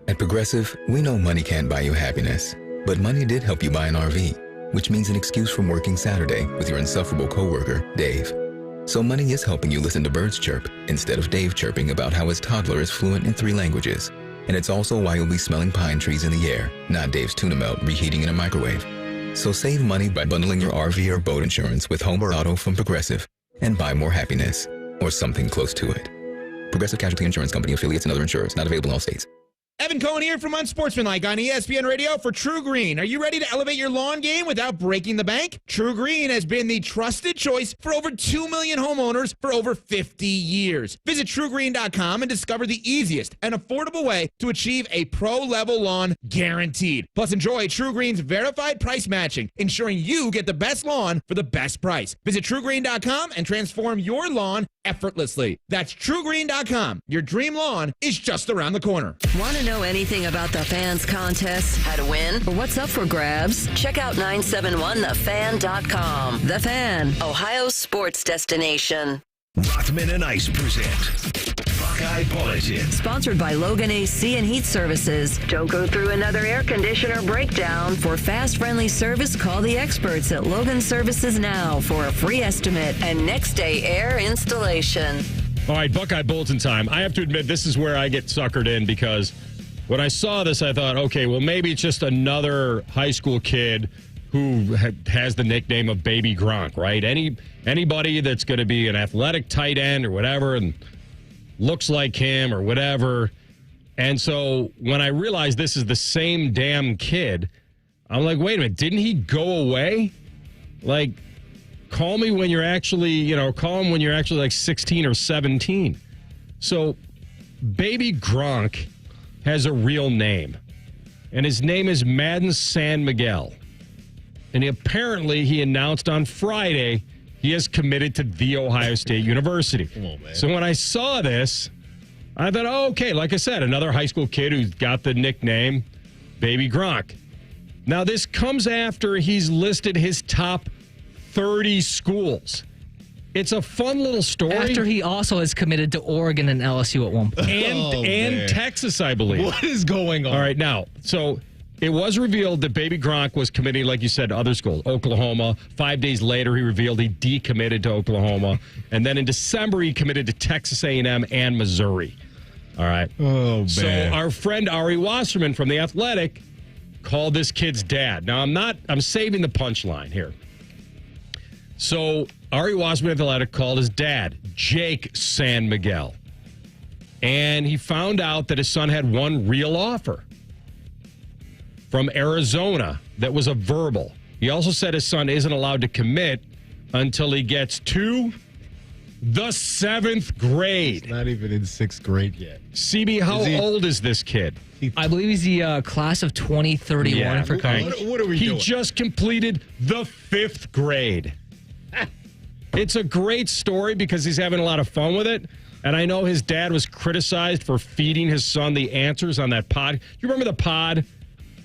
S29: At Progressive, we know money can't buy you happiness. But money did help you buy an RV, which means an excuse from working Saturday with your insufferable coworker, Dave. So money is helping you listen to birds chirp instead of Dave chirping about how his toddler is fluent in 3 languages. And it's also why you'll be smelling pine trees in the air, not Dave's tuna melt reheating in a microwave. So save money by bundling your RV or boat insurance with home or auto from Progressive and buy more happiness, or something close to it. Progressive Casualty Insurance Company, affiliates, and other insurers. Not available in all states.
S30: Evan Cohen here from Unsportsmanlike on ESPN Radio for True Green. Are you ready to elevate your lawn game without breaking the bank? True Green has been the trusted choice for over 2 million homeowners for over 50 years. Visit TrueGreen.com and discover the easiest and affordable way to achieve a pro-level lawn guaranteed. Plus, enjoy True Green's verified price matching, ensuring you get the best lawn for the best price. Visit TrueGreen.com and transform your lawn effortlessly. That's TrueGreen.com. Your dream lawn is just around the corner.
S2: Want to know anything about the Fans contest, how to win, or what's up for grabs? Check out 971thefan.com. The Fan, Ohio's sports destination.
S1: Rothman and Ice present Buckeye Bulletin.
S2: Sponsored by Logan AC and Heat Services. Don't go through another air conditioner breakdown. For fast, friendly service, call the experts at Logan Services now for a free estimate and next day air installation.
S3: All right, Buckeye Bulletin time. I have to admit, this is where I get suckered in because when I saw this, I thought, okay, well, maybe it's just another high school kid who has the nickname of Baby Gronk, right? Anybody that's going to be an athletic tight end or whatever and looks like him or whatever, And so when I realized this is the same damn kid, I'm like, wait a minute, didn't he go away? Like, call me when you're actually, call him when you're actually like 16 or 17. So baby Gronk has a real name, and his name is Madden San Miguel. And apparently he announced on Friday he has committed to The Ohio State University.
S4: Come on, man.
S3: So when I saw this, I thought, oh, okay, like I said, another high school kid who's got the nickname Baby Gronk. Now, this comes after he's listed his top 30 schools. It's a fun little story.
S6: After he also is committed to Oregon and LSU at one point.
S3: And Texas, I believe.
S4: What is going on?
S3: All right, now, so it was revealed that Baby Gronk was committing, like you said, to other schools. Oklahoma. 5 days later, he revealed he decommitted to Oklahoma. And then in December, he committed to Texas A&M and Missouri. All right.
S4: Oh, man.
S3: So our friend Ari Wasserman from The Athletic called this kid's dad. Now, I'm saving the punchline here. So Ari Wasserman of The Athletic called his dad, Jake San Miguel. And he found out that his son had one real offer from Arizona that was a verbal. He also said his son isn't allowed to commit until he gets to the 7th grade.
S4: He's not even in 6th grade yet.
S3: CB, how old is this kid?
S6: I believe he's the class of 2031 for college.
S4: What are we doing?
S3: He just completed the 5th grade. It's a great story because he's having a lot of fun with it. And I know his dad was criticized for feeding his son the answers on that pod. You remember the pod?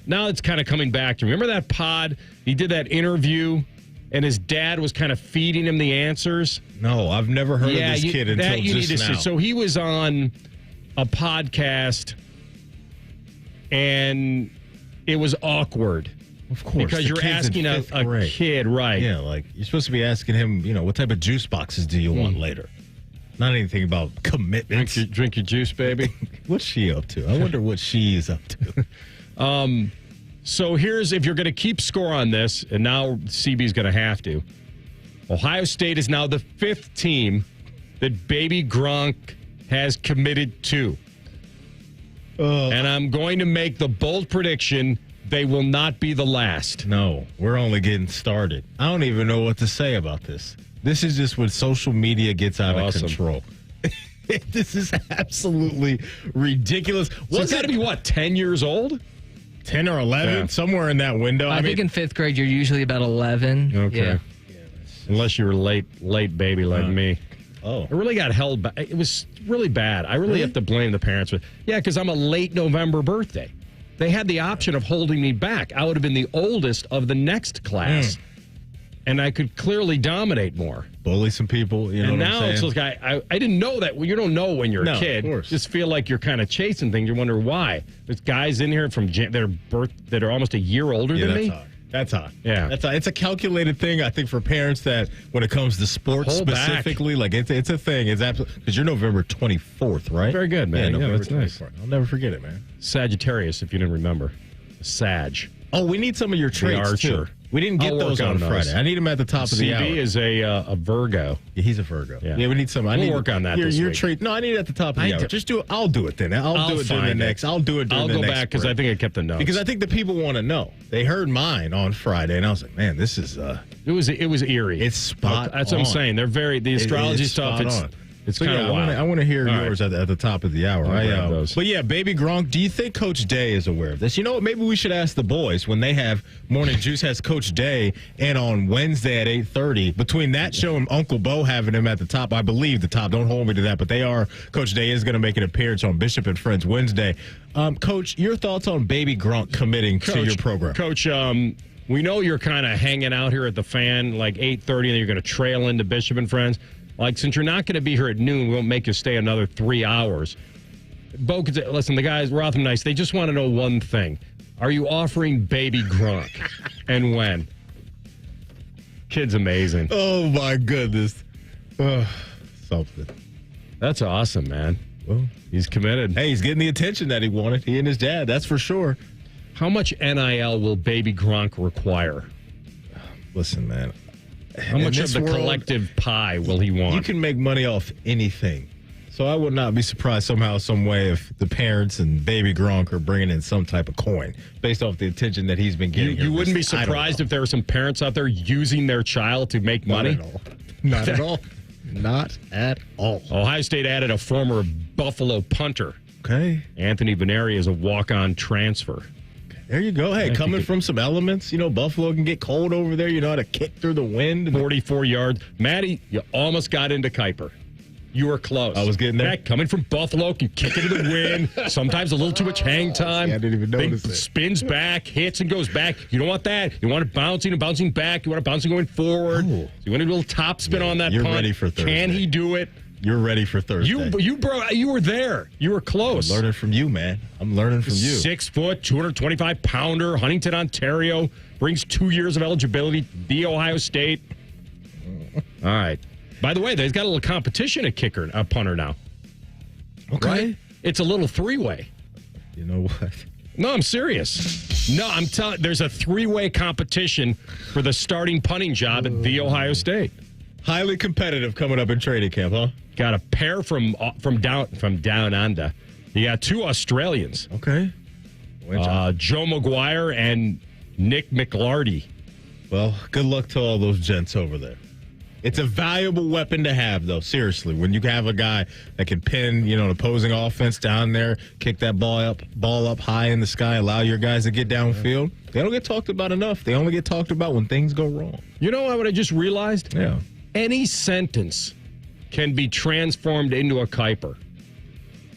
S3: Now it's kind of coming back to me. Remember that pod? He did that interview, and his dad was kind of feeding him the answers.
S4: No, I've never heard of this kid until just now.
S3: So he was on a podcast, and it was awkward.
S4: Of course.
S3: Because you're asking a kid, right.
S4: Yeah, like you're supposed to be asking him, what type of juice boxes do you want later? Not anything about commitment.
S3: Drink your juice, baby.
S4: What's she up to? I wonder what she is up to.
S3: So here's, if you're going to keep score on this, and now CB's going to have to, Ohio State is now the 5th team that Baby Gronk has committed to. And I'm going to make the bold prediction, they will not be the last.
S4: No, we're only getting started. I don't even know what to say about this. This is just when social media gets out of control. This is absolutely ridiculous.
S3: So it's got to be, 10 years old?
S4: 10 or 11, somewhere in that window.
S6: I think in 5th grade, you're usually about 11.
S3: Okay.
S6: Yeah.
S3: Unless you were late baby like me.
S4: Oh.
S3: I really got held back. It was really bad. I really have to blame the parents. Yeah, because I'm a late November birthday. They had the option of holding me back. I would have been the oldest of the next class. And I could clearly dominate more.
S4: Bully some people,
S3: and now it's like, I didn't know that. Well, you don't know when you're a kid.
S4: Of course.
S3: Just feel like you're kind of chasing things. You wonder why. There's guys in here that are almost a year older than me.
S4: That's hot.
S3: Yeah.
S4: That's hot. It's a calculated thing, I think, for parents that when it comes to sports specifically, like it's a thing. It's absolutely, because you're November 24th, right?
S3: Very good, man.
S4: Yeah, November
S3: that's
S4: 24th.
S3: nice.
S4: I'll never forget it, man.
S3: Sagittarius, if you didn't remember. Sag.
S4: Oh, we need some of your traits,
S3: Archer.
S4: too. We didn't get those on Friday. I need them at the top of the hour.
S3: CB is a Virgo.
S4: Yeah, he's a Virgo.
S3: Yeah,
S4: we need some.
S3: We'll work on that this
S4: your
S3: week.
S4: trait. No, I need it at the top of the hour. Just do it. I'll do it then. I'll do it during the next. I'll do it during the next.
S3: I'll go back because I think I kept the notes.
S4: Because I think the people want to know. They heard mine on Friday, and I was like, man, this is.
S3: It was eerie.
S4: It's spot
S3: That's what I'm saying. They're the astrology stuff. It's kind of wild.
S4: I want to hear yours at the top of the hour.
S3: But
S4: yeah, Baby Gronk, do you think Coach Day is aware of this? You know what? Maybe we should ask the boys when they have Morning Juice has Coach Day, and on Wednesday at 8:30, between that show and Uncle Bo having him at the top, I believe the top. Don't hold me to that, but Coach Day is going to make an appearance on Bishop and Friends Wednesday. Coach, your thoughts on Baby Gronk committing to your program?
S3: Coach, we know you're kind of hanging out here at the Fan like 8:30, and then you're going to trail into Bishop and Friends. Like, since you're not going to be here at noon, we won't make you stay another 3 hours. Bo, listen, the guys, Rothman Nice, they just want to know one thing. Are you offering Baby Gronk? And when? Kid's amazing.
S4: Oh, my goodness. Something.
S3: That's awesome, man.
S4: Well,
S3: he's committed.
S4: Hey, he's getting the attention that he wanted. He and his dad, that's for sure.
S3: How much NIL will Baby Gronk require?
S4: Listen, man.
S3: How much of the collective pie will he want?
S4: You can make money off anything. So I would not be surprised somehow, some way, if the parents and baby Gronk are bringing in some type of coin based off the attention that he's been getting.
S3: You wouldn't be surprised if there were some parents out there using their child to make money?
S4: Not at all. Not at all.
S3: Ohio State added a former Buffalo punter.
S4: Okay.
S3: Anthony Veneri is a walk-on transfer.
S4: There you go. Hey, coming from some elements, Buffalo can get cold over there. You know how to kick through the wind.
S3: 44 yards. Maddie, you almost got into Kuiper. You were close.
S4: I was getting there.
S3: Yeah, coming from Buffalo, can kick it to the wind. Sometimes a little too much hang time.
S4: I didn't even notice it.
S3: Spins back, hits and goes back. You don't want that. You want it bouncing and bouncing back. You want it bouncing going forward. So you want a little top spin on that
S4: you're
S3: punt.
S4: Ready for Thursday.
S3: Can he do it?
S4: You're ready for Thursday.
S3: You were there. You were close.
S4: I'm learning from you, man. I'm learning from you.
S3: 6 foot, 225-pounder, Huntington, Ontario. Brings 2 years of eligibility. The Ohio State. All right. By the way, they've got a little competition at kicker, punter now.
S4: Okay.
S3: Right? It's a little three-way.
S4: You know what?
S3: No, I'm serious. No, I'm telling. There's a three-way competition for the starting punting job at The Ohio State.
S4: Highly competitive coming up in training camp, huh?
S3: Got a pair from down under. You got 2 Australians.
S4: Okay.
S3: Joe McGuire and Nick McLarty.
S4: Well, good luck to all those gents over there. It's a valuable weapon to have, though, seriously. When you have a guy that can pin, an opposing offense down there, kick that ball up high in the sky, allow your guys to get downfield. They don't get talked about enough. They only get talked about when things go wrong.
S3: You know what I just realized?
S4: Yeah.
S3: Any sentence can be transformed into a Kuiper.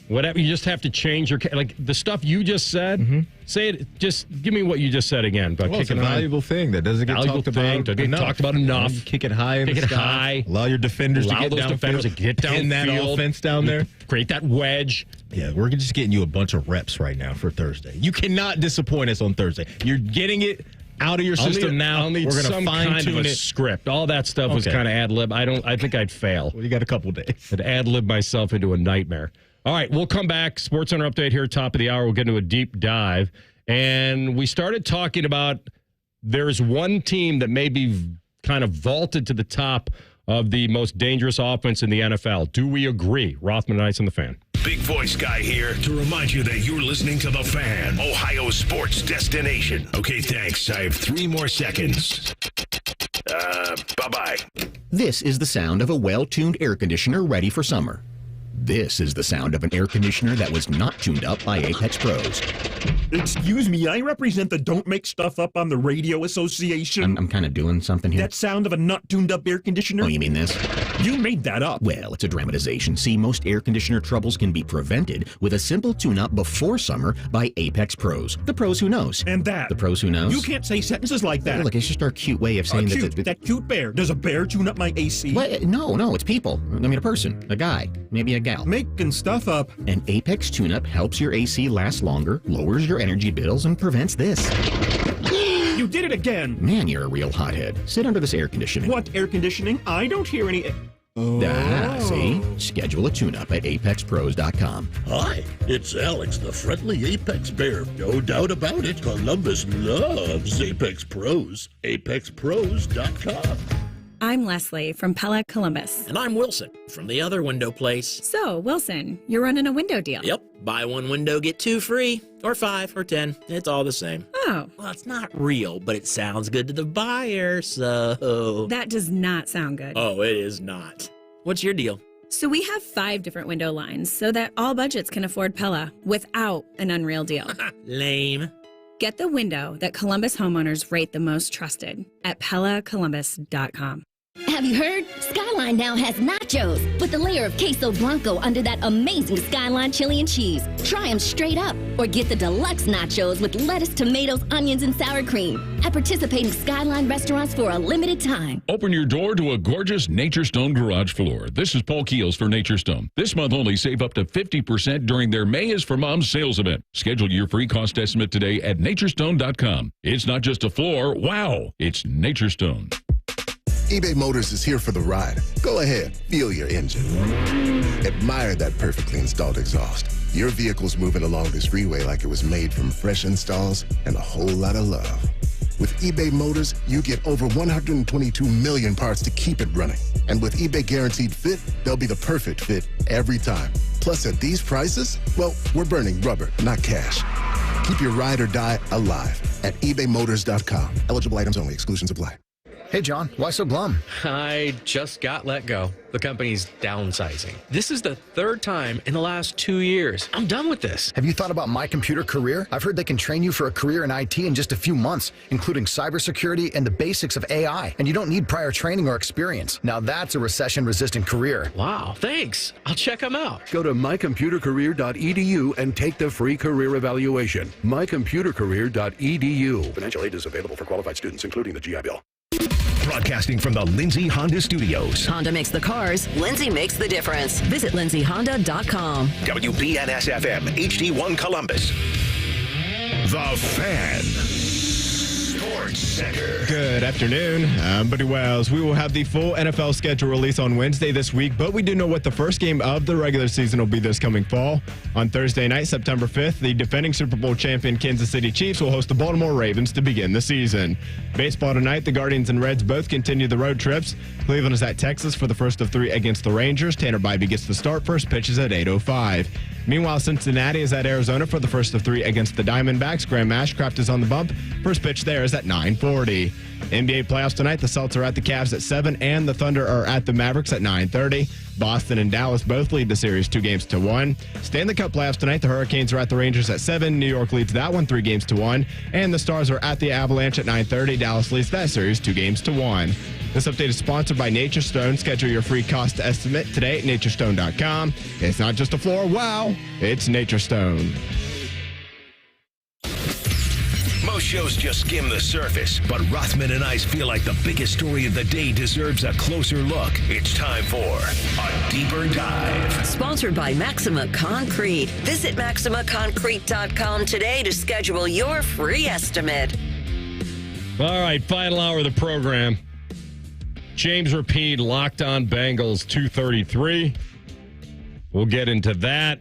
S3: Whatever, you just have to change your, like the stuff you just said, say it, just give me what you just said again. But
S4: it's a valuable thing that doesn't get talked about enough.
S3: Talked about enough.
S4: You kick it high in the sky.
S3: High.
S4: Allow your defenders to get
S3: down
S4: that offense down there.
S3: Create that wedge.
S4: Yeah, we're just getting you a bunch of reps right now for Thursday. You cannot disappoint us on Thursday. You're getting it out of your system now.
S3: I'll need
S4: we're going to
S3: fine-tune it. Script. All that stuff was kind of ad-lib. I think I'd fail.
S4: Well, you got a couple days.
S3: I'd ad-lib myself into a nightmare. All right, we'll come back. SportsCenter update here, top of the hour. We'll get into a deep dive. And we started talking about there's one team that may be kind of vaulted to the top of the most dangerous offense in the NFL. Do we agree? Rothman and Ice on the Fan.
S1: Big voice guy here to remind you that you're listening to The Fan, Ohio sports destination. Okay, thanks. I have 3 more seconds. Bye-bye.
S8: This is the sound of a well-tuned air conditioner ready for summer. This is the sound of an air conditioner that was not tuned up by Apex Pros.
S9: Excuse me, I represent the Don't Make Stuff Up on the Radio Association.
S8: I'm kind of doing something here.
S9: That sound of a not tuned up air conditioner?
S8: Oh, you mean this?
S9: You made that up.
S8: Well, it's a dramatization. See, most air conditioner troubles can be prevented with a simple tune-up before summer by Apex Pros. The pros who knows.
S9: And that.
S8: The pros who knows.
S9: You can't say sentences like that.
S8: Look, it's just our cute way of saying
S9: that cute bear. Does a bear tune up my AC?
S8: What? No, it's people. I mean, a person, a guy, maybe a gal.
S9: Making stuff up.
S8: An Apex tune-up helps your AC last longer, lowers your energy bills, and prevents this.
S9: You did it again.
S8: Man, you're a real hothead. Sit under this air conditioning.
S9: What air conditioning? I don't hear any...
S8: See? Schedule a tune-up at apexpros.com.
S10: Hi, it's Alex, the friendly Apex Bear. No doubt about it. Columbus loves Apex Pros. apexpros.com.
S19: I'm Leslie from Pella Columbus.
S11: And I'm Wilson from the other window place.
S19: So, Wilson, you're running a window deal.
S11: Yep. Buy 1 window, get 2 free. Or 5 or 10. It's all the same.
S19: Oh.
S11: Well, it's not real, but it sounds good to the buyer, so...
S19: That does not sound good.
S11: Oh, it is not. What's your deal?
S19: So we have 5 different window lines so that all budgets can afford Pella without an unreal deal.
S11: Lame.
S19: Get the window that Columbus homeowners rate the most trusted at PellaColumbus.com.
S14: Have you heard? Skyline now has nachos with a layer of queso blanco under that amazing Skyline chili and cheese. Try them straight up or get the deluxe nachos with lettuce, tomatoes, onions, and sour cream at participating Skyline restaurants for a limited time.
S16: Open your door to a gorgeous Nature Stone garage floor. This is Paul Keels for Nature Stone. This month only save up to 50% during their May is for Moms sales event. Schedule your free cost estimate today at naturestone.com. It's not just a floor. Wow, it's Nature Stone.
S17: eBay Motors is here for the ride. Go ahead, feel your engine. Admire that perfectly installed exhaust. Your vehicle's moving along this freeway like it was made from fresh installs and a whole lot of love. With eBay Motors, you get over 122 million parts to keep it running. And with eBay Guaranteed Fit, they'll be the perfect fit every time. Plus, at these prices, well, we're burning rubber, not cash. Keep your ride or die alive at ebaymotors.com. Eligible items only. Exclusions apply.
S5: Hey, John, why so glum?
S7: I just got let go. The company's downsizing. This is the third time in the last 2 years. I'm done with this.
S5: Have you thought about My Computer Career? I've heard they can train you for a career in IT in just a few months, including cybersecurity and the basics of AI. And you don't need prior training or experience. Now that's a recession-resistant career.
S7: Wow, thanks. I'll check them out.
S13: Go to mycomputercareer.edu and take the free career evaluation. mycomputercareer.edu. Financial aid is available for qualified students, including the GI Bill.
S1: Broadcasting from the Lindsay Honda Studios.
S2: Honda makes the cars, Lindsay makes the difference. Visit lindsayhonda.com.
S1: WBNS-FM, HD1 Columbus. The Fan. Sports Center.
S4: Good afternoon. I'm Buddy Wells. We will have the full NFL schedule release on Wednesday this week, but we do know what the first game of the regular season will be this coming fall. On Thursday night, September 5th, the defending Super Bowl champion Kansas City Chiefs will host the Baltimore Ravens to begin the season. Baseball tonight, the Guardians and Reds both continue the road trips. Cleveland is at Texas for the first of 3 against the Rangers. Tanner Bybee gets the start. First pitch is at 8:05. Meanwhile, Cincinnati is at Arizona for the first of 3 against the Diamondbacks. Graham Ashcraft is on the bump. First pitch there is at 9:40. NBA playoffs tonight. The Celtics are at the Cavs at 7, and the Thunder are at the Mavericks at 9:30. Boston and Dallas both lead the series 2-1. Stanley Cup playoffs tonight. The Hurricanes are at the Rangers at 7. New York leads that one 3-1. And the Stars are at the Avalanche at 9:30. Dallas leads that series 2-1. This update is sponsored by Nature Stone. Schedule your free cost estimate today at naturestone.com. It's not just a floor, wow, it's Nature Stone.
S1: Most shows just skim the surface, but Rothman and I feel like the biggest story of the day deserves a closer look. It's time for a deeper dive.
S2: Sponsored by Maxima Concrete. Visit MaximaConcrete.com today to schedule your free estimate.
S3: All right, final hour of the program. James Rapien, Locked On Bengals, 2:33. We'll get into that.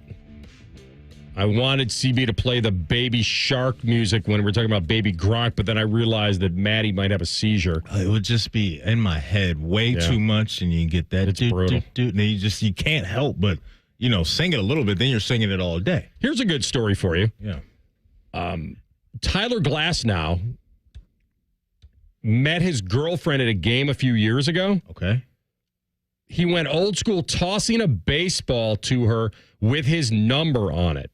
S3: I wanted CB to play the Baby Shark music when we were talking about Baby Gronk, but then I realized that Maddie might have a seizure.
S4: It would just be in my head way too much, and you get that.
S3: It's brutal.
S4: And you can't help but, sing it a little bit, then you're singing it all day.
S3: Here's a good story for you.
S4: Yeah.
S3: Tyler Glasnow met his girlfriend at a game a few years ago.
S4: Okay.
S3: He went old school, tossing a baseball to her with his number on it.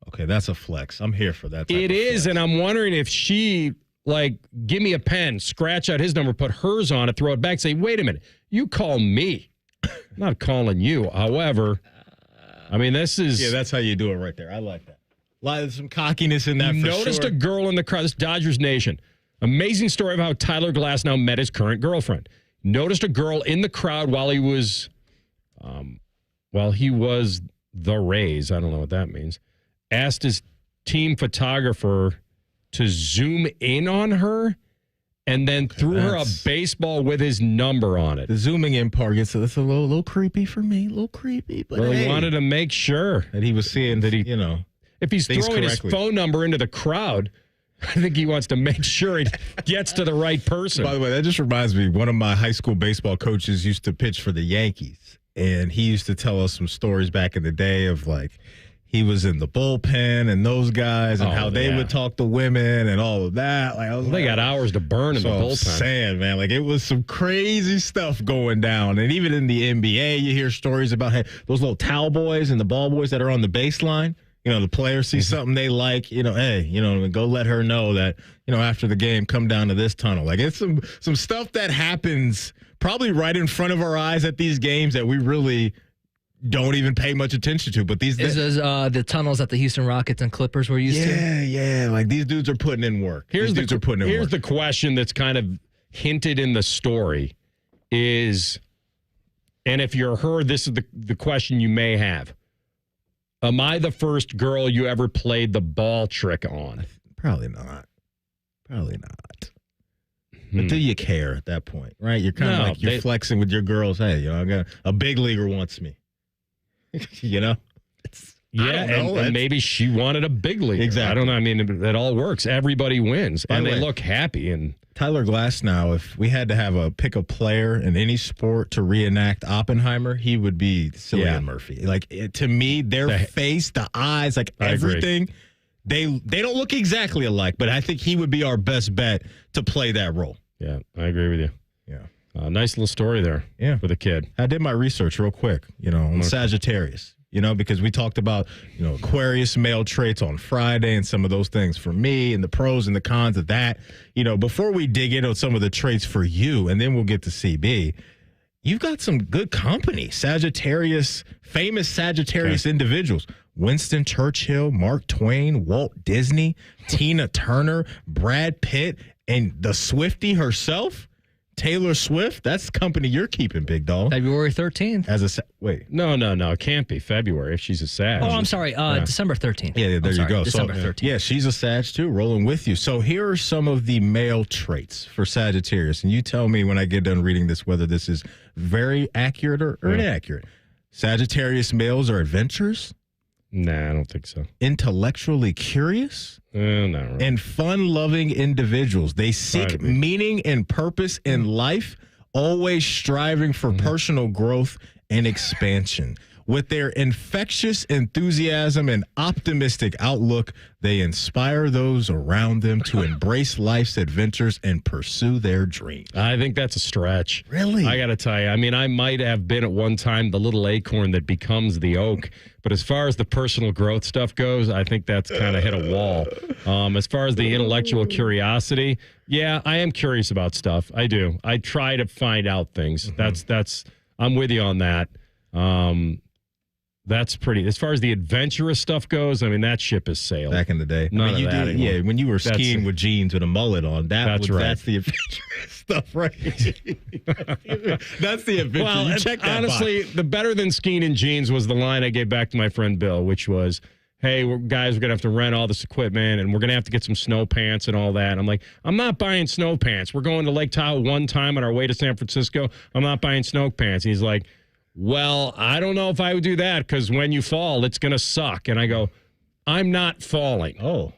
S4: Okay, that's a flex. I'm here for that.
S3: It is, and I'm wondering if she, give me a pen, scratch out his number, put hers on it, throw it back, say, wait a minute, you call me. I'm not calling you. However, this is...
S4: Yeah, that's how you do it right there. I like that. There's some cockiness in that,
S3: Noticed a girl in the crowd. This Dodgers Nation. Amazing story of how Tyler Glasnow met his current girlfriend. Noticed a girl in the crowd while he was the Rays. I don't know what that means. Asked his team photographer to zoom in on her and then threw her a baseball with his number on it.
S4: The zooming in part gets that's a little creepy for me. A little creepy. But
S3: he wanted to make sure
S4: that he was seeing that he,
S3: if he's throwing his phone number into the crowd, I think he wants to make sure he gets to the right person.
S4: By the way, that just reminds me, one of my high school baseball coaches used to pitch for the Yankees, and he used to tell us some stories back in the day of he was in the bullpen and those guys and how they would talk to women and all of that.
S3: They got hours to burn in the bullpen.
S4: I'm saying, man, it was some crazy stuff going down. And even in the NBA, you hear stories about those little towel boys and the ball boys that are on the baseline. The player sees something they like, go let her know that, after the game, come down to this tunnel. It's some stuff that happens probably right in front of our eyes at these games that we really don't even pay much attention to. But these
S6: the tunnels that the Houston Rockets and Clippers were used to.
S4: Yeah. These dudes are putting in work.
S3: Here's the question that's kind of hinted in the story is, and if you're her, this is the question you may have. Am I the first girl you ever played the ball trick on?
S4: Probably not. But do you care at that point, right? You're kind of you're flexing with your girls. Hey, I got a big leaguer wants me.
S3: Yeah, and maybe she wanted a big league.
S4: Exactly.
S3: I don't know. I mean, it all works. Everybody wins, and they
S4: way,
S3: look happy. And
S4: Tyler Glasnow, if we had to have pick a player in any sport to reenact Oppenheimer, he would be Cillian Murphy. Like, to me, their face, the eyes, like everything, they don't look exactly alike, but I think he would be our best bet to play that role.
S3: Yeah, I agree with you.
S4: Yeah.
S3: Nice little story there for the kid.
S4: I did my research real quick, on Sagittarius. Because we talked about, Aquarius male traits on Friday and some of those things for me and the pros and the cons of that. Before we dig into some of the traits for you, and then we'll get to CB, you've got some good company. Famous Sagittarius individuals. Winston Churchill, Mark Twain, Walt Disney, Tina Turner, Brad Pitt, and the Swiftie herself. Taylor Swift, that's the company you're keeping, big dog.
S6: February 13th.
S4: Wait.
S3: No. It can't be February if she's a Sag.
S6: Oh, I'm sorry. December 13th.
S4: Yeah, there you go.
S6: December 13th.
S4: Yeah, she's a Sag too, rolling with you. So here are some of the male traits for Sagittarius. And you tell me when I get done reading this whether this is very accurate or inaccurate. Sagittarius males are adventurous.
S3: Nah, I don't think so.
S4: Intellectually curious.
S3: Not really.
S4: And fun-loving individuals. They seek meaning and purpose in life, always striving for personal growth and expansion. With their infectious enthusiasm and optimistic outlook, they inspire those around them to embrace life's adventures and pursue their dreams.
S3: I think that's a stretch.
S4: Really?
S3: I got to tell you. I mean, I might have been at one time the little acorn that becomes the oak. But as far as the personal growth stuff goes, I think that's kind of hit a wall. As far as the intellectual curiosity, yeah, I am curious about stuff. I do. I try to find out things. That's. I'm with you on that. That's pretty. As far as the adventurous stuff goes, I mean, that ship has sailed.
S4: Back in the day.
S3: None of that anymore.
S4: Yeah, when you were skiing with jeans with a mullet on, that's the adventurous stuff, right? That's the adventure.
S3: Well,
S4: you check that
S3: honestly,
S4: box.
S3: the better than skiing in jeans was the line I gave back to my friend Bill, which was, hey, we're going to have to rent all this equipment, and we're going to have to get some snow pants and all that. And I'm like, I'm not buying snow pants. We're going to Lake Tahoe one time on our way to San Francisco. I'm not buying snow pants. And he's like, well, I don't know if I would do that because when you fall, it's going to suck. And I go, I'm not falling.
S4: Oh,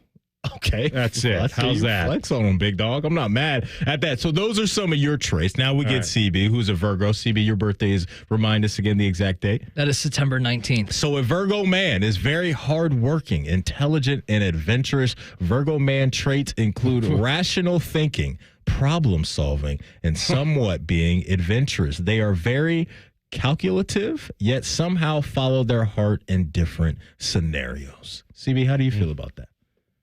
S4: okay.
S3: That's it. How's that?
S4: Flex on them, big dog. I'm not mad at that. So those are some of your traits. Now we get CB, who's a Virgo. CB, your birthday is, remind us again the exact date.
S6: That is September 19th.
S4: So a Virgo man is very hardworking, intelligent, and adventurous. Virgo man traits include rational thinking, problem solving, and somewhat being adventurous. They are very calculative, yet somehow follow their heart in different scenarios. CB, how do you feel about that?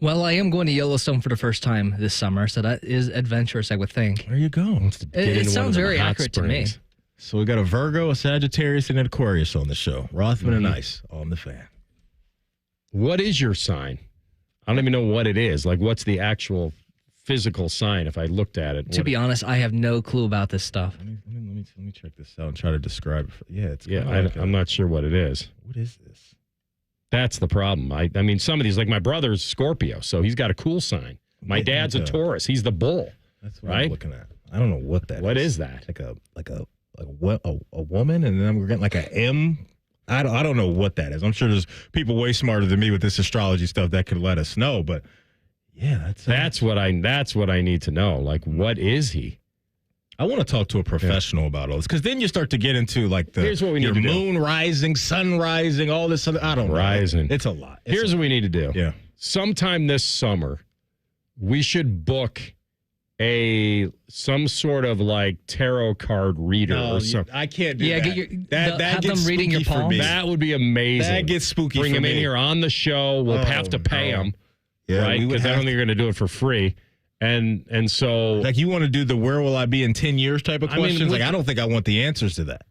S6: Well, I am going to Yellowstone for the first time this summer, so that is adventurous, I would think.
S4: There you go.
S6: It sounds very accurate to me.
S4: So we got a Virgo, a Sagittarius, and an Aquarius on the show. Rothman and Ice on the Fan.
S3: What is your sign? I don't even know what it is. Like, what's the actual physical sign if I looked at it?
S6: To be honest, I have no clue about this stuff.
S4: Let me check this out and try to describe it.
S3: I'm not sure what it is.
S4: What is this?
S3: That's the problem. I mean, some of these, like my brother's Scorpio, so he's got a cool sign. My dad's a Taurus. He's the bull.
S4: That's what I'm looking at. I don't know what that is.
S3: What is that?
S4: Like a woman, and then we're getting like a M. I don't know what that is. I'm sure there's people way smarter than me with this astrology stuff that could let us know. But yeah,
S3: that's what I need to know. Like, what is he?
S4: I want to talk to a professional about all this, because then you start to get into like
S3: Here's what we need to do.
S4: Moon rising, sun rising, all this other. I don't know. It's a lot.
S3: Here's what we need to do.
S4: Yeah.
S3: Sometime this summer, we should book some sort of like tarot card reader or something.
S4: I can't do that.
S6: Have them reading your palms.
S3: That would be amazing.
S4: That gets spooky.
S3: Bring
S4: for
S3: him
S4: me.
S3: in here on the show. We'll have to pay him.
S4: Yeah,
S3: right? Because I don't think you're going to do it for free. And so,
S4: like, you want to do the "where will I be in 10 years" type of questions? I don't think I want the answers to that.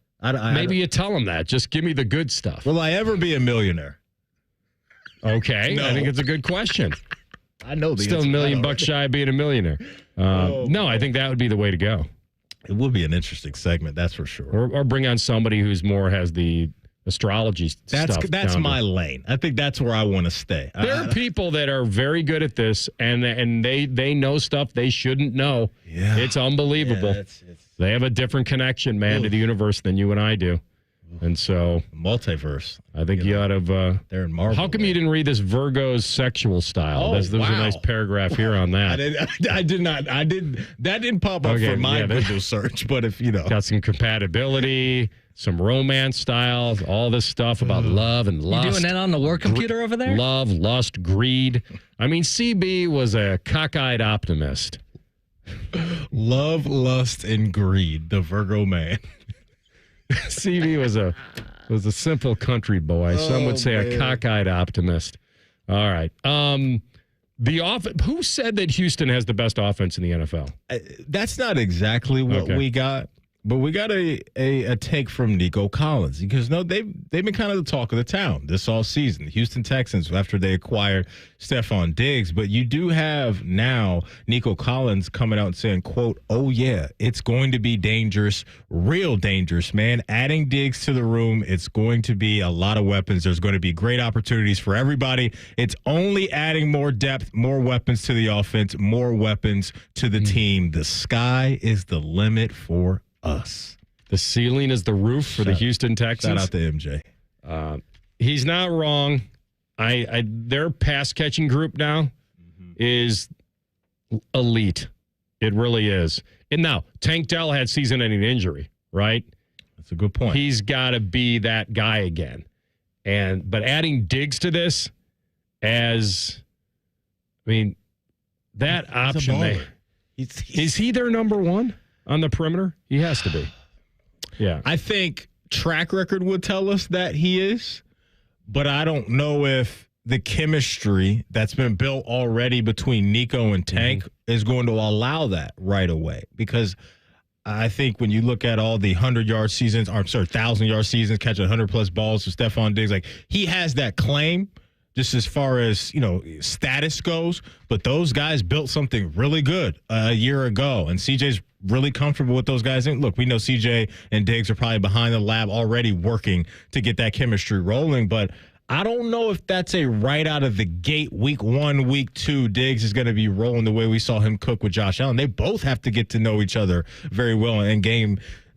S3: Maybe you tell them that. Just give me the good stuff.
S4: Will I ever be a millionaire?
S3: Okay, no. I think it's a good question.
S4: I know the
S3: still
S4: answer.
S3: $1 million shy of being a millionaire. No, I think that would be the way to go.
S4: It would be an interesting segment, that's for sure.
S3: Or bring on somebody who's has the astrology stuff.
S4: That's my lane. I think that's where I want to stay.
S3: There are people that are very good at this, and they know stuff they shouldn't know.
S4: Yeah,
S3: it's unbelievable.
S4: Yeah,
S3: they have a different connection, man, to the universe than you and I do. And so
S4: multiverse.
S3: I think you ought to.
S4: They're in Marvel.
S3: How come you didn't read this Virgo's sexual style?
S4: Oh,
S3: There was a nice paragraph here on that.
S4: I did not. That didn't pop up for my Google search. But if you know,
S3: got some compatibility, some romance styles, all this stuff about love and lust.
S6: You doing that on the work computer over there?
S3: Love, lust, greed. I mean, CB was a cockeyed optimist.
S4: Love, lust, and greed. The Virgo man.
S3: CB was a simple country boy. Some would say a cockeyed optimist. All right. Who said that Houston has the best offense in the NFL?
S4: That's not exactly what we got, but we got a take from Nico Collins because they've been kind of the talk of the town this all season. The Houston Texans after they acquired Stephon Diggs, but you do have now Nico Collins coming out and saying, "quote Oh yeah, it's going to be dangerous, real dangerous, man. Adding Diggs to the room, it's going to be a lot of weapons. There's going to be great opportunities for everybody. It's only adding more depth, more weapons to the offense, more weapons to the team. The sky is the limit for us.
S3: The ceiling is the roof for the Houston Texans."
S4: Shout out to MJ.
S3: He's not wrong. Their pass catching group now is elite. It really is. And now Tank Dell had season-ending injury, right?
S4: That's a good point.
S3: He's got to be that guy again. But adding Diggs to this, that option. Is he their number one on the perimeter? He has to be. Yeah.
S4: I think track record would tell us that he is, but I don't know if the chemistry that's been built already between Nico and Tank is going to allow that right away. Because I think when you look at all the 1,000-yard seasons, catching 100-plus balls with Stephon Diggs, he has that claim just as far as, status goes. But those guys built something really good a year ago, and CJ's really comfortable with those guys. And look, we know CJ and Diggs are probably behind the lab already working to get that chemistry rolling, but I don't know if that's a right out of the gate, week 1, week 2, Diggs is going to be rolling the way we saw him cook with Josh Allen. They both have to get to know each other very well in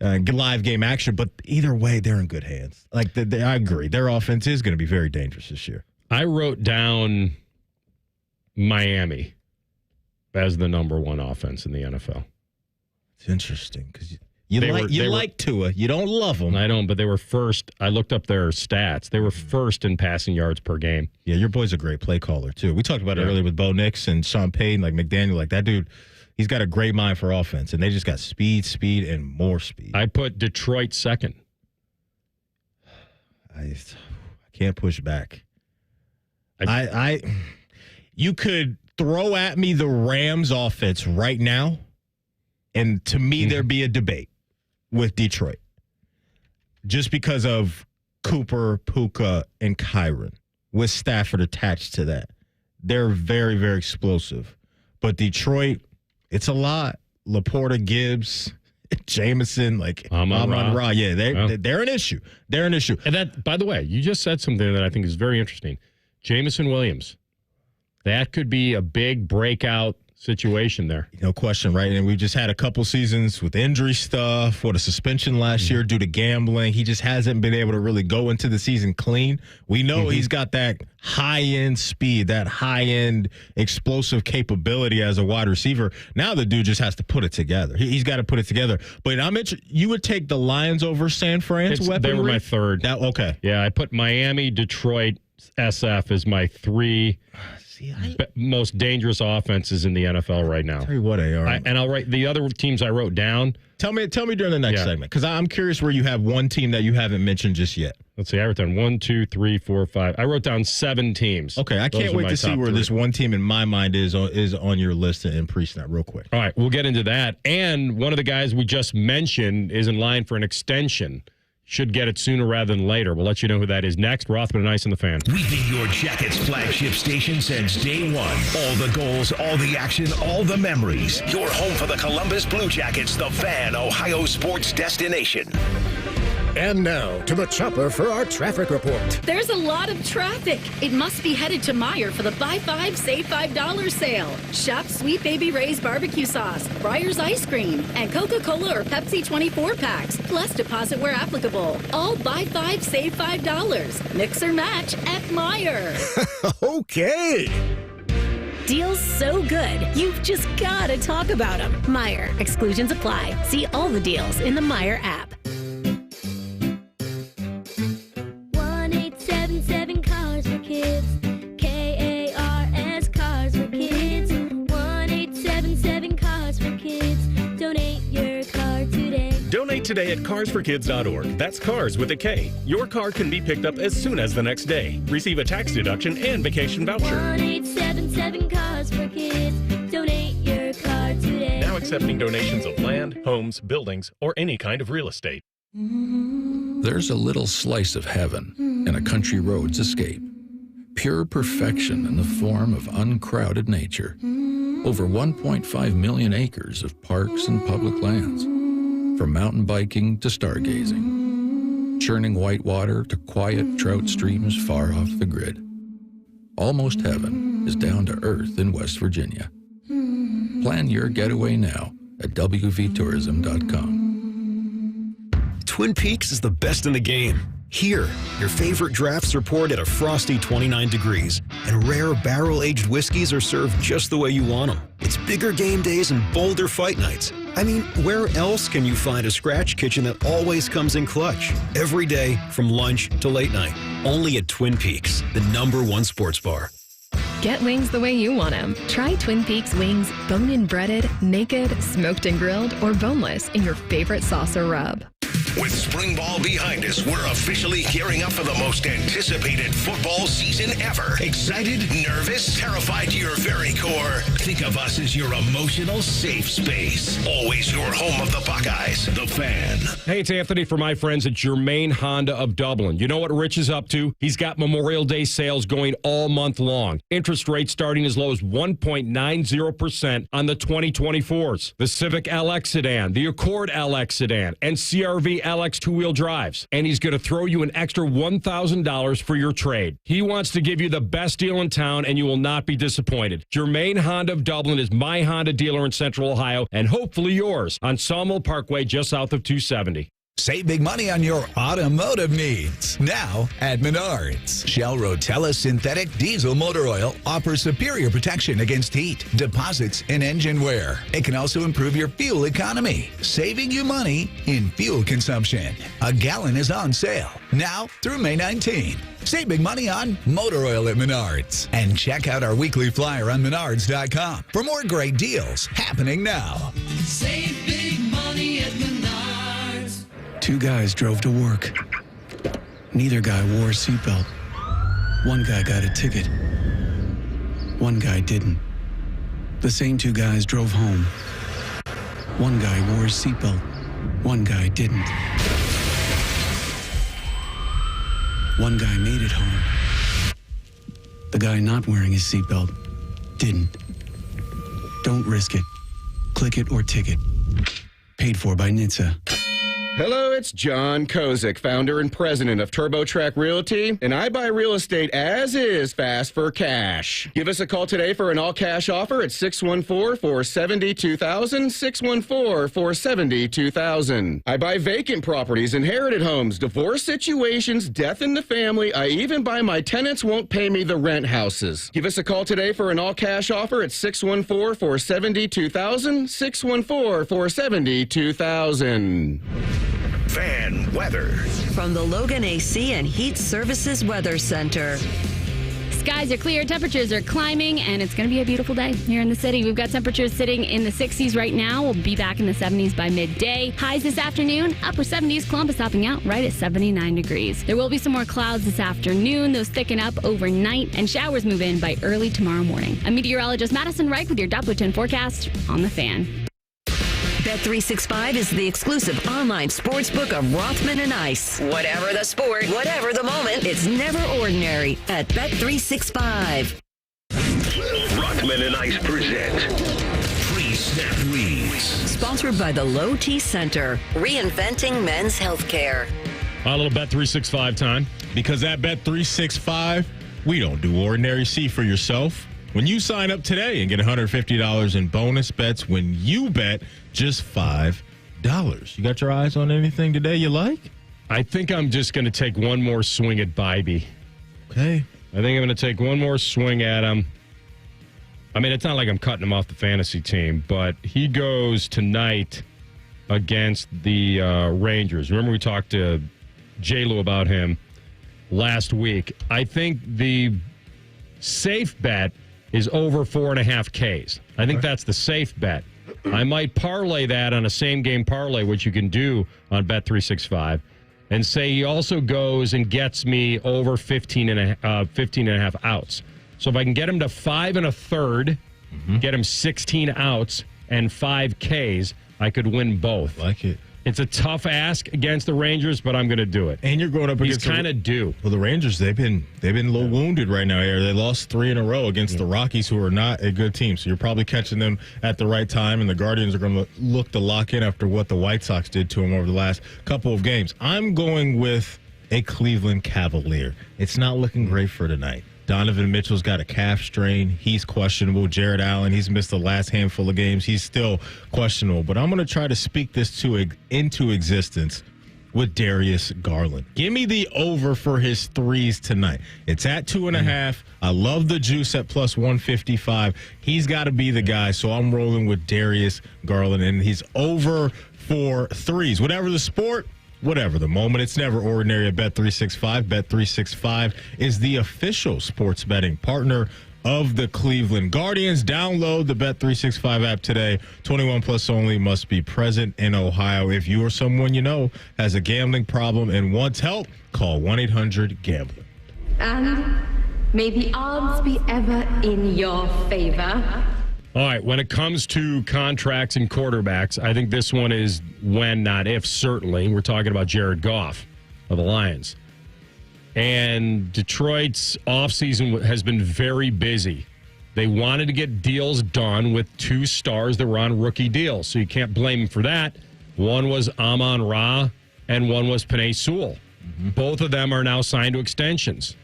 S4: live game action, but either way, they're in good hands. I agree. Their offense is going to be very dangerous this year.
S3: I wrote down Miami as the number one offense in the NFL.
S4: It's interesting because you like Tua. You don't love them.
S3: I don't, but they were first. I looked up their stats. They were first in passing yards per game.
S4: Yeah, your boy's a great play caller, too. We talked about it earlier with Bo Nix and Sean Payton, McDaniel. That dude, he's got a great mind for offense, and they just got speed, and more speed.
S3: I put Detroit second.
S4: I can't push back. You could throw at me the Rams offense right now, and to me, there'd be a debate with Detroit just because of Cooper, Puka, and Kyron with Stafford attached to that. They're very, very explosive. But Detroit, it's a lot. Laporta, Gibbs, Jameson, Amon-Ra. Yeah, they're an issue. They're an issue.
S3: And that, by the way, you just said something that I think is very interesting. Jameson Williams. That could be a big breakout situation there.
S4: No question, right? And we've just had a couple seasons with injury stuff, a suspension last year due to gambling. He just hasn't been able to really go into the season clean. We know he's got that high-end speed, that high-end explosive capability as a wide receiver. Now the dude just has to put it together. He's got to put it together. But you would take the Lions over San Fran's weaponry?
S3: They were my third.
S4: Okay.
S3: Yeah, I put Miami, Detroit, SF as my three most dangerous offenses in the NFL right now.
S4: Tell you what they are.
S3: And I'll write the other teams I wrote down.
S4: Tell me during the next segment, because I'm curious where you have one team that you haven't mentioned just yet.
S3: Let's see. I wrote down 1, 2, 3, 4, 5. I wrote down 7 teams.
S4: Okay, I can't wait to see where this one team in my mind is on your list in pre-snap real quick.
S3: All right, we'll get into that. And one of the guys we just mentioned is in line for an extension. Should get it sooner rather than later. We'll let you know who that is next. Rothman and Ice on the Fan.
S1: We've been your Jackets flagship station since day one. All the goals, all the action, all the memories. Your home for the Columbus Blue Jackets, the Fan, Ohio sports destination.
S12: And now to the chopper for our traffic report.
S15: There's a lot of traffic. It must be headed to Meyer for the Buy 5, Save $5 sale. Shop Sweet Baby Ray's barbecue sauce, Breyer's ice cream, and Coca-Cola or Pepsi 24 packs, plus deposit where applicable. All Buy 5, Save $5. Mix or match at Meyer.
S12: Okay.
S18: Deals so good, you've just got to talk about them. Meyer. Exclusions apply. See all the deals in the Meyer app.
S20: 1-877 Cars for Kids. KARS Cars for Kids. 1-877 Cars for Kids. Donate your car today.
S21: Donate today at carsforkids.org. That's cars with a K. Your car can be picked up as soon as the next day. Receive a tax deduction and vacation voucher.
S20: 1-877 Cars for Kids. Donate your car today.
S21: Now accepting donations of land, homes, buildings, or any kind of real estate.
S16: There's a little slice of heaven in a country road's escape. Pure perfection in the form of uncrowded nature. Over 1.5 million acres of parks and public lands. From mountain biking to stargazing. Churning white water to quiet trout streams far off the grid. Almost heaven is down to earth in West Virginia. Plan your getaway now at wvtourism.com.
S26: Twin Peaks is the best in the game. Here, your favorite drafts are poured at a frosty 29 degrees, and rare barrel-aged whiskeys are served just the way you want them. It's bigger game days and bolder fight nights. I mean, where else can you find a scratch kitchen that always comes in clutch? Every day, from lunch to late night. Only at Twin Peaks, the #1 sports bar.
S27: Get wings the way you want them. Try Twin Peaks wings bone-in breaded, naked, smoked and grilled, or boneless in your favorite sauce or rub.
S1: With spring ball behind us, we're officially gearing up for the most anticipated football season ever. Excited, nervous, terrified to your very core? Think of us as your emotional safe space. Always your home of the Buckeyes, the Fan.
S3: Hey, it's Anthony from my friends at Germain Honda of Dublin. You know what Rich is up to? He's got Memorial Day sales going all month long. Interest rates starting as low as 1.90% on the 2024s. The Civic LX sedan, the Accord LX sedan, and CRV LX two-wheel drives. And he's going to throw you an extra $1,000 for your trade. He wants to give you the best deal in town, and you will not be disappointed. Germain Honda of Dublin is my Honda dealer in Central Ohio, and hopefully yours on Sawmill Parkway just south of 270.
S22: Save big money on your automotive needs. Now at Menards. Shell Rotella Synthetic Diesel Motor Oil offers superior protection against heat, deposits, and engine wear. It can also improve your fuel economy, saving you money in fuel consumption. A gallon is on sale now through May 19. Save big money on motor oil at Menards. And check out our weekly flyer on Menards.com for more great deals happening now.
S29: Save big money at Menards.
S30: Two guys drove to work. Neither guy wore a seatbelt. One guy got a ticket. One guy didn't. The same two guys drove home. One guy wore a seatbelt. One guy didn't. One guy made it home. The guy not wearing his seatbelt didn't. Don't risk it. Click it or ticket. Paid for by NHTSA.
S23: Hello, it's John Kozik, founder and president of TurboTrack Realty, and I buy real estate as is fast for cash. Give us a call today for an all-cash offer at 614-470-2000, 614-470-2000. I buy vacant properties, inherited homes, divorce situations, death in the family. I even buy my tenants won't pay me the rent houses. Give us a call today for an all-cash offer at 614-470-2000, 614-470-2000.
S1: Fan weather.
S2: From the Logan AC and Heat Services Weather Center.
S24: Skies are clear, temperatures are climbing, and it's going to be a beautiful day here in the city. We've got temperatures sitting in the 60s right now. We'll be back in the 70s by midday. Highs this afternoon, upper 70s. Columbus topping out right at 79 degrees. There will be some more clouds this afternoon. Those thicken up overnight, and showers move in by early tomorrow morning. I'm meteorologist Madison Reich with your Doppler forecast on the Fan.
S2: Bet365 is the exclusive online sportsbook of Rothman and Ice. Whatever the sport, whatever the moment, it's never ordinary at Bet365.
S1: Rothman and Ice present Pre-Snap Reads.
S2: Sponsored by the Low T Center, reinventing men's healthcare.
S3: A little Bet365 time.
S4: Because at Bet365, we don't do ordinary. See for yourself. When you sign up today and get $150 in bonus bets when you bet just $5. You got your eyes on anything today you like?
S3: I think I'm just going to take one more swing at Bybee.
S4: Okay.
S3: I think I'm going to take one more swing at him. I mean, it's not like I'm cutting him off the fantasy team, but he goes tonight against the Rangers. Remember we talked to J-Lo about him last week. I think the safe bet is over 4.5 Ks. I think that's the safe bet. I might parlay that on a same-game parlay, which you can do on Bet365, and say he also goes and gets me over 15 and a half outs. So if I can get him to 5 1/3, get him 16 outs and 5 Ks, I could win both.
S4: Like it.
S3: It's a tough ask against the Rangers, but I'm going to do it.
S4: And you're going up against...
S3: He's kind of due.
S4: Well, the Rangers, they've been a little wounded right now. They lost 3 in a row against the Rockies, who are not a good team. So you're probably catching them at the right time, and the Guardians are going to look to lock in after what the White Sox did to them over the last couple of games. I'm going with a Cleveland Cavalier. It's not looking great for tonight. Donovan Mitchell's got a calf strain. He's questionable. Jared Allen, he's missed the last handful of games. He's still questionable. But I'm going to try to speak this into existence with Darius Garland. Give me the over for his threes tonight. It's at 2.5. I love the juice at plus 155. He's got to be the guy, so I'm rolling with Darius Garland, and he's over for threes. Whatever the sport, whatever the moment, it's never ordinary at Bet365. Bet365 is the official sports betting partner of the Cleveland Guardians. Download the Bet365 app today. 21 plus only, must be present in Ohio. If you or someone you know has a gambling problem and wants help, call 1-800-GAMBLER.
S5: And may the odds be ever in your favor.
S3: All right, when it comes to contracts and quarterbacks, I think this one is when, not if, certainly. We're talking about Jared Goff of the Lions. And Detroit's offseason has been very busy. They wanted to get deals done with 2 stars that were on rookie deals, so you can't blame them for that. One was Amon-Ra, and one was Penei Sewell. Both of them are now signed to extensions.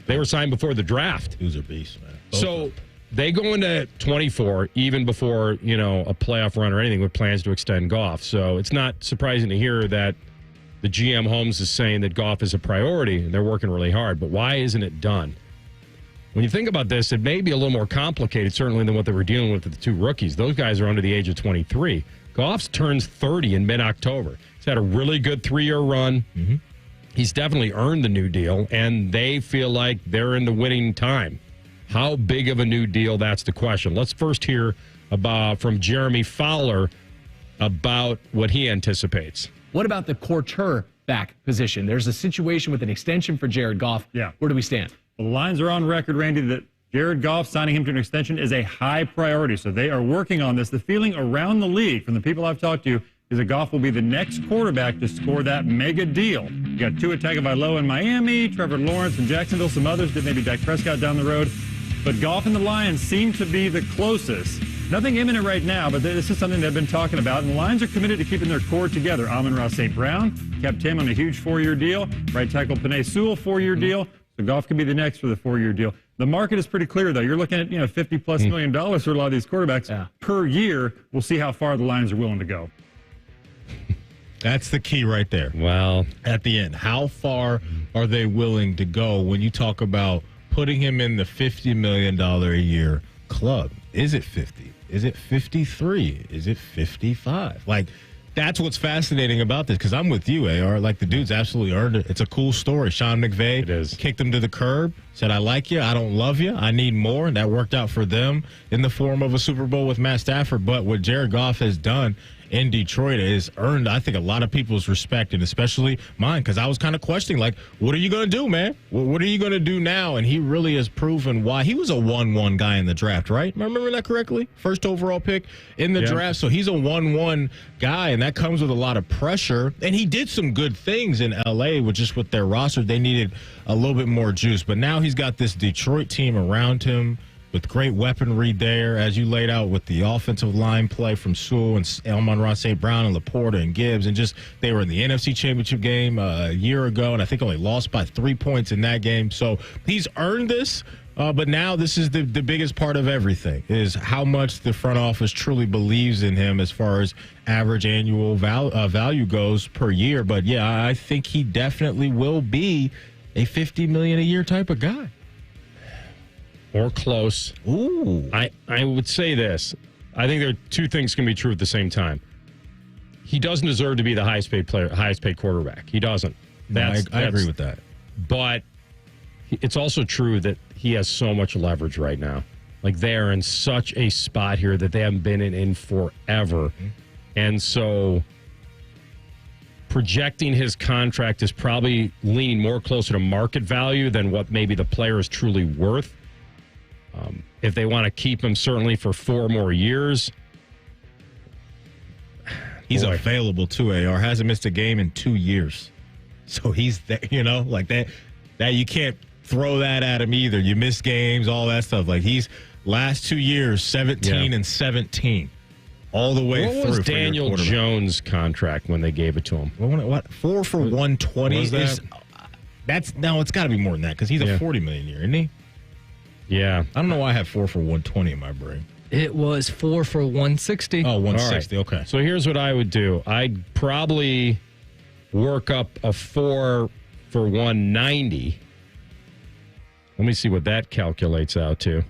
S3: They were signed before the draft.
S4: Those are beasts, man.
S3: So they go into 24 even before, a playoff run or anything with plans to extend Goff. So it's not surprising to hear that the GM Holmes is saying that Goff is a priority and they're working really hard. But why isn't it done? When you think about this, it may be a little more complicated, certainly, than what they were dealing with the 2 rookies. Those guys are under the age of 23. Goff turns 30 in mid-October. He's had a really good 3-year run. He's definitely earned the new deal, and they feel like they're in the winning time. How big of a new deal? That's the question. Let's first hear from Jeremy Fowler about what he anticipates.
S8: What about the quarterback position? There's a situation with an extension for Jared Goff.
S9: Yeah.
S8: Where do we stand?
S9: Well, the Lions are on record, Randy, that Jared Goff signing him to an extension is a high priority. So they are working on this. The feeling around the league from the people I've talked to is that Goff will be the next quarterback to score that mega deal. You got Tua Tagovailoa in Miami, Trevor Lawrence in Jacksonville, some others, maybe Dak Prescott down the road. But Goff and the Lions seem to be the closest. Nothing imminent right now, but this is something they've been talking about. And the Lions are committed to keeping their core together. Amon-Ra St. Brown kept him on a huge 4-year deal. Right tackle Penei Sewell, 4-year deal. So Goff could be the next for the 4-year deal. The market is pretty clear, though. You're looking at $50+ million for a lot of these quarterbacks per year. We'll see how far the Lions are willing to go.
S4: That's the key right there.
S3: Well,
S4: at the end, how far are they willing to go when you talk about putting him in the $50 million a year club? Is it 50? Is it 53? Is it 55? That's what's fascinating about this, because I'm with you, AR. The dude's absolutely earned it. It's a cool story. Sean McVay kicked him to the curb, said, I like you, I don't love you, I need more. And that worked out for them in the form of a Super Bowl with Matt Stafford. But what Jared Goff has done in Detroit has earned, I think, a lot of people's respect, and especially mine, because I was kind of questioning, what are you going to do, man? What are you going to do now? And he really has proven why. He was a 1-1 guy in the draft, right? Am I remembering that correctly? First overall pick in the draft. So he's a 1-1 guy, and that comes with a lot of pressure. And he did some good things in L.A. with their roster. They needed a little bit more juice. But now he's got this Detroit team around him. with great weaponry there, as you laid out with the offensive line play from Sewell and Amon-Ra St. Brown and Laporta and Gibbs, and just they were in the NFC Championship game a year ago, and I think only lost by 3 points in that game. So he's earned this, but now this is the biggest part of everything, is how much the front office truly believes in him as far as average annual value goes per year. But, yeah, I think he definitely will be a $50 million a year type of guy.
S3: Or close.
S4: Ooh.
S3: I would say this. I think there are two things can be true at the same time. He doesn't deserve to be the highest paid quarterback. He doesn't.
S4: I agree with that.
S3: But it's also true that he has so much leverage right now. Like, they're in such a spot here that they haven't been in forever. Mm-hmm. And so projecting his contract is probably leaning more closer to market value than what maybe the player is truly worth. If they want to keep him certainly for 4 more years.
S4: He's available too, AR. Hasn't missed a game in 2 years. So he's there, like that you can't throw that at him either. You miss games, all that stuff. Like, he's last 2 years, 17 and 17. All the way through.
S3: What was Daniel Jones' contract when they gave it to him?
S4: What? 4 for 120? That's it's got to be more than that, because he's a $40 million a year, isn't he?
S3: Yeah.
S4: I don't know why I have 4 for 120 in my brain.
S6: It was 4 for 160.
S4: Oh, 160. Right. Okay.
S3: So here's what I would do. I'd probably work up a 4 for 190. Let me see what that calculates out to.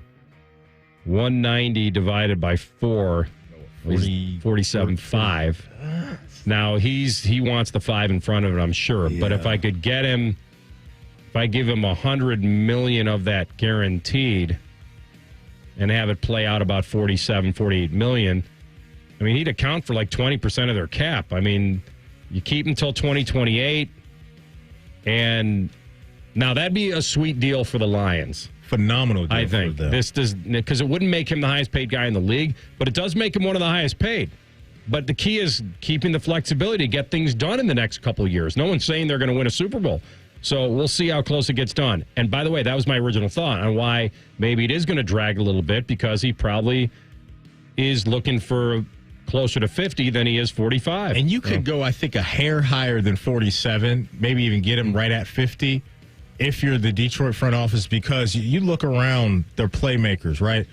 S3: 190 divided by 4 is 47.5. Now he wants the 5 in front of it, I'm sure. Yeah. But if I could get him, if I give him $100 million of that guaranteed and have it play out about 47, 48 million, I mean, he'd account for like 20% of their cap. I mean, you keep him until 2028, and now that'd be a sweet deal for the Lions.
S4: Phenomenal deal,
S3: I think.
S4: For them.
S3: This does, because it wouldn't make him the highest paid guy in the league, but it does make him one of the highest paid. But the key is keeping the flexibility to get things done in the next couple of years. No one's saying they're going to win a Super Bowl. So we'll see how close it gets done. And by the way, that was my original thought on why maybe it is going to drag a little bit, because he probably is looking for closer to 50 than he is 45.
S4: And you could go, I think, a hair higher than 47, maybe even get him right at 50 if you're the Detroit front office, because you look around their playmakers, right?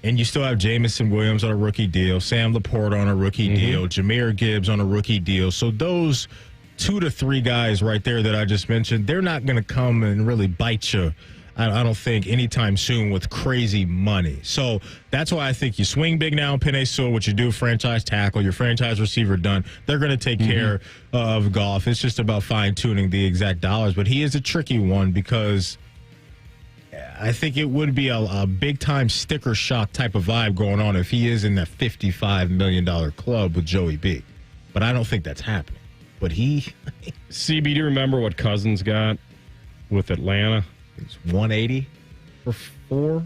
S4: And you still have Jamison Williams on a rookie deal, Sam Laporta on a rookie deal, Jahmyr Gibbs on a rookie deal. So those 2 to 3 guys right there that I just mentioned, they're not going to come and really bite you, I don't think, anytime soon with crazy money. So that's why I think you swing big now in Penn Sewell, what you do, franchise tackle, your franchise receiver done. They're going to take care of Goff. It's just about fine-tuning the exact dollars. But he is a tricky one, because I think it would be a big-time sticker shock type of vibe going on if he is in that $55 million club with Joey B. But I don't think that's happening. But
S3: CB, do you remember what Cousins got with Atlanta?
S4: It's 180 for 4,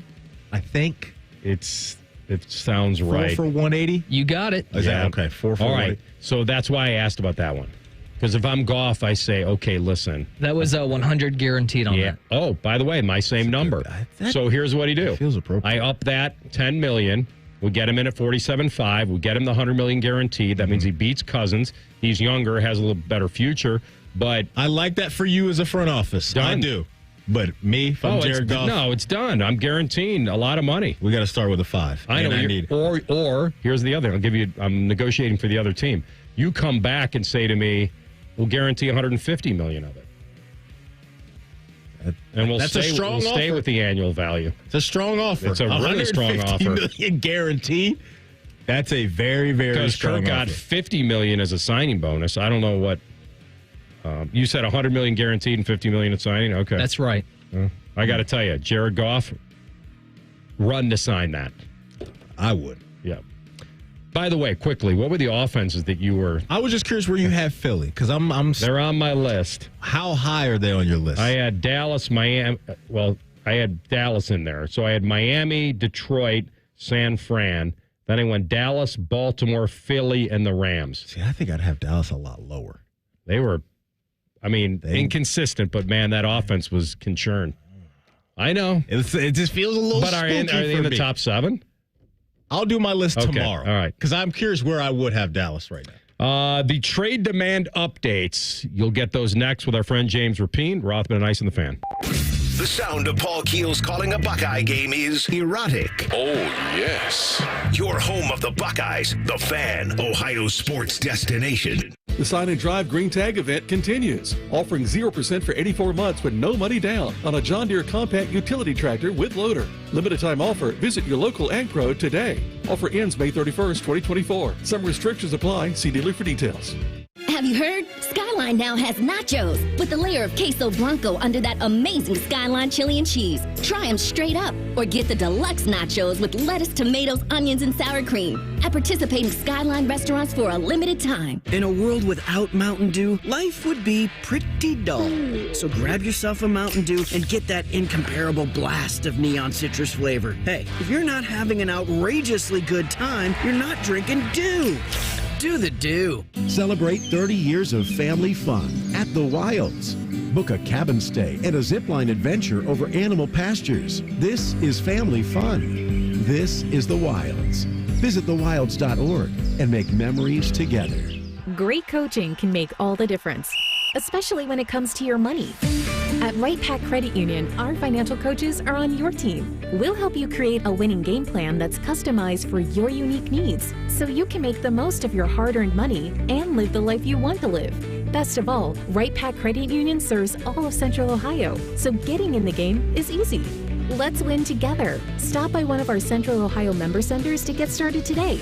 S4: I think.
S3: It sounds
S4: 4
S3: right.
S4: 4 for 180?
S6: You got it.
S4: Is that okay? 4 for 180. All right.
S3: So that's why I asked about that one. Because if I'm Goff, I say, okay, listen.
S6: That was 100 guaranteed on that.
S3: Oh, by the way, my same number. So here's what he do.
S4: Feels appropriate.
S3: I up that $10 million. We get him in at 47.5. We get him the $100 million guaranteed. That means he beats Cousins. He's younger, has a little better future. But
S4: I like that for you as a front office.
S3: Done.
S4: I do. But me, if I'm Jared Goff,
S3: no, it's done. I'm guaranteeing a lot of money.
S4: We got to start with a 5.
S3: I know. Or here's the other. I'm negotiating for the other team. You come back and say to me, we'll guarantee $150 million of it. And we'll stay with the annual value.
S4: It's a strong offer.
S3: It's a really strong offer.
S4: $150 million guaranteed. That's a very, very strong offer.
S3: Because Kirk got $50 million as a signing bonus. I don't know what. You said $100 million guaranteed and $50 million at signing? Okay.
S6: That's right.
S3: I got to tell you, Jared Goff, run to sign that.
S4: I would.
S3: Yeah. By the way, quickly, what were the offenses that you were?
S4: I was just curious where you have Philly, because
S3: they're on my list.
S4: How high are they on your list?
S3: I had Dallas, Miami. Well, I had Dallas in there. So I had Miami, Detroit, San Fran. Then I went Dallas, Baltimore, Philly, and the Rams.
S4: See, I think I'd have Dallas a lot lower.
S3: They were, inconsistent, but man, that offense was concerned. I know.
S4: It just feels a little
S3: But are they in the top 7?
S4: I'll do my list
S3: Okay,
S4: tomorrow.
S3: all right.
S4: Because I'm curious where I would have Dallas right now.
S3: The trade demand updates. You'll get those next with our friend James Rapien, Rothman and Ice and the Fan.
S1: The sound of Paul Keels calling a Buckeye game is erotic.
S16: Oh, yes.
S1: Your home of the Buckeyes, the Fan, Ohio's sports destination.
S7: The Sign and Drive Green Tag event continues, offering 0% for 84 months with no money down on a John Deere compact utility tractor with loader. Limited time offer. Visit your local Ag Pro today. Offer ends May 31st, 2024. Some restrictions apply. See dealer for details.
S18: Have you heard? Skyline now has nachos with a layer of queso blanco under that amazing Skyline chili and cheese. Try them straight up or get the deluxe nachos with lettuce, tomatoes, onions, and sour cream at participating Skyline restaurants for a limited time.
S10: In a world without Mountain Dew, life would be pretty dull. So grab yourself a Mountain Dew and get that incomparable blast of neon citrus flavor. Hey, if you're not having an outrageously good time, you're not drinking Dew. Do the Dew.
S11: Celebrate 30 years of family fun at the Wilds. Book a cabin stay and a zipline adventure over animal pastures. This is family fun. This is the Wilds. Visit thewilds.org and make memories together.
S13: Great coaching can make all the difference, especially when it comes to your money. At Right Pac Credit Union, our financial coaches are on your team. We'll help you create a winning game plan that's customized for your unique needs, so you can make the most of your hard-earned money and live the life you want to live. Best of all, Right Pac Credit Union serves all of Central Ohio, so getting in the game is easy. Let's win together. Stop by one of our Central Ohio member centers to get started today.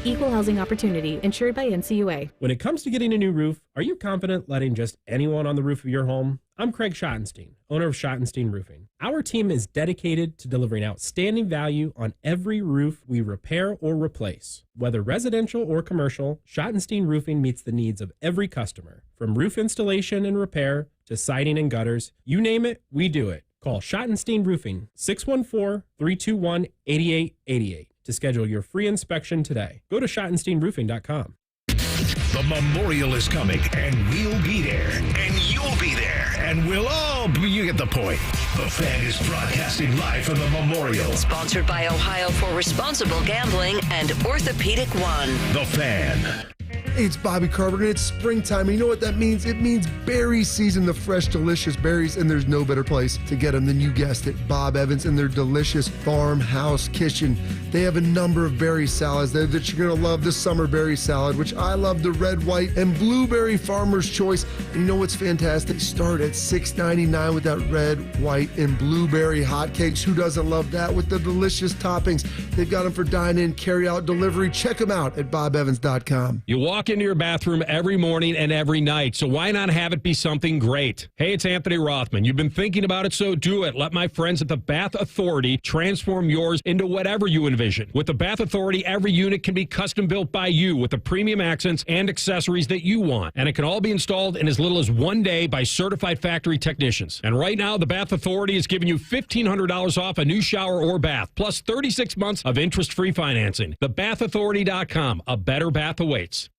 S13: Equal housing opportunity, insured by NCUA.
S14: When it comes to getting a new roof, are you confident letting just anyone on the roof of your home? I'm Craig Schottenstein, owner of Schottenstein Roofing. Our team is dedicated to delivering outstanding value on every roof we repair or replace. Whether residential or commercial, Schottenstein Roofing meets the needs of every customer. From roof installation and repair to siding and gutters, you name it, we do it. Call Schottenstein Roofing, 614-321-8888 to schedule your free inspection today. Go to schottensteinroofing.com.
S1: The Memorial is coming, and we'll be there, and you'll be there, and we'll all be, you get the point. The Fan is broadcasting live from the Memorial.
S2: Sponsored by Ohio for Responsible Gambling and Orthopedic One.
S1: The Fan.
S15: Hey, it's Bobby Carpenter, and it's springtime, and you know what that means? It means berry season, the fresh, delicious berries, and there's no better place to get them than, you guessed it, Bob Evans and their delicious farmhouse kitchen. They have a number of berry salads there that you're going to love. The summer berry salad, which I love, the red, white, and blueberry farmer's choice. And you know what's fantastic? They start at $6.99 with that red, white, and blueberry hotcakes. Who doesn't love that? With the delicious toppings. They've got them for dine-in, carry-out, delivery. Check them out at bobevans.com.
S3: You walk into your bathroom every morning and every night, so why not have it be something great? Hey, it's Anthony Rothman. You've been thinking about it, so do it. Let my friends at the Bath Authority transform yours into whatever you envision. With the Bath Authority, every unit can be custom built by you with the premium accents and accessories that you want. And it can all be installed in as little as 1 day by certified factory technicians. And right now, the Bath Authority is giving you $1,500 off a new shower or bath, plus 36 months of interest-free financing. TheBathAuthority.com. A better bath awaits.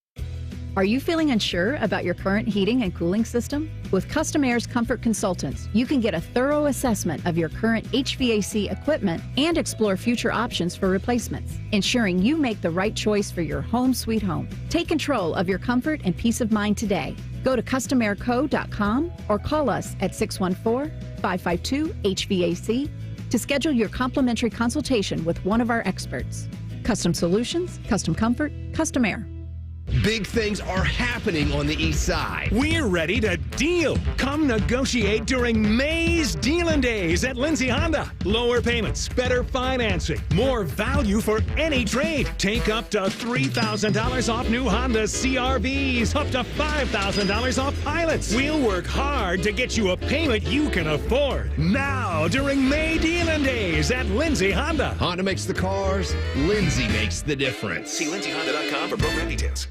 S17: Are you feeling unsure about your current heating and cooling system? With Custom Air's Comfort Consultants, you can get a thorough assessment of your current HVAC equipment and explore future options for replacements, ensuring you make the right choice for your home sweet home. Take control of your comfort and peace of mind today. Go to customairco.com or call us at 614-552-HVAC to schedule your complimentary consultation with one of our experts. Custom Solutions, Custom Comfort, Custom Air.
S19: Big things are happening on the east side.
S25: We're ready to deal. Come negotiate during May's Dealin' Days at Lindsay Honda. Lower payments, better financing, more value for any trade. Take up to $3,000 off new Honda CR-Vs, up to $5,000 off pilots. We'll work hard to get you a payment you can afford. Now, during May Dealin' Days at Lindsay Honda.
S19: Honda makes the cars, Lindsay makes the difference.
S1: See lindsayhonda.com for program details.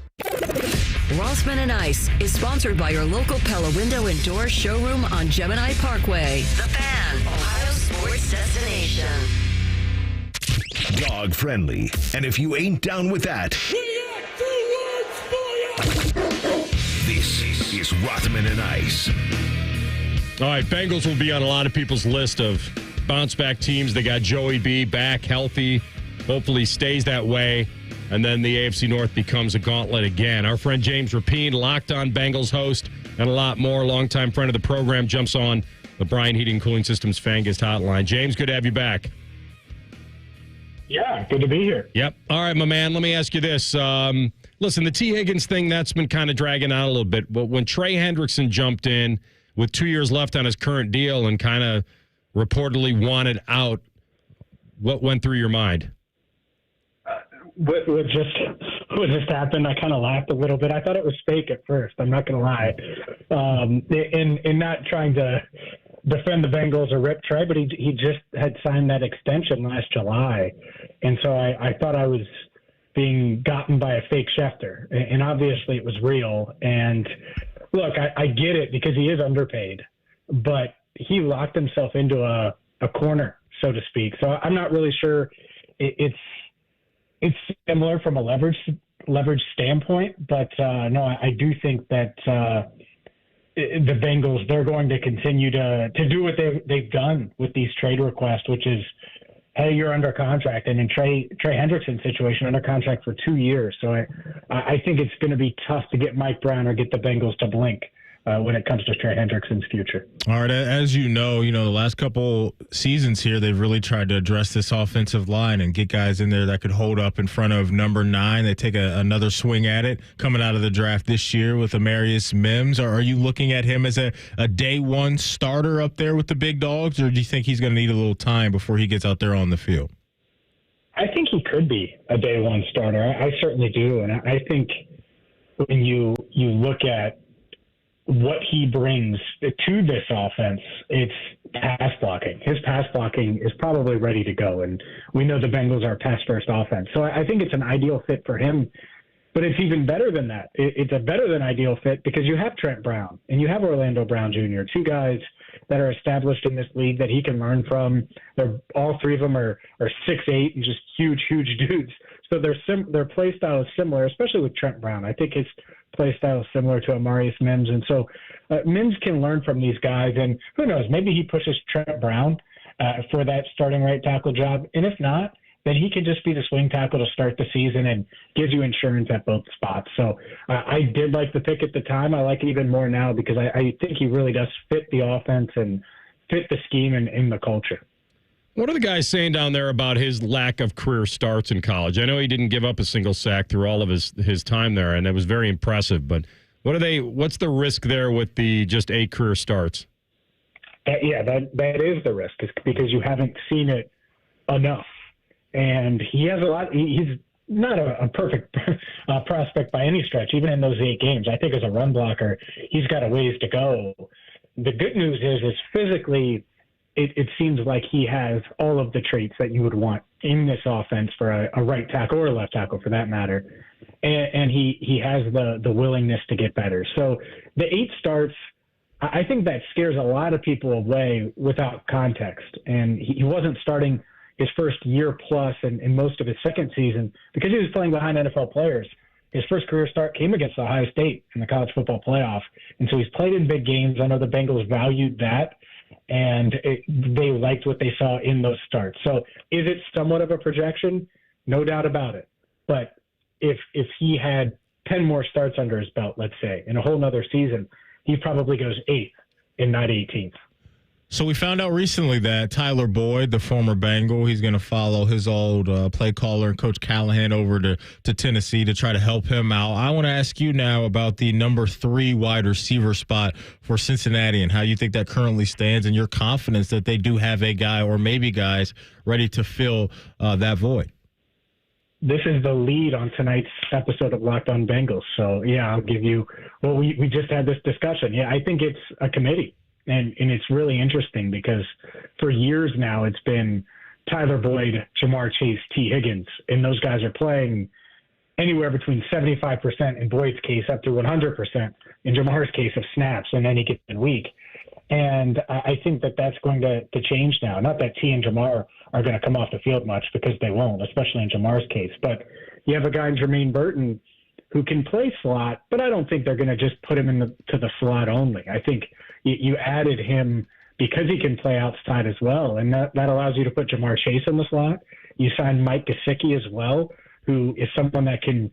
S2: Rothman and Ice is sponsored by your local Pella Window and Door showroom on Gemini Parkway. The Fan, Ohio sports destination.
S1: Dog friendly. And if you ain't down with that, this is Rothman and Ice.
S3: All right, Bengals will be on a lot of people's list of bounce-back teams. They got Joey B back healthy. Hopefully stays that way. And then the AFC North becomes a gauntlet again. Our friend James Rapien, Locked On Bengals host, and a lot more. Longtime friend of the program, jumps on the Bryan Heating and Cooling Systems Fan Guest Hotline. James, good to have you back.
S12: Yeah, good to be here.
S3: Yep. All right, my man, let me ask you this. Listen, the T. Higgins thing, that's been kind of dragging out a little bit. But when Trey Hendrickson jumped in with 2 years left on his current deal and kind of reportedly wanted out, what went through your mind?
S12: What just happened, I kind of laughed a little bit. I thought it was fake at first. I'm not going to lie. In not trying to defend the Bengals or rip Trey, but he just had signed that extension last July. And so I thought I was being gotten by a fake Schefter. And obviously it was real. And look, I get it because he is underpaid, but he locked himself into a corner, so to speak. So I'm not really sure it's similar from a leverage standpoint, but no, I do think that the Bengals, they're going to continue to do what they've done with these trade requests, which is, hey, you're under contract, and in Trey Hendrickson's situation, under contract for 2 years. So I think it's going to be tough to get Mike Brown or get the Bengals to blink when it comes to Trey Hendrickson's future.
S4: All right, as you know, the last couple seasons here, they've really tried to address this offensive line and get guys in there that could hold up in front of number 9. They take another swing at it coming out of the draft this year with Amarius Mims. Are you looking at him as a day one starter up there with the big dogs, or do you think he's going to need a little time before he gets out there on the field?
S12: I think he could be a day one starter. I certainly do, and I think when you look at what he brings to this offense, it's pass blocking. His pass blocking is probably ready to go, and we know the Bengals are a pass-first offense. So I think it's an ideal fit for him, but it's even better than that. It's a better than ideal fit because you have Trent Brown and you have Orlando Brown Jr., two guys that are established in this league that he can learn from. All three of them are 6'8" and just huge dudes. So their play style is similar, especially with Trent Brown. I think his play style is similar to Amarius Mims. And so Mims can learn from these guys. And who knows, maybe he pushes Trent Brown for that starting right tackle job. And if not, then he can just be the swing tackle to start the season and gives you insurance at both spots. So I did like the pick at the time. I like it even more now because I think he really does fit the offense and fit the scheme and the culture.
S3: What are the guys saying down there about his lack of career starts in college? I know he didn't give up a single sack through all of his time there, and it was very impressive. But what's the risk there with the just 8 career starts?
S12: That is the risk, because you haven't seen it enough. And he has a lot. He's not a perfect prospect by any stretch, even in those 8 games. I think as a run blocker, he's got a ways to go. The good news is physically, it seems like he has all of the traits that you would want in this offense for a right tackle or a left tackle, for that matter. And he has the willingness to get better. So the 8 starts, I think that scares a lot of people away without context. And he wasn't starting his first year plus and most of his second season because he was playing behind NFL players. His first career start came against Ohio State in the college football playoff. And so he's played in big games. I know the Bengals valued that, and they liked what they saw in those starts. So is it somewhat of a projection? No doubt about it. But if he had 10 more starts under his belt, let's say, in a whole nother season, he probably goes 8th and not 18th.
S4: So we found out recently that Tyler Boyd, the former Bengal, he's going to follow his old play caller, Coach Callahan, over to Tennessee to try to help him out. I want to ask you now about the number 3 wide receiver spot for Cincinnati and how you think that currently stands and your confidence that they do have a guy or maybe guys ready to fill that void.
S12: This is the lead on tonight's episode of Locked On Bengals. So, yeah, I'll give you – well, we just had this discussion. Yeah, I think it's a committee. And it's really interesting because for years now it's been Tyler Boyd, Jamar Chase, T. Higgins, and those guys are playing anywhere between 75% in Boyd's case up to 100% in Jamar's case of snaps in any given week. And I think that that's going to change now. Not that T and Jamar are going to come off the field much because they won't, especially in Jamar's case. But you have a guy in Jermaine Burton who can play slot, but I don't think they're going to just put him to the slot only. I think you added him because he can play outside as well. And that allows you to put Jamar Chase in the slot. You signed Mike Gesicki as well, who is someone that can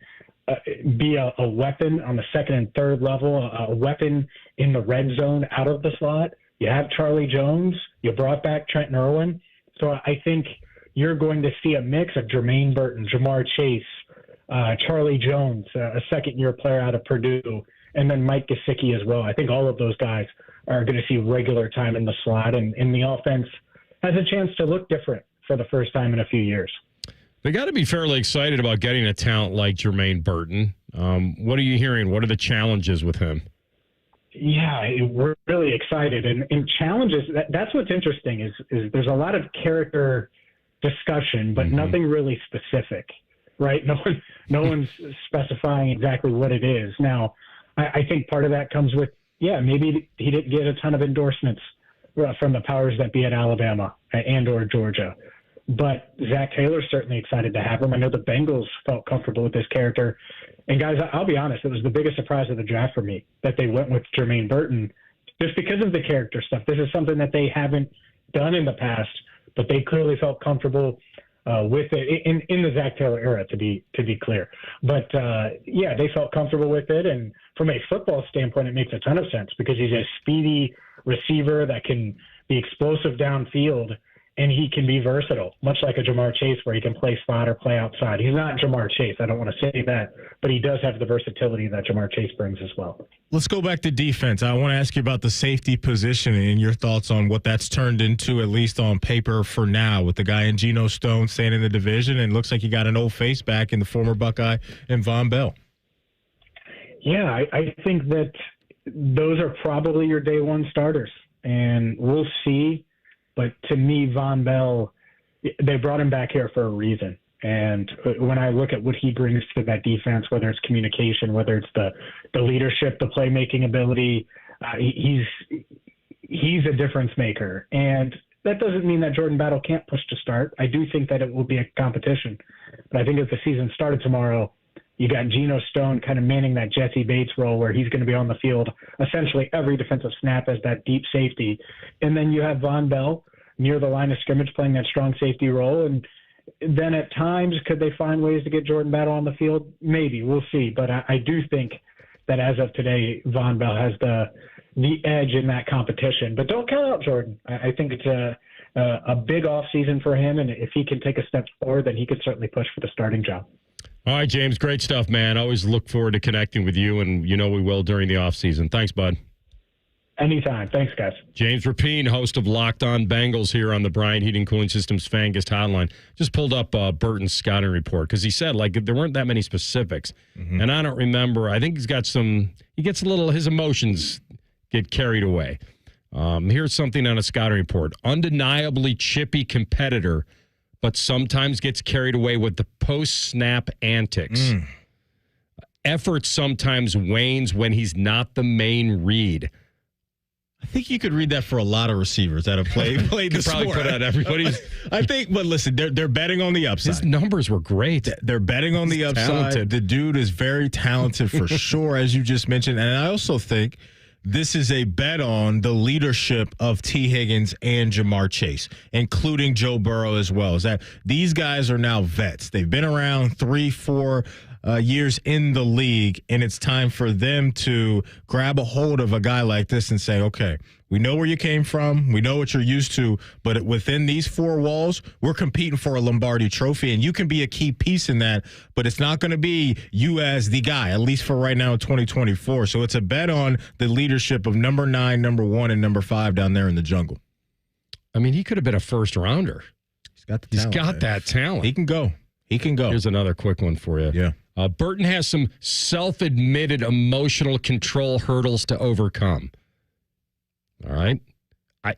S12: be a weapon on the second and third level, a weapon in the red zone out of the slot. You have Charlie Jones. You brought back Trent Irwin. So I think you're going to see a mix of Jermaine Burton, Jamar Chase, Charlie Jones, a second-year player out of Purdue, and then Mike Gesicki as well. I think all of those guys are going to see regular time in the slot, and the offense has a chance to look different for the first time in a few years.
S3: They got to be fairly excited about getting a talent like Jermaine Burton. What are you hearing? What are the challenges with him?
S12: Yeah, we're really excited. And challenges, that's what's interesting is there's a lot of character discussion, but nothing really specific, right? No one's specifying exactly what it is. Now, I think part of that comes with, maybe he didn't get a ton of endorsements from the powers that be at Alabama and or Georgia. But Zach Taylor's certainly excited to have him. I know the Bengals felt comfortable with this character. And, guys, I'll be honest, it was the biggest surprise of the draft for me that they went with Jermaine Burton just because of the character stuff. This is something that they haven't done in the past, but they clearly felt comfortable with it in the Zach Taylor era, to be clear. But, they felt comfortable with it. And from a football standpoint, it makes a ton of sense because he's a speedy receiver that can be explosive downfield. And he can be versatile, much like a Jamar Chase where he can play slot or play outside. He's not Jamar Chase. I don't want to say that, but he does have the versatility that Jamar Chase brings as well.
S4: Let's go back to defense. I want to ask you about the safety position and your thoughts on what that's turned into, at least on paper for now, with the guy in Geno Stone staying in the division. And it looks like you got an old face back in the former Buckeye and Von Bell.
S12: Yeah, I think that those are probably your day one starters. And we'll see. But to me, Von Bell, they brought him back here for a reason. And when I look at what he brings to that defense, whether it's communication, whether it's the leadership, the playmaking ability, he's a difference maker. And that doesn't mean that Jordan Battle can't push to start. I do think that it will be a competition. But I think if the season started tomorrow, you got Geno Stone kind of manning that Jesse Bates role where he's going to be on the field essentially every defensive snap as that deep safety. And then you have Von Bell near the line of scrimmage playing that strong safety role. And then at times, could they find ways to get Jordan Battle on the field? Maybe. We'll see. But I do think that as of today, Von Bell has the edge in that competition. But don't count out Jordan. I think it's a big offseason for him. And if he can take a step forward, then he could certainly push for the starting job.
S3: All right, James, great stuff, man. Always look forward to connecting with you, and we will during the offseason. Thanks, bud.
S12: Anytime. Thanks, guys.
S3: James Rapien, host of Locked On Bengals here on the Bryant Heating Cooling Systems Fan Guest Hotline. Just pulled up Burton's scouting report because he said, there weren't that many specifics. Mm-hmm. And I don't remember. I think he gets a little, his emotions get carried away. Here's something on a scouting report. Undeniably chippy competitor, but sometimes gets carried away with the post-snap antics. Effort sometimes wanes when he's not the main read.
S4: I think you could read that for a lot of receivers that have played the sport.
S3: Probably put out everybody's.
S4: I think, but listen, they're betting on the upside.
S3: His numbers were great.
S4: They're betting on the upside.
S3: Talented.
S4: The dude is very talented for sure, as you just mentioned. And I also think this is a bet on the leadership of T. Higgins and Jamar Chase, including Joe Burrow as well. Is that these guys are now vets. They've been around 3-4 years in the league, and it's time for them to grab a hold of a guy like this and say, okay, we know where you came from. We know what you're used to. But within these four walls, we're competing for a Lombardi trophy, and you can be a key piece in that. But it's not going to be you as the guy, at least for right now in 2024. So it's a bet on the leadership of number 9, number 1, and number 5 down there in the jungle.
S3: I mean, he could have been a first rounder.
S4: He's got the talent.
S3: He's got that talent.
S4: He can go. He can go.
S3: Here's another quick one for you.
S4: Yeah.
S3: Burton has some self-admitted emotional control hurdles to overcome. All right.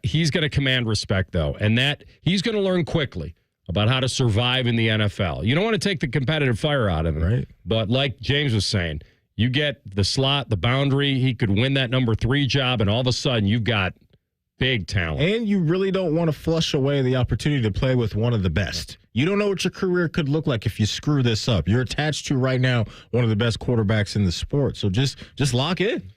S3: He's going to command respect, though, and that he's going to learn quickly about how to survive in the NFL. You don't want to take the competitive fire out of him.
S4: Right.
S3: But like James was saying, you get the slot, the boundary, he could win that number 3 job, and all of a sudden you've got big talent.
S4: And you really don't want to flush away the opportunity to play with one of the best. You don't know what your career could look like if you screw this up. You're attached to right now one of the best quarterbacks in the sport. So just lock in.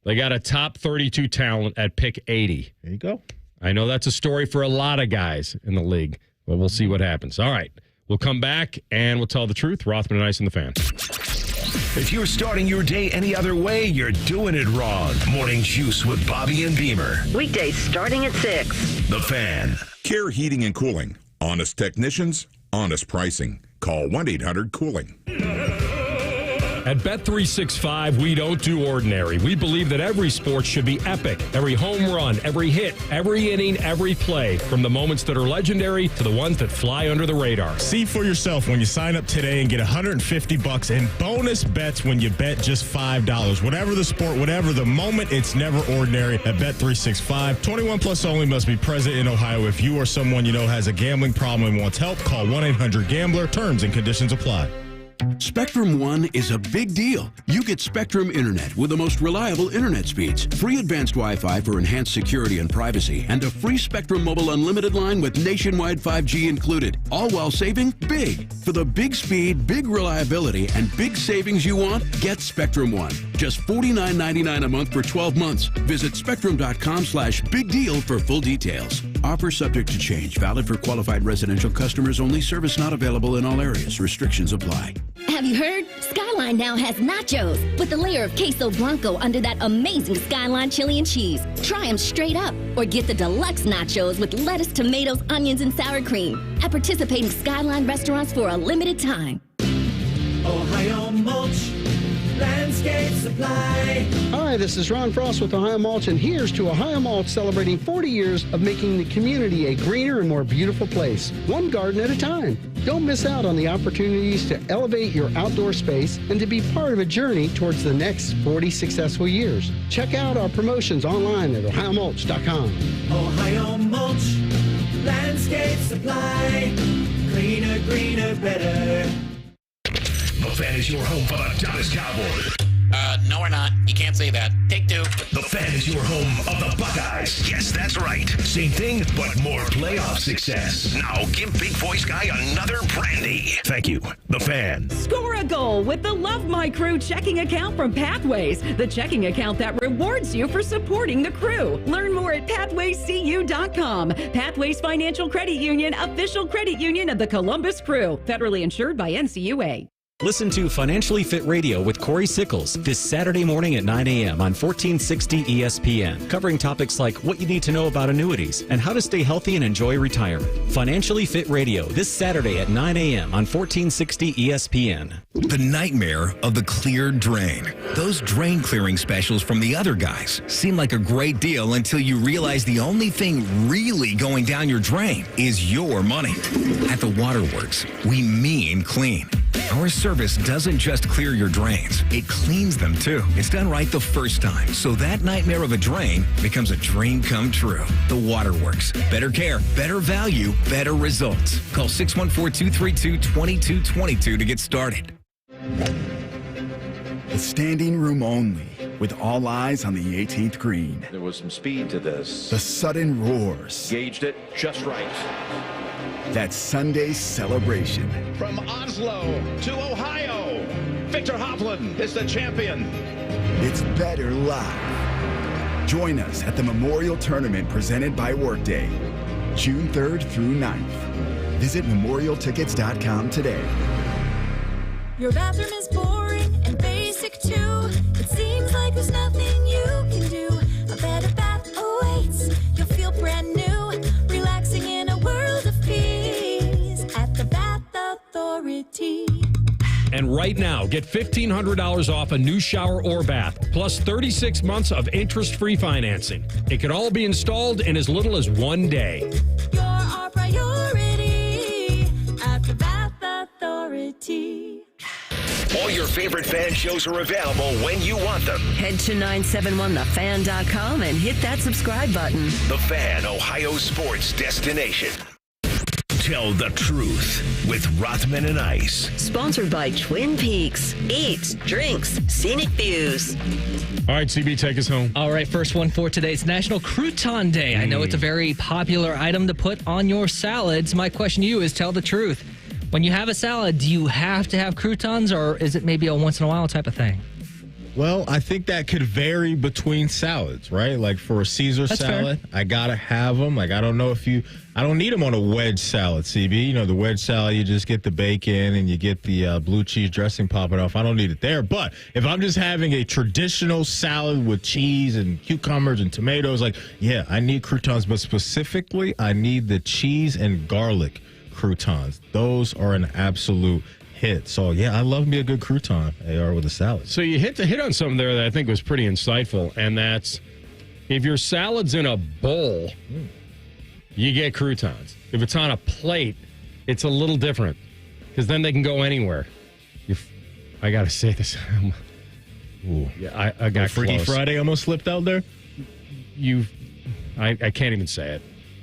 S3: They got a top 32 talent at pick 80.
S4: There you go.
S3: I know that's a story for a lot of guys in the league, but we'll see what happens. All right. We'll come back and we'll tell the truth. Rothman and Ice and the Fan.
S1: If you're starting your day any other way, you're doing it wrong. Morning Juice with Bobby and Beamer.
S2: Weekdays starting at 6.
S1: The Fan.
S20: Care Heating and Cooling. Honest technicians, honest pricing. Call 1-800-COOLING.
S3: At Bet365, we don't do ordinary. We believe that every sport should be epic. Every home run, every hit, every inning, every play. From the moments that are legendary to the ones that fly under the radar.
S4: See for yourself when you sign up today and get $150 in bonus bets when you bet just $5. Whatever the sport, whatever the moment, it's never ordinary at Bet365. 21 plus only, must be present in Ohio. If you or someone you know has a gambling problem and wants help, call 1-800-GAMBLER. Terms and conditions apply.
S21: Spectrum One is a big deal. You get Spectrum Internet with the most reliable internet speeds, free advanced Wi-Fi for enhanced security and privacy, and a free Spectrum Mobile Unlimited line with nationwide 5G included, all while saving big. For the big speed, big reliability, and big savings you want, get Spectrum One. Just $49.99 a month for 12 months. Visit spectrum.com/big deal for full details. Offer subject to change. Valid for qualified residential customers only. Service not available in all areas. Restrictions apply.
S18: Have you heard? Skyline now has nachos with a layer of queso blanco under that amazing Skyline chili and cheese. Try them straight up or get the deluxe nachos with lettuce, tomatoes, onions, and sour cream at participating Skyline restaurants for a limited time.
S22: Ohio Mulch Landscape Supply.
S23: Hi, this is Ron Frost with Ohio Mulch, and here's to Ohio Mulch celebrating 40 years of making the community a greener and more beautiful place, one garden at a time. Don't miss out on the opportunities to elevate your outdoor space and to be part of a journey towards the next 40 successful years. Check out our promotions online at ohiomulch.com.
S22: Ohio Mulch Landscape Supply. Greener, greener, better.
S1: The Fan is your home for the Dallas Cowboys.
S24: No, we're not. You can't say that. Take two.
S1: The Fan is your home of the Buckeyes. Yes, that's right. Same thing, but more playoff success. Now give Big Voice Guy another brandy. Thank you. The Fan.
S26: Score a goal with the Love My Crew checking account from Pathways, the checking account that rewards you for supporting the crew. Learn more at pathwayscu.com. Pathways Financial Credit Union, official credit union of the Columbus Crew. Federally insured by NCUA.
S27: Listen to Financially Fit Radio with Corey Sickles this Saturday morning at 9 a.m. on 1460 ESPN, covering topics like what you need to know about annuities and how to stay healthy and enjoy retirement. Financially Fit Radio this Saturday at 9 a.m. on 1460 ESPN.
S28: The nightmare of the cleared drain. Those drain clearing specials from the other guys seem like a great deal until you realize the only thing really going down your drain is your money. At the Waterworks, we mean clean. Our service doesn't just clear your drains, it cleans them too. It's done right the first time, so that nightmare of a drain becomes a dream come true. The Waterworks. Better care, better value, better results. Call 614-232-2222 to get started.
S29: The standing room only, with all eyes on the 18th green.
S30: There was some speed to this.
S29: The sudden roars.
S30: Gauged it just right.
S29: That Sunday celebration.
S30: From Oslo to Ohio, Victor Hovland is the champion.
S29: It's better live. Join us at the Memorial Tournament presented by Workday, June 3rd through 9th. Visit memorialtickets.com today.
S31: Your bathroom is boring and basic too. It seems like there's nothing you can do. A better bath awaits. You'll feel brand new, relaxing in a world of peace at the Bath Authority.
S3: And right now, get $1,500 off a new shower or bath, plus 36 months of interest-free financing. It can all be installed in as little as 1 day.
S31: You're our priority at the Bath Authority.
S1: All your favorite fan shows are available when you want them.
S2: Head to 971thefan.com and hit that subscribe button.
S1: The Fan, Ohio sports destination. Tell the truth with Rothman and Ice.
S2: Sponsored by Twin Peaks. Eats, drinks, scenic views.
S3: All right, CB, take us home.
S6: All right, first one for today. It's National Crouton Day. I know it's a very popular item to put on your salads. My question to you is, tell the truth. When you have a salad, do you have to have croutons, or is it maybe a once-in-a-while type of thing?
S4: Well, I think that could vary between salads, right? Like for a Caesar salad, I gotta have them. Like I don't need them on a wedge salad, CB. You know, the wedge salad, you just get the bacon and you get the blue cheese dressing popping off. I don't need it there. But if I'm just having a traditional salad with cheese and cucumbers and tomatoes, like, yeah, I need croutons. But specifically, I need the cheese and garlic croutons. Those are an absolute hit. So, yeah, I love me a good crouton, AR, with a salad.
S3: So you hit on something there that I think was pretty insightful, and that's if your salad's in a bowl, you get croutons. If it's on a plate, it's a little different because then they can go anywhere. I got to say this.
S4: Ooh.
S3: Yeah, I got
S4: Freaky
S3: close.
S4: Friday almost slipped out there?
S3: I can't even say it.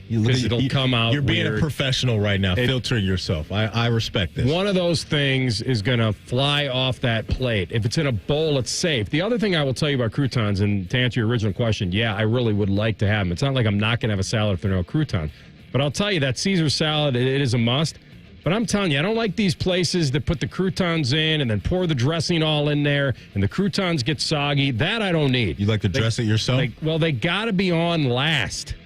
S3: Because it'll come out
S4: You're being
S3: weird.
S4: a professional right now, filtering yourself. I respect this.
S3: One of those things is going to fly off that plate. If it's in a bowl, it's safe. The other thing I will tell you about croutons, and to answer your original question, yeah, I really would like to have them. It's not like I'm not going to have a salad if there are no croutons. But I'll tell you, that Caesar salad, it is a must. But I'm telling you, I don't like these places that put the croutons in and then pour the dressing all in there, and the croutons get soggy. That I don't need.
S4: You like to dress it yourself?
S3: They got to be on last.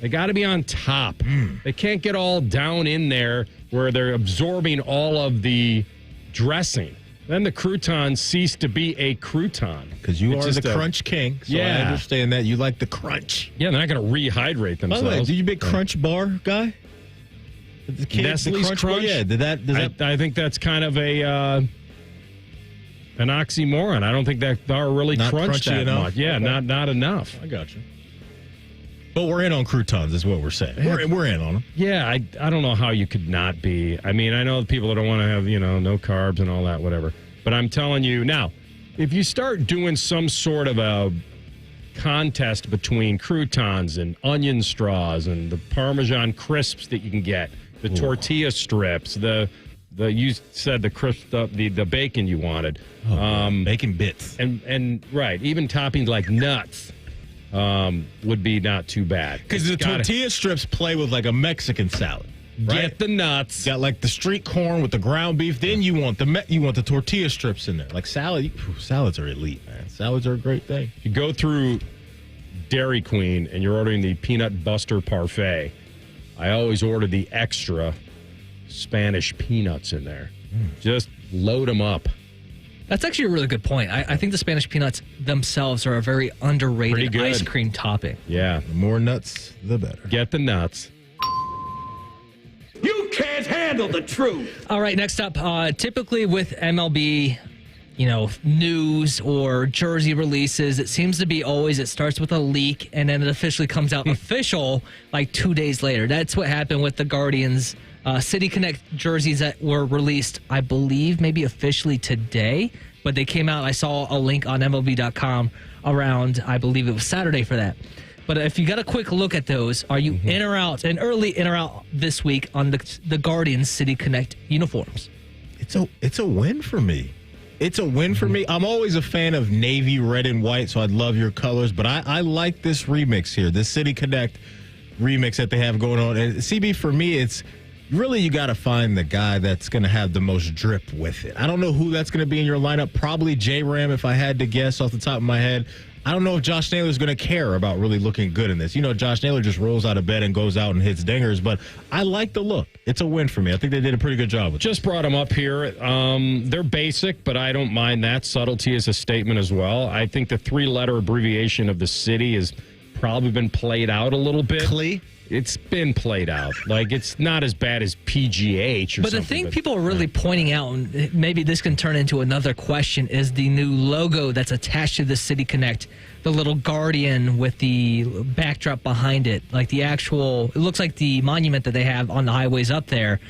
S3: They got to be on top. They can't get all down in there where they're absorbing all of the dressing. Then the croutons cease to be a crouton.
S4: Because you are the crunch king, so I understand that. You like the crunch.
S3: Yeah, they're not going to rehydrate themselves.
S4: By the way, are you a big crunch bar guy? The kids,
S3: Nestle's crunch?
S4: Yeah,
S3: I think that's kind of an oxymoron. I don't think that bar really
S4: Not
S3: crunched
S4: crunchy
S3: that
S4: enough?
S3: much. Yeah,
S4: Okay.
S3: not enough.
S4: I got you. But we're in on croutons, is what we're saying. We're in on them.
S3: Yeah, I don't know how you could not be. I mean, I know people that don't want to have, no carbs and all that, whatever. But I'm telling you, now, if you start doing some sort of a contest between croutons and onion straws and the Parmesan crisps that you can get, the tortilla strips, you said the crisp, the bacon you wanted.
S4: Bacon bits.
S3: And right, even toppings like nuts. Would be not too bad.
S4: Because the tortilla strips play with like a Mexican salad. Right?
S3: Get the nuts.
S4: Got like the street corn with the ground beef. Then you want the tortilla strips in there. Like salad. Salads are elite, man. Salads are a great thing.
S3: You go through Dairy Queen and you're ordering the peanut buster parfait. I always order the extra Spanish peanuts in there. Just load them up.
S6: That's actually a really good point. I think the Spanish peanuts themselves are a very underrated ice cream topping.
S3: Yeah.
S4: The more nuts, the better.
S3: Get the nuts.
S22: You can't handle the truth.
S6: All right, next up, typically with MLB, news or jersey releases, it seems to be always it starts with a leak and then it officially comes out official like 2 days later. That's what happened with the Guardians City Connect jerseys that were released, I believe, maybe officially today, but they came out. I saw a link on MLB.com around, I believe it was Saturday for that. But if you got a quick look at those, are you in or out, and early in or out this week on the Guardians City Connect uniforms?
S4: It's a win for me. It's a win for me. I'm always a fan of navy, red, and white, so I'd love your colors. But I like this remix here, this City Connect remix that they have going on. And CB, for me, it's really you got to find the guy that's going to have the most drip with it. I don't know who that's going to be in your lineup. Probably J-Ram, if I had to guess off the top of my head. I don't know if Josh Naylor's going to care about really looking good in this. Josh Naylor just rolls out of bed and goes out and hits dingers, but I like the look. It's a win for me. I think they did a pretty good job with it.
S3: Just brought them up here. They're basic, but I don't mind that. Subtlety is a statement as well. I think the 3-letter abbreviation of the city has probably been played out a little bit.
S19: CLE?
S3: It's been played out. Like, it's not as bad as PGH or
S6: but
S3: something.
S6: The thing people are really pointing out, and maybe this can turn into another question, is the new logo that's attached to the City Connect, the little guardian with the backdrop behind it, like the actual, it looks like the monument that they have on the highways up there,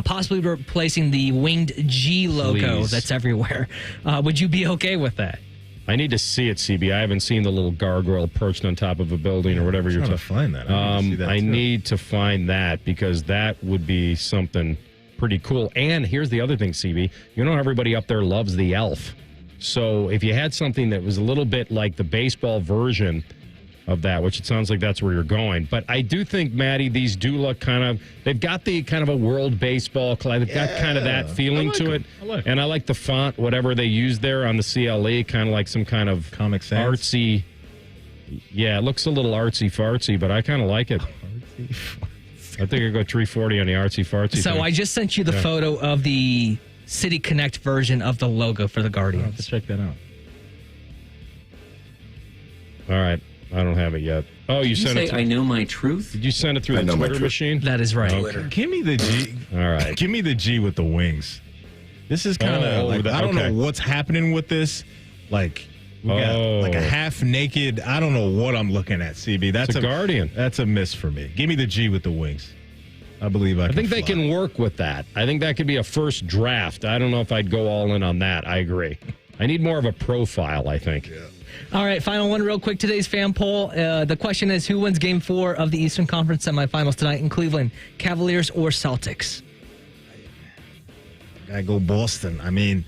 S6: possibly replacing the winged G logo that's everywhere. Would you be okay with that?
S3: I need to see it, CB. I haven't seen the little gargoyle perched on top of a building or whatever you're
S4: trying to find that. I
S3: need to find that because that would be something pretty cool. And here's the other thing, CB. Everybody up there loves the elf. So if you had something that was a little bit like the baseball version of that, which it sounds like that's where you're going. But I do think, Maddie, these do look they've got the kind of a world baseball, they've got kind of that feeling to it. And I like the font, whatever they use there on the CLE, kind of like some kind of
S4: Comic Sans.
S3: artsy. Yeah, it looks a little artsy-fartsy, but I kind of like it. I think I go 340 on the artsy-fartsy
S6: So
S3: thing.
S6: I just sent you the photo of the City Connect version of the logo for the Guardians.
S4: I'll have to check that out.
S3: All right. I don't have it yet. Oh, you sent it.
S5: I know my truth?
S3: Did you send it through the Twitter machine?
S6: That is right.
S3: Okay.
S4: Give me the G.
S3: All right.
S4: Give me the G with the wings. This is kind of I don't know what's happening with this. Like, we got like a half naked. I don't know what I'm looking at, CB. That's
S3: a Guardian.
S4: That's a miss for me. Give me the G with the wings. I believe I
S3: think they can work with that. I think that could be a first draft. I don't know if I'd go all in on that. I agree. I need more of a profile, I think. Yeah.
S6: All right, final one real quick. Today's fan poll. The question is, who wins Game 4 of the Eastern Conference semifinals tonight in Cleveland? Cavaliers or Celtics?
S4: I go Boston. I mean,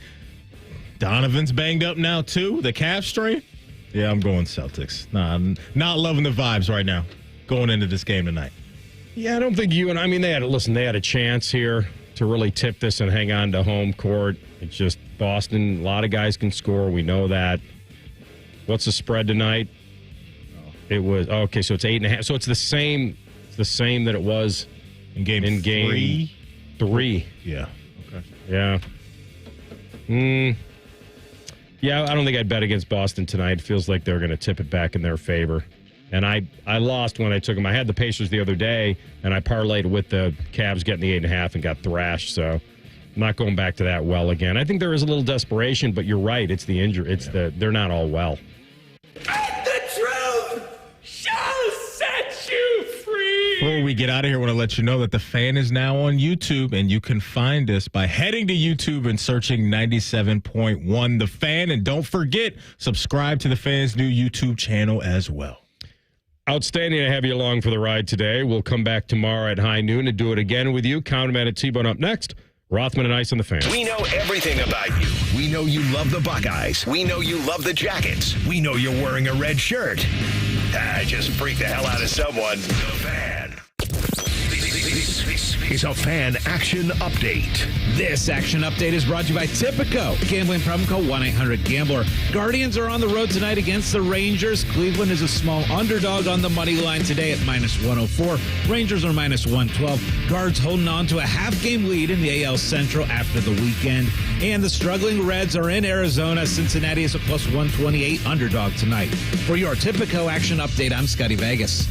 S4: Donovan's banged up now, too. The calf strain. Yeah, I'm going Celtics. Nah, I'm not loving the vibes right now going into this game tonight.
S3: Yeah, I don't think they had a chance here to really tip this and hang on to home court. It's just Boston. A lot of guys can score. We know that. What's the spread tonight? It was okay. So it's 8.5. So it's the same. It's the same that it was
S4: in game
S3: three.
S4: Yeah. Okay.
S3: Yeah. Yeah. I don't think I'd bet against Boston tonight. It feels like they're going to tip it back in their favor. And I lost when I took them. I had the Pacers the other day, and I parlayed with the Cavs getting the 8.5 and got thrashed. So I'm not going back to that well again. I think there is a little desperation, but you're right. It's the injury. They're not all well.
S22: The truth shall set you free.
S4: Before we get out of here, I want to let you know that The Fan is now on YouTube, and you can find us by heading to YouTube and searching 97.1 The Fan. And don't forget, subscribe to The Fan's new YouTube channel as well.
S3: Outstanding to have you along for the ride today. We'll come back tomorrow at high noon and do it again with you. Countman and T-Bone up next. Rothman and Ice on The Fan.
S1: We know everything about you. We know you love the Buckeyes. We know you love the Jackets. We know you're wearing a red shirt. Just freak the hell out of someone. The Fan. This is a Fan Action Update.
S7: This action update is brought to you by Tipico. Gambling problem, call 1-800-GAMBLER. Guardians are on the road tonight against the Rangers. Cleveland is a small underdog on the money line today at -104. Rangers are -112. Guards holding on to a half-game lead in the AL Central after the weekend. And the struggling Reds are in Arizona. Cincinnati is a +128 underdog tonight. For your Tipico action update, I'm Scotty Vegas.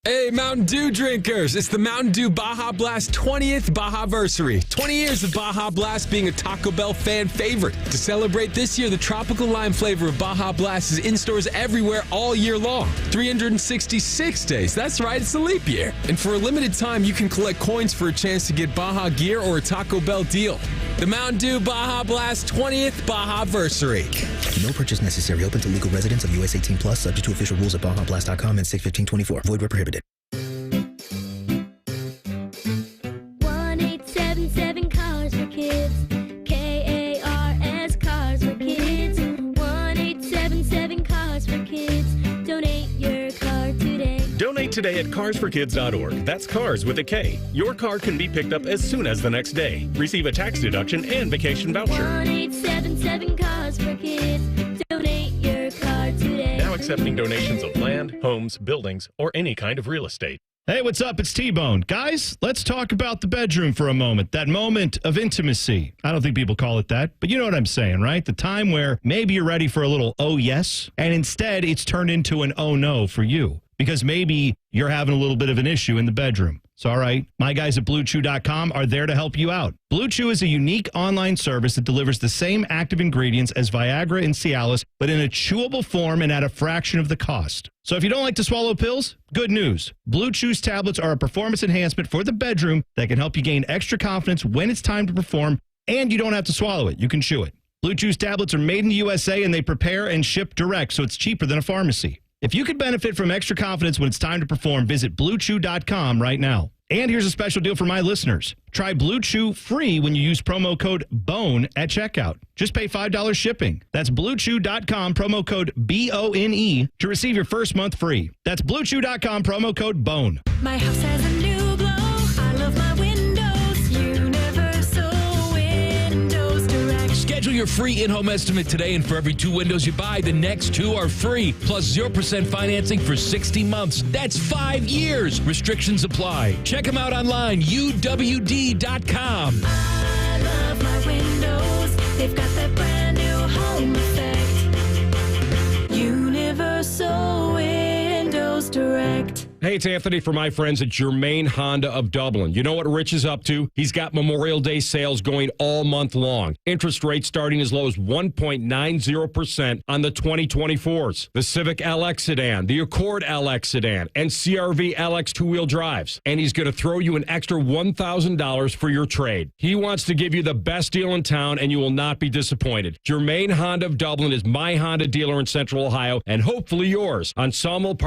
S8: Hey, Mountain Dew drinkers. It's the Mountain Dew Baja Blast 20th Baja-versary. 20 years of Baja Blast being a Taco Bell fan favorite. To celebrate this year, the tropical lime flavor of Baja Blast is in stores everywhere all year long. 366 days. That's right, it's a leap year. And for a limited time, you can collect coins for a chance to get Baja gear or a Taco Bell deal. The Mountain Dew Baja Blast 20th Baja-versary.
S9: No purchase necessary. Open to legal residents of US 18+, subject to official rules at BajaBlast.com and 6/15/24. Void where prohibited.
S31: 1877 Cars for Kids. KARS Cars for Kids. 1877 Cars for Kids. Donate your car today.
S10: Donate today at carsforkids.org. That's cars with a K. Your car can be picked up as soon as the next day. Receive a tax deduction and vacation voucher.
S31: 1877 Cars for Kids. Donate your car today.
S10: Now accepting donations of land, homes, buildings, or any kind of real estate.
S11: Hey, what's up? It's T-Bone. Guys, let's talk about the bedroom for a moment. That moment of intimacy. I don't think people call it that, but you know what I'm saying, right? The time where maybe you're ready for a little oh yes, and instead it's turned into an oh no for you. Because maybe you're having a little bit of an issue in the bedroom. So, all right, my guys at BlueChew.com are there to help you out. Blue Chew is a unique online service that delivers the same active ingredients as Viagra and Cialis, but in a chewable form and at a fraction of the cost. So if you don't like to swallow pills, good news. Blue Chew's tablets are a performance enhancement for the bedroom that can help you gain extra confidence when it's time to perform, and you don't have to swallow it. You can chew it. Blue Chew's tablets are made in the USA, and they prepare and ship direct, so it's cheaper than a pharmacy. If you could benefit from extra confidence when it's time to perform, visit BlueChew.com right now. And here's a special deal for my listeners. Try Blue Chew free when you use promo code BONE at checkout. Just pay $5 shipping. That's BlueChew.com, promo code BONE to receive your first month free. That's BlueChew.com, promo code BONE.
S31: My house has a new glow. I love my windows. Universal Windows Direct.
S5: Schedule your free in-home estimate today, and for every 2 windows you buy, the next 2 are free, plus 0% financing for 60 months. That's 5 years. Restrictions apply. Check them out online, uwd.com.
S31: I love my windows. They've got that brand new home effect. Universal Windows Direct.
S3: Hey, it's Anthony from my friends at Germain Honda of Dublin. You know what Rich is up to? He's got Memorial Day sales going all month long. Interest rates starting as low as 1.90% on the 2024s. The Civic LX sedan, the Accord LX sedan, and CRV LX two-wheel drives. And he's going to throw you an extra $1,000 for your trade. He wants to give you the best deal in town, and you will not be disappointed. Germain Honda of Dublin is my Honda dealer in Central Ohio, and hopefully yours on Sawmill Park.